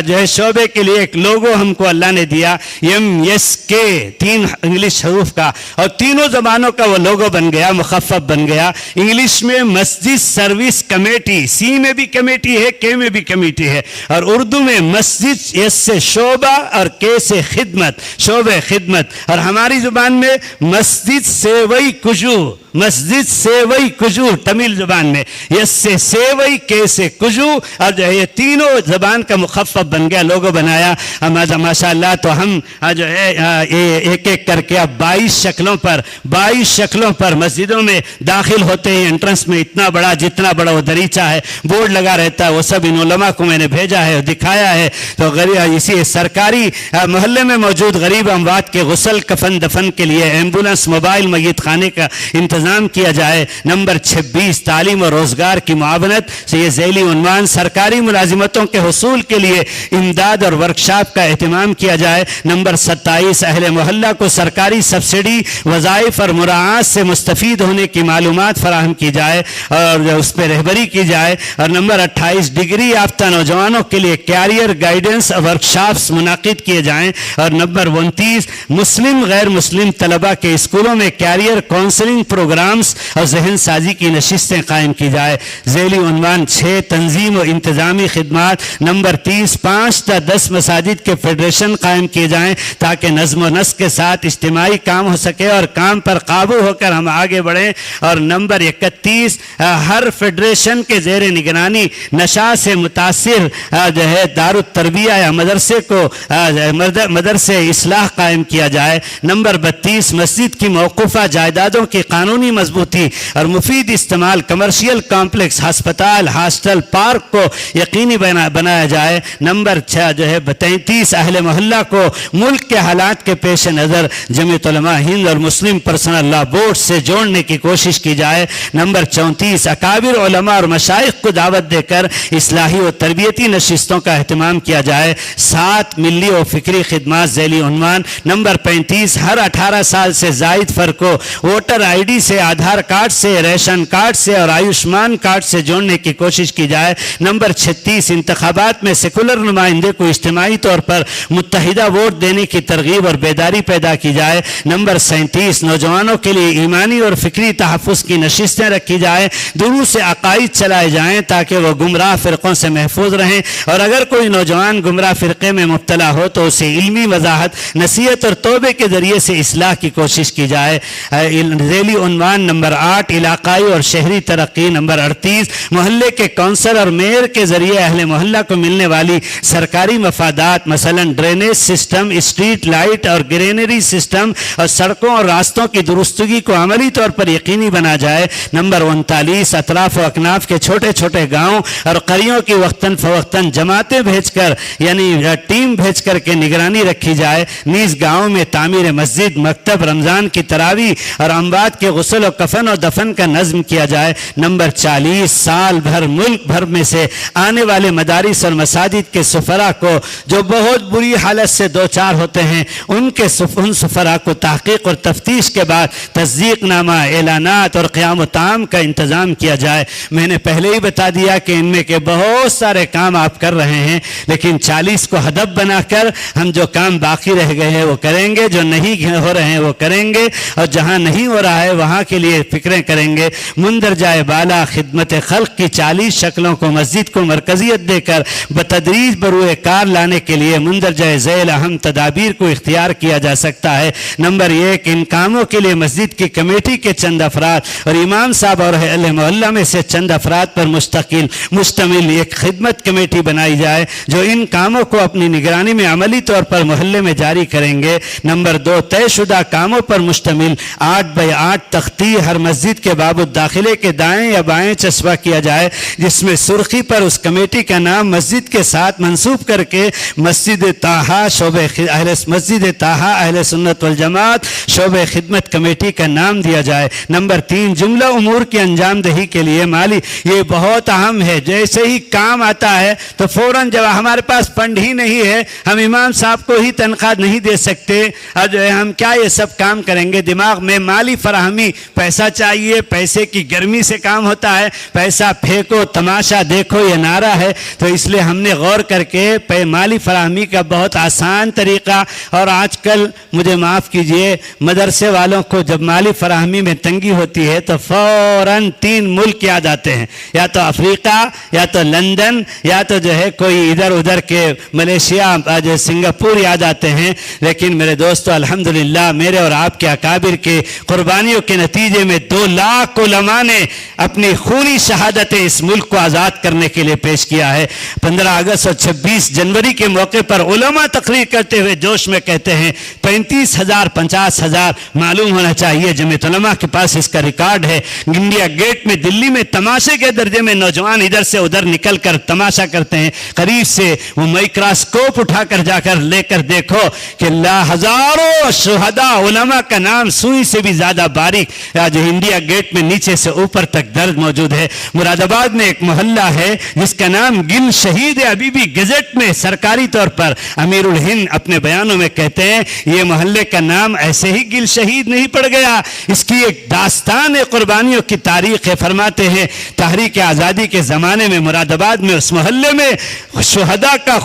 C: جو ہے شعبے کے لیے ایک لوگو ہم کو اللہ نے دیا, MSK 3 انگلش حروف کا, اور تینوں زبانوں کا وہ لوگو بن گیا, مخفف بن گیا. انگلش میں مسجد سروس کمیٹی, سی میں بھی کمیٹی ہے, کے میں بھی کمیٹی ہے, اور اردو میں مسجد اس سے شعبہ اور کے سے خدمت, شعبہ خدمت. اور ہماری زبان میں مسجد سیوئی کجو, مسجد سیوئی کجو تمل زبان میں, یس سے سیوئی کے سے کجو, اور جو ہے یہ تینوں زبان کا مخفف بن گیا, لوگو بنایا ماشاء اللہ. تو ہم جو ہے ایک ایک کر کے اب 22 شکلوں پر مسجدوں میں داخل ہوتے ہیں. انٹرنس میں اتنا بڑا, جتنا بڑا وہ دریچہ ہے, بورڈ لگا رہتا ہے, وہ سب ان علماء کو میں نے بھیجا ہے, دکھایا ہے. تو اسی سرکاری محلے میں موجود غریب اموات کے غسل کفن دفن کے لیے ایمبولنس موبائل میت خانے کا انتظام کیا جائے. نمبر 26 تعلیم و روزگار کی معاونت سے یہ ذیلی عنوان, سرکاری ملازمتوں کے حصول کے لیے امداد اور ورکشاپ کا اہتمام کیا جائے. نمبر 27 اہل محلہ کو سرکاری سبسڈی, وظائف اور مراعات سے مستفید ہونے کی معلومات فراہم کی جائے اور اس پہ رہبری کی جائے. اور نمبر 28 ڈگری یافتہ نوجوانوں کے لیے کیریئر گائیڈنس ورکشاپس منعقد کیے جائیں. اور نمبر 29 مسلم غیر مسلم طلبہ کے اسکولوں میں کیریئر کونسلنگ پروگرامز اور ذہن سازی کی نشستیں قائم کی جائے. ذیلی عنوان 6 تنظیم و انتظامی خدمات. نمبر 30 5 تا 10 مساجد کے فیڈریشن قائم کیے جائیں تاکہ نظم و نسق کے ساتھ اجتماعی کام ہو سکے اور کام پر قابو ہو کر ہم آگے بڑھیں. اور نمبر 31 ہر فیڈریشن کے زیر نگرانی نشہ سے متاثر جو ہے دار التربیہ یا مدرسے کو مدرسے اصلاح قائم کیا جائے. نمبر 32 مسجد کی موقوفہ جائیدادوں کی قانونی قانونی مضبوطی اور مفید استعمال کمرشل کمپلیکس، ہسپتال، ہاسٹل، پارک کو یقینی بنایا جائے۔ نمبر 6 جو ہے 33 اہل محلہ کو ملک کے حالات کے پیش نظر جمعیت علماء ہند اور مسلم پرسنل لا بورڈ سے جوڑنے کی کوشش کی جائے۔ نمبر 34 اکابر علماء اور مشائخ کو دعوت دے کر اصلاحی و تربیتی نشستوں کا اہتمام کیا جائے۔ 7 ملی و فکری خدمات ذیلی عنوان۔ نمبر 35 ہر 18 سال سے زائد فرد کو ووٹر آئی ڈی سے، آدھار کارڈ سے، ریشن کارڈ سے اور آیوشمان کارڈ سے جوڑنے کی کوشش کی جائے۔ نمبر 36 انتخابات میں سیکولر نمائندے کو اجتماعی طور پر متحدہ ووٹ دینے کی ترغیب اور بیداری پیدا کی جائے۔ نمبر 37 نوجوانوں کے لیے ایمانی اور فکری تحفظ کی نشستیں رکھی جائیں، دروس عقائد چلائے جائیں تاکہ وہ گمراہ فرقوں سے محفوظ رہیں، اور اگر کوئی نوجوان گمراہ فرقے میں مبتلا ہو تو اسے علمی وضاحت، نصیحت اور توبے کے ذریعے سے اصلاح کی کوشش کی جائے۔ ذیلی عنوان نمبر 8 علاقائی اور شہری ترقی۔ نمبر 38 محلے کے کونسل اور میئر کے ذریعے اہل محلہ کو ملنے والی سرکاری مفادات مثلا ڈرینیج سسٹم، اسٹریٹ لائٹ اور گرینری سسٹم اور سڑکوں اور راستوں کی درستگی کو عملی طور پر یقینی بنا جائے۔ نمبر 39 اطراف و اکناف کے چھوٹے چھوٹے گاؤں اور قریوں کی وقتاً فوقتاً جماعتیں بھیج کر یعنی ٹیم بھیج کر کے نگرانی رکھی جائے۔ نیز گاؤں میں تعمیر مسجد، مکتب، رمضان کی تراویح اور اموات کے غسل و کفن و دفن کا نظم کیا جائے۔ نمبر 40 سال بھر ملک بھر میں سے آنے والے مدارس اور مساجد کے سفراء کو جو بہت بری حالت سے دوچار ہوتے ہیں ان سفراء کو تحقیق اور تفتیش کے بعد تصدیق نامہ، اعلانات اور قیام و طعام کا انتظام کیا جائے۔ میں نے پہلے ہی بتا دیا کہ ان میں کے بہت سارے کام آپ کر رہے ہیں، لیکن 40 کو ہدف بنا کر ہم جو کام باقی رہ گئے ہیں وہ کریں گے، جو نہیں ہو رہے ہیں وہ کریں گے، اور جہاں نہیں ہو رہا ہے وہاں کے لیے فکریں کریں گے۔ مندرجہ بالا خدمت خلق کی 40 شکلوں کو مسجد کو مرکزیت دے کر بتدریج بروئے کار لانے کے لیے مندرجہ ذیل اہم تدابیر کو اختیار کیا جا سکتا ہے۔ نمبر 1 ان کاموں کے لیے مسجد کی کمیٹی کے چند افراد اور امام صاحب اور اہل محلہ میں سے چند افراد پر مشتمل ایک خدمت کمیٹی بنائی جائے جو ان کاموں کو اپنی نگرانی میں عملی طور پر محلے میں جاری کریں گے۔ نمبر 2 طے شدہ کاموں پر مشتمل 8x8 تختی ہر مسجد کے باب الداخلے کے دائیں یا بائیں چسپاں کیا جائے، جس میں سرخی پر اس کمیٹی کا نام مسجد کے ساتھ منسوب کر کے مسجد طٰہٰ اہل سنت والجماعت شعبہ خدمت کمیٹی کا نام دیا جائے۔ نمبر 3 جملہ امور کی انجام دہی کے لیے مالی، یہ بہت اہم ہے، جیسے ہی کام آتا ہے تو فوراً جب ہمارے پاس فنڈ ہی نہیں ہے، ہم امام صاحب کو ہی تنخواہ نہیں دے سکتے، اور جو ہے ہم کیا یہ سب کام کریں گے؟ دماغ میں مالی فراہمی، پیسہ چاہیے، پیسے کی گرمی سے کام ہوتا ہے، پیسہ پھینکو تماشا دیکھو یہ نعرہ ہے، تو اس لیے ہم نے غور کر کے مالی فراہمی کا بہت آسان طریقہ، اور آج کل مجھے معاف کیجئے مدرسے والوں کو جب مالی فراہمی میں تنگی ہوتی ہے تو فوراً 3 ملک یاد آتے ہیں، یا تو افریقہ، یا تو لندن، یا تو جو ہے کوئی ادھر ادھر کے ملیشیا، جو سنگاپور یاد آتے ہیں۔ لیکن میرے دوستو الحمدللہ میرے اور آپ کے اکابر کے قربانیوں کے نتیجے میں 2 لاکھ علماء نے اپنی خونی شہادتیں اس ملک کو آزاد کرنے کے لیے پیش کیا ہے۔ 15 اگست اور 26 جنوری کے موقع پر علماء تقریر کرتے ہوئے جوش میں کہتے ہیں 35,000 50,000 معلوم ہونا چاہیے، جمعیت علماء کے پاس اس کا ریکارڈ ہے۔ انڈیا گیٹ میں دلی میں تماشے کے درجے میں نوجوان ادھر سے ادھر نکل کر تماشا کرتے ہیں، قریب سے وہ مائکروسکوپ اٹھا کر جا کر لے کر دیکھو کہ ہزاروں شہداء علماء کا نام سوئی سے بھی زیادہ باریک جو انڈیا گیٹ میں نیچے سے اوپر تک درج موجود ہے۔ مراد آباد میں ایک محلہ ہے جس کا نام گل شہید ہے، ابھی بھی گزٹ میں سرکاری طور پر امیر الہند اپنے بیانوں میں کہتے ہیں یہ محلے کا نام ایسے ہی گل شہید نہیں پڑ گیا، اس کی ایک داستان قربانیوں کی تاریخ ہے۔ فرماتے ہیں تحریک آزادی کے زمانے میں مراد آباد میں اس محلے میں شہداء کا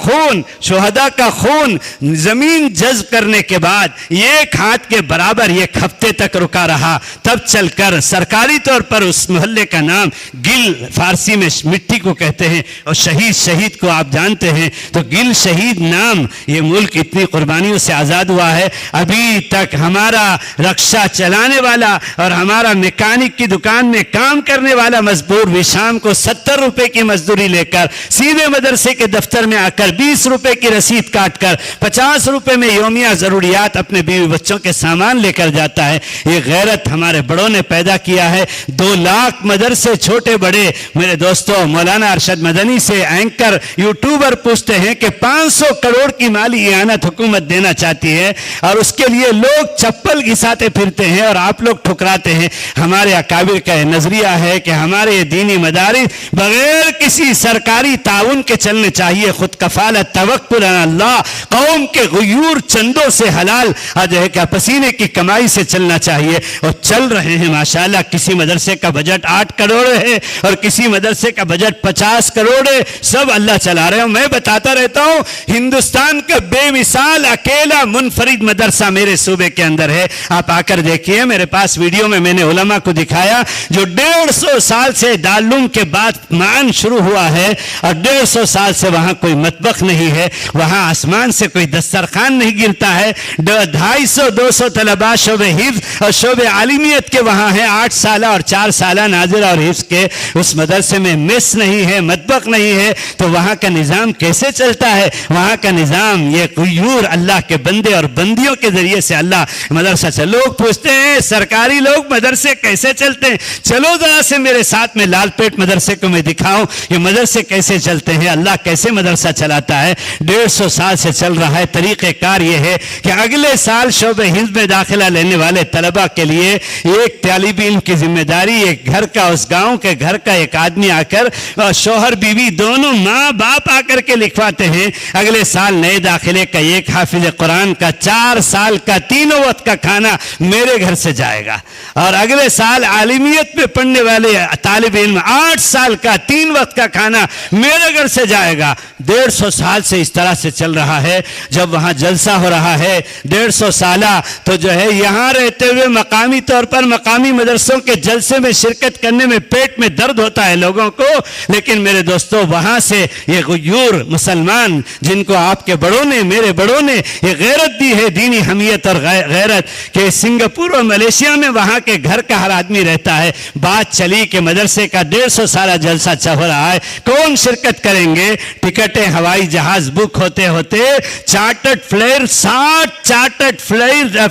C: خون زمین جذب کرنے کے بعد ایک ہاتھ کے برابر ایک ہفتے تک رکا رہا، تب چل کر سرکاری طور پر اس محلے کا نام گل، فارسی میں مٹی کو کہتے ہیں، اور شہید کو آپ جانتے ہیں، تو گل شہید نام یہ ملک اتنی قربانیوں سے آزاد ہوا ہے۔ ابھی تک ہمارا رکشہ چلانے والا اور ہمارا میکینک کی دکان میں کام کرنے والا مزدور بھی شام کو 70 روپے کی مزدوری لے کر سیدھے مدرسے کے دفتر میں آ کر 20 روپے کی رسید کاٹ کر 50 روپے میں یومیہ ضروریات اپنے بیوی بچوں کے سامان لے کر جاتا ہے۔ یہ غیرت ہمارے ہمارے بڑوں نے پیدا کیا ہے. 2 لاکھ مدرسے چھوٹے بڑے. میرے دوستوں مولانا ارشد مدنی سے اینکر یوٹیوبر پوچھتے ہیں کہ 500 کروڑ کی مالی اعانت حکومت دینا چاہتی ہے اور اس کے لیے لوگ چپل گھساتے پھرتے ہیں اور آپ لوگ ٹھکراتے ہیں. ہمارے اکابر کا یہ نظریہ ہے کہ ہمارے دینی مدارس بغیر کسی سرکاری تعاون کے چلنے چاہیے. خود کفالت توکل علی اللہ, قوم کے غیور چندوں سے حلال جو ہے کہ پسینے کی کمائی سے چلنا چاہیے, اور چل رہے ہیں ماشاءاللہ. کسی مدرسے کا بجٹ 8 کروڑ ہے اور کسی مدرسے کا بجٹ 50 کروڑ ہے. سب اللہ چلا رہے ہیں. میں بتاتا رہتا ہوں ہندوستان کا بے مثال اکیلا منفرد مدرسہ میرے صوبے کے اندر ہے. آپ آ کر دیکھیے, میرے پاس ویڈیو میں نے علماء کو دکھایا جو 150 سال سے دارالعلوم کے بعد معان شروع ہوا ہے اور 150 سال سے وہاں کوئی مطبخ نہیں ہے, وہاں آسمان سے کوئی دسترخوان نہیں گرتا ہے. 250-200 طلباء شعبہ حفظ اور شعبہ عالمیت کے وہاں ہیں, 8 سالہ اور 4 سالہ ناظرہ اور حفظ کے. اس مدرسے میں میس نہیں ہے, مطبخ نہیں ہے, تو وہاں کا نظام کیسے چلتا ہے؟ وہاں کا نظام یہ غیور اللہ کے بندے اور بندیوں کے ذریعے سے اللہ مدرسہ سے. لوگ پوچھتے ہیں سرکاری لوگ مدرسے کیسے چلتے ہیں؟ چلو ذرا سے میرے ساتھ میں لال پیٹ مدرسے کو میں دکھاؤں یہ مدرسے کیسے چلتے ہیں, اللہ کیسے مدرسہ چلاتا ہے. 150 سال سے چل رہا ہے. طریقہ کار یہ ہے کہ اگلے سال شعبہ حفظ میں داخلہ لینے والے طلبہ کے لیے ایک طالب علم کی ذمہ داری, ایک گھر کا, اس گاؤں کے گھر کا ایک آدمی آ کر, شوہر بیوی دونوں ماں باپ آ کر کے لکھواتے ہیں. اگلے سال نئے داخلے کا ایک حافظ قرآن کا 4 سال کا 3 وقت کا کھانا میرے گھر سے جائے گا, اور اگلے سال عالمیت میں پڑھنے والے طالب علم 8 سال کا 3 وقت کا کھانا میرے گھر سے جائے گا. 150 سال سے اس طرح سے چل رہا ہے. جب وہاں جلسہ ہو رہا ہے 150 سالہ, تو جو ہے یہاں رہتے ہوئے مقامی طور پر مقامی مدرسوں کے جلسے میں شرکت کرنے میں پیٹ میں درد ہوتا ہے لوگوں کو. لیکن میرے دوستو وہاں سے یہ غیور مسلمان جن کو آپ کے بڑوں نے, میرے بڑوں نے یہ غیرت دی ہے, دینی حمیت اور غیرت, کہ سنگاپور اور ملیشیا میں وہاں کے گھر کا ہر آدمی رہتا ہے. بات چلی کہ مدرسے کا 150 سالہ جلسہ چل رہا ہے, کون شرکت کریں گے؟ ٹکٹیں ہوائی جہاز بک ہوتے ہوتے چارٹرڈ فلائٹ 60 چارٹرڈ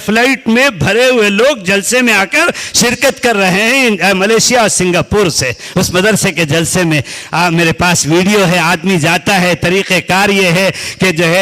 C: فلائٹ میں بھرے ہوئے لوگ جلسے میں آ کر شرکت کر رہے ہیں ملیشیا اور سنگاپور سے. اس مدرسے کے جلسے میں میرے پاس ویڈیو ہے, آدمی جاتا ہے. طریقہ کار یہ ہے کہ جو ہے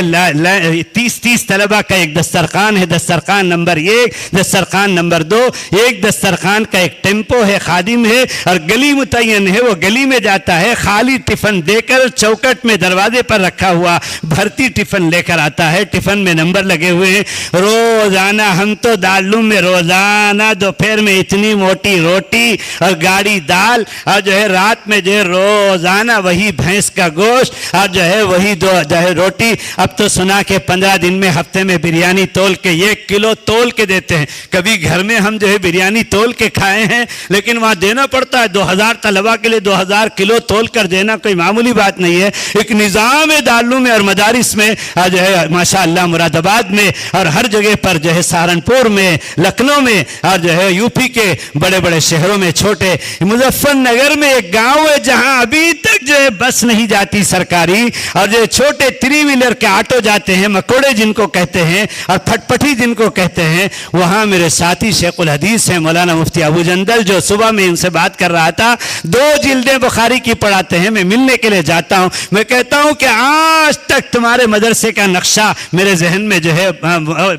C: 30 طلبہ کا ایک دسترخوان ہے, دسترخوان نمبر 1, دسترخوان نمبر 2, ایک دسترخوان کا ایک ٹیمپو ہے, خادم ہے, اور گلی متعین ہے. وہ گلی میں جاتا ہے, خالی ٹفن دے کر چوکٹ میں دروازے پر رکھا ہوا بھرتی ٹفن لے کر آتا ہے. ٹفن میں نمبر لگے ہوئے ہیں. روزانہ ہم تو دارالعلوم میں روزانہ دوپہر میں اتنی موٹی روٹی اور گاڑی دال, اور جو ہے رات میں جو ہے روزانہ وہی بھینس کا گوشت اور جو ہے وہی جو ہے روٹی. اب تو سنا کہ 15 دن میں ہفتے میں بریانی تول کے 1 کلو تول کے دیتے ہیں. کبھی گھر میں ہم جو ہے بریانی تول کے کھائے ہیں, لیکن وہاں دینا پڑتا ہے. 2000 طلبہ کے لیے 2000 کلو تول کر دینا کوئی معمولی بات نہیں ہے. ایک نظام دارالعلوم میں اور مدارس میں جو ہے ماشاءاللہ مراد آباد میں اور ہر جگہ پر جو ہے سہارنپور میں, لکھنؤ میں, اور جو ہے یو پی کے بڑے بڑے شہروں میں, چھوٹے مظفر نگر میں ایک گاؤں ہے جہاں ابھی تک جو ہے بس نہیں جاتی سرکاری, اور جو چھوٹے 3 ویلر کے آٹو جاتے ہیں, مکوڑے جن کو کہتے ہیں اور پھٹ پٹھی جن کو کہتے ہیں. وہاں میرے ساتھی شیخ الحدیث ہیں مولانا مفتی ابو جندل, جو صبح میں ان سے بات کر رہا تھا, 2 جلدیں بخاری کی پڑھاتے ہیں. میں ملنے کے لیے جاتا ہوں, میں کہتا ہوں کہ آج تک تمہارے مدرسے کا نقشہ میرے ذہن میں جو ہے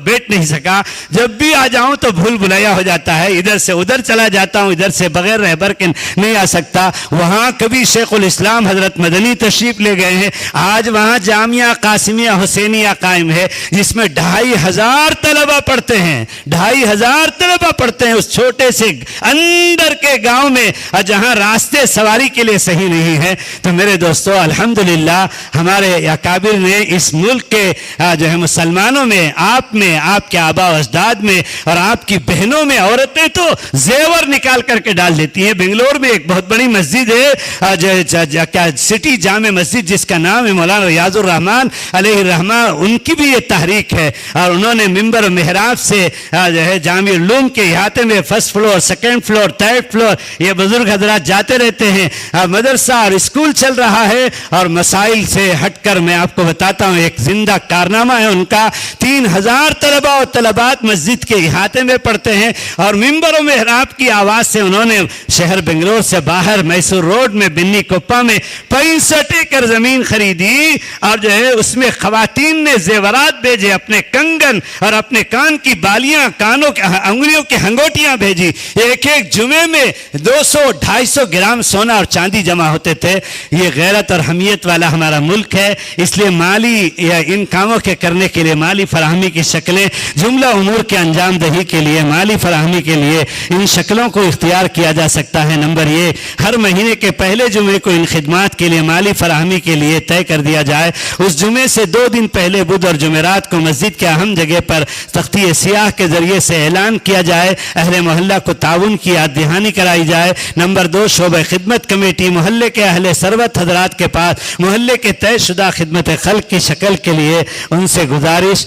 C: بیٹھ نہیں سکا. جب بھی آ جاؤں تو بھول بھلیا ہو جاتا ہے, ادھر سے ادھر چلا جاتا ہوں, ادھر سے بغیر رہبر کے نہیں آ سکتا. وہاں کبھی شیخ الاسلام حضرت مدنی تشریف لے گئے ہیں. آج وہاں جامعہ قاسمیہ حسینیہ قائم ہے جس میں 2500 طلبہ پڑھتے ہیں, 2500 طلبہ پڑھتے ہیں اس چھوٹے سے اندر کے گاؤں میں, جہاں راستے سواری کے لیے صحیح نہیں ہے. تو میرے دوستو الحمدللہ ہمارے اکابر نے اس ملک کے جو ہے مسلمانوں میں, آپ کے آبا و اجداد میں اور آپ کی بہنوں میں عورتیں تو زیور نکال کر کے ڈال دیتی ہیں. بنگلور میں ایک بہت بڑی مسجد ہے سٹی جامع مسجد, جس کا نام ہے مولانا ریاض الرحمان علیہ الرحمہ. ان کی بھی یہ تحریک ہے, اور انہوں نے ممبر و محراب سے جو ہے جامع علوم کے احاطے میں 1st floor 2nd floor 3rd floor یہ بزرگ حضرات جاتے رہتے ہیں. مدرسہ اور اسکول چل رہا ہے, اور مسائل سے ہٹ کر میں آپ کو بتاتا ہوں ایک زندہ کارنامہ ہے ان کا. 3000 طلبہ اور طلبات مسجد کے احاطے میں پڑھتے ہیں, اور ممبر و محراب کی آواز سے انہوں نے شہر بنگلور سے باہر میسور روڈ میں بنی کپا میں 65 ایکڑ زمین خریدی اور جو ہے اس میں خواتین نے زیورات بھیجے، اپنے کنگن اور اپنے کان کی بالیاں، کانوں کے انگلیوں کی ہنگوٹیاں بھیجی۔ ایک ایک جمعے میں 200-250 گرام سونا اور چاندی جمع ہوتے تھے۔ یہ غیرت اور حمیت والا ہمارا ملک ہے، اس لیے مالی یا ان کاموں کے کرنے کے لیے مالی فراہمی کی شکلیں، جملہ امور کے انجام دہی کے لیے مالی فراہمی کے لیے ان شکلوں کو اختیار کیا جا سکتا ہے۔ نمبر یہ، ہر مہینے کے پہلے جمعے کو ان خدمات کے لیے مالی فراہمی کے لیے طے کر دیا جائے۔ اس جمعے سے 2 دن پہلے بدھ اور جمعرات کو مسجد کے اہم جگہ پر تختی سیاہ کے ذریعے سے اعلان کیا جائے، اہل محلہ کو تعاون کی یاد دہانی کرائی جائے۔ نمبر 2، شعبہ خدمت کمیٹی محلے کے اہل ثروت حضرات کے پاس محلے کے طے شدہ خدمت خلق کی شکل کے لیے ان سے گزارش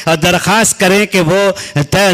C: اور درخواست کریں کہ وہ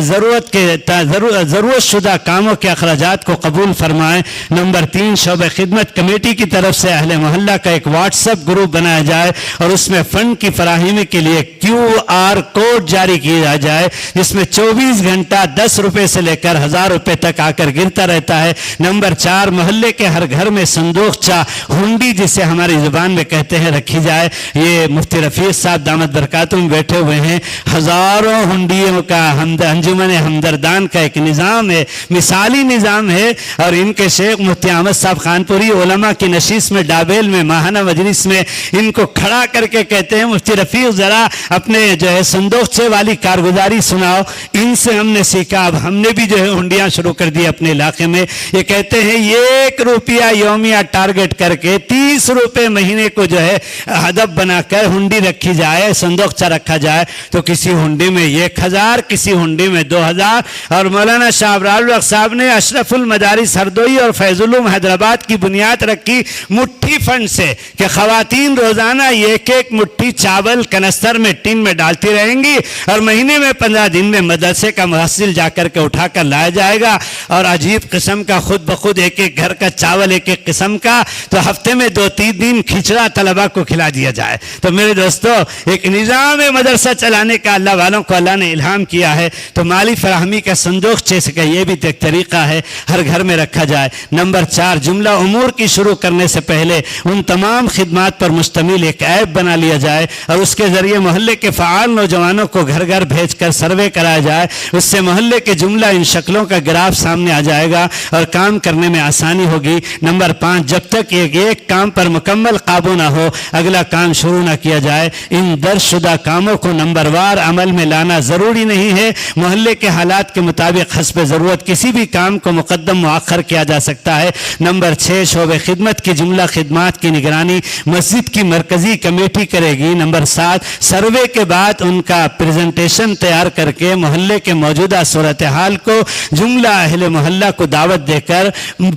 C: ضرورت شدہ کاموں کے اخراجات کو قبول فرمائیں۔ نمبر 3، شعبہ خدمت کمیٹی کی طرف سے اہل محلہ کا ایک واٹس ایپ گروپ بنایا جائے اور اس میں فنڈ کی فراہمی کے لیے QR کوڈ جاری کیا جائے، جس میں 24 گھنٹہ 10 روپے سے لے کر 1000 روپے تک آ کر گرتا رہتا ہے۔ نمبر 4، محلے کے ہر گھر میں صندوق چا ہنڈی، جسے ہماری زبان میں کہتے ہیں، رکھی جائے۔ یہ مفتی رفیق صاحب دامت برکاتہم بیٹھے ہوئے ہیں، ہزاروں ہنڈیوں کا انجمن ہمدردان کا ایک نظام ہے، مثالی نظام ہے، اور ان کے شیخ مفتی احمد صاحب خانپوری علماء کی نشست میں ڈابیل میں ماہانہ مجلس میں ان کو کھڑا کر کے کہتے ہیں، مفتی رفیق ذرا اپنے جو ہے صندوقچے والی کارگزاری سناؤ۔ ان سے ہم نے سیکھا، اب ہم نے بھی جو ہے ہنڈیاں شروع کر دی اپنے علاقے میں۔ یہ کہتے ہیں 1 روپیہ یومیہ ٹارگٹ کر کے 30 روپے مہینے کو جو ہے ہدف بنا کر ہنڈی رکھی جائے، صندوقچہ رکھا جائے، تو کسی ہنڈی میں 1000، کسی ہنڈی میں 2000۔ اور مولانا شاہ ابرار الحق صاحب نے اشرف المدارس ہردوئی اور فیض العلوم حیدرآباد کی بنیاد رکھی مٹھی فنڈ سے کہ خواتین روزانہ 1 مٹھی چاول کنستر میں ٹین میں ڈالتی رہیں گی اور مہینے میں 15 دن میں مدرسے کا محصل جا کر کے اٹھا کر لایا جائے گا، اور عجیب قسم کا خود بخود 1 گھر کا چاول 1 قسم کا، تو ہفتے میں 2-3 دن کھچڑا طلبہ کو کھلا دیا جائے۔ تو میرے دوستو، ایک نظام مدرسہ چلانے کا اللہ والوں کو اللہ نے الہام کیا ہے، تو مالی فراہمی کا صندوق جیسے کہ یہ بھی ایک طریقہ ہے، ہر گھر میں رکھا جائے۔ نمبر 4، جملہ امور کی شروع کرنے سے پہلے ان تمام خدمات پر مشتمل ایک ایپ بنا لیا جائے اور اس کے ذریعے محلے کے فعال نوجوانوں کو گھر گھر بھیج کر سروے کرایا جائے۔ اس سے محلے کے جملہ ان شکلوں کا گراف سامنے آ جائے گا اور کام کرنے میں آسانی ہوگی۔ نمبر 5، جب تک ایک کام پر مکمل قابو نہ ہو اگلا کام شروع نہ کیا جائے۔ ان درج شدہ کاموں کو نمبر وار عمل میں لانا ضروری نہیں ہے، محلے کے حالات کے مطابق حسب ضرورت کسی بھی کام کو مقدم مؤخر کیا جا سکتا ہے۔ نمبر 6، شعبہ خدمت کی جملہ خدمات کی نگرانی مسجد کی مرکزی کمیٹی کرے گی۔ نمبر 7، سروے کے بعد ان کا پریزنٹیشن تیار کر کے محلے کے موجودہ صورتحال کو جملہ اہل محلہ کو دعوت دے کر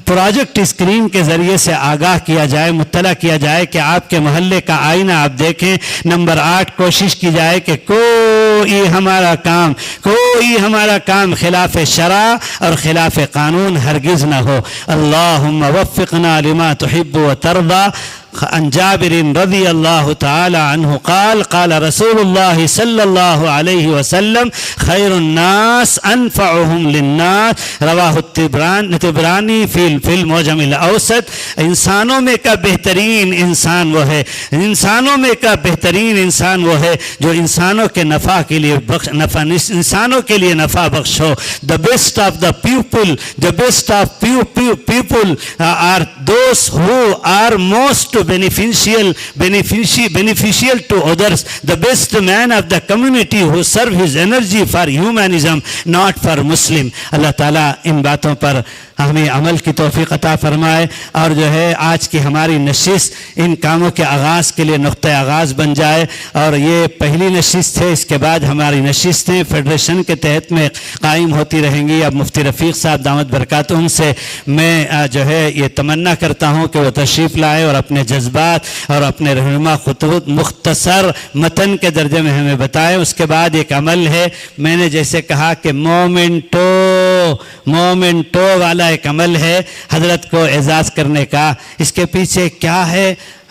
C: پروجیکٹ اسکرین کے ذریعے سے آگاہ کیا جائے، مطلع کیا جائے کہ آپ کے محلے کا آئینہ آپ دیکھیں۔ نمبر 8، کوشش کی جائے کہ کوئی ہمارا کام خلاف شرع اور خلاف قانون ہرگز نہ ہو۔ اللہم وفقنا لما تحب و ترضى۔ عن جابر رضی اللہ تعالی عنہ قال قال رسول اللہ صلی اللہ علیہ وسلم خیر الناس انفعهم للناس، رواہ الطبرانی فی المعجم الاوسط۔ انسانوں میں کا بہترین انسان وہ ہے، جو انسانوں کے نفع کے لیے انسانوں کے لیے نفع بخش ہو۔ the best of the people are those who are most beneficial to others. The best man of the community who serve his energy for humanism, not for Muslim. اللہ تعالیٰ ان باتوں پر ہمیں عمل کی توفیق عطا فرمائے، اور جو ہے آج کی ہماری نشست ان کاموں کے آغاز کے لیے نقطہ آغاز بن جائے۔ اور یہ پہلی نشست ہے، اس کے بعد ہماری نشستیں فیڈریشن کے تحت میں قائم ہوتی رہیں گی۔ اب مفتی رفیق صاحب دامت برکاتہم سے میں جو ہے یہ تمنا کرتا ہوں کہ وہ تشریف لائے اور اپنے جذبات اور اپنے رہنما خطوط مختصر متن کے درجے میں ہمیں بتائیں۔ اس کے بعد ایک عمل ہے، میں نے جیسے کہا کہ مومنٹو والا ایک عمل ہے حضرت کو اعزاز کرنے کا۔ اس کے پیچھے کیا ہے؟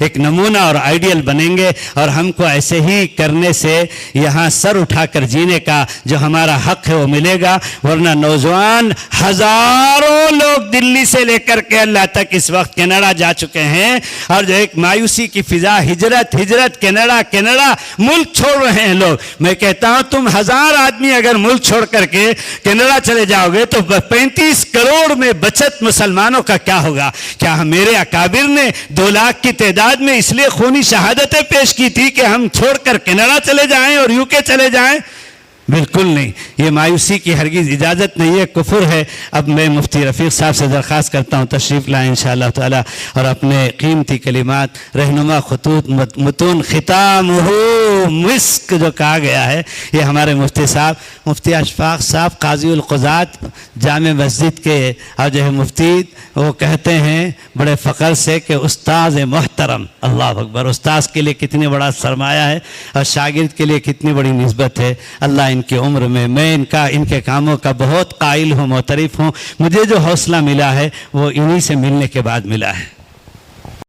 C: ایک نمونہ اور آئیڈیل بنیں گے، اور ہم کو ایسے ہی کرنے سے یہاں سر اٹھا کر جینے کا جو ہمارا حق ہے وہ ملے گا. ورنہ نوجوان ہزاروں لوگ دلی سے لے کر کے اللہ تک اس وقت کینیڈا جا چکے ہیں، اور جو ایک مایوسی کی فضا، ہجرت کینیڈا ملک چھوڑ رہے ہیں لوگ. میں کہتا ہوں تم 1000 آدمی اگر ملک چھوڑ کر کے کینیڈا چلے جاؤ گے تو 35 کروڑ میں بچت مسلمانوں کا کیا ہوگا؟ کیا میرے اکابر نے 2 لاکھ کی تعداد میں اس لیے خونی شہادتیں پیش کی تھی کہ ہم چھوڑ کر کینیڈا چلے جائیں اور UK چلے جائیں؟ بالکل نہیں. یہ مایوسی کی ہرگز اجازت نہیں ہے، کفر ہے. اب میں مفتی رفیق صاحب سے درخواست کرتا ہوں تشریف لائیں انشاءاللہ تعالی، اور اپنے قیمتی کلمات رہنما خطوط متون ختام ہو مسک جو کہا گیا ہے، یہ ہمارے مفتی صاحب مفتی اشفاق صاحب قاضی القضات جامع مسجد کے اور جو ہے مفتی، وہ کہتے ہیں بڑے فخر سے کہ استاذ محترم. اللہ اکبر. استاذ کے لیے کتنی بڑا سرمایہ ہے اور شاگرد کے لیے کتنی بڑی نسبت ہے. اللہ ان کی عمر میں ان کے کاموں کا بہت قائل ہوں، معترف ہوں. مجھے جو حوصلہ ملا ہے وہ انہی سے ملنے کے بعد ملا ہے.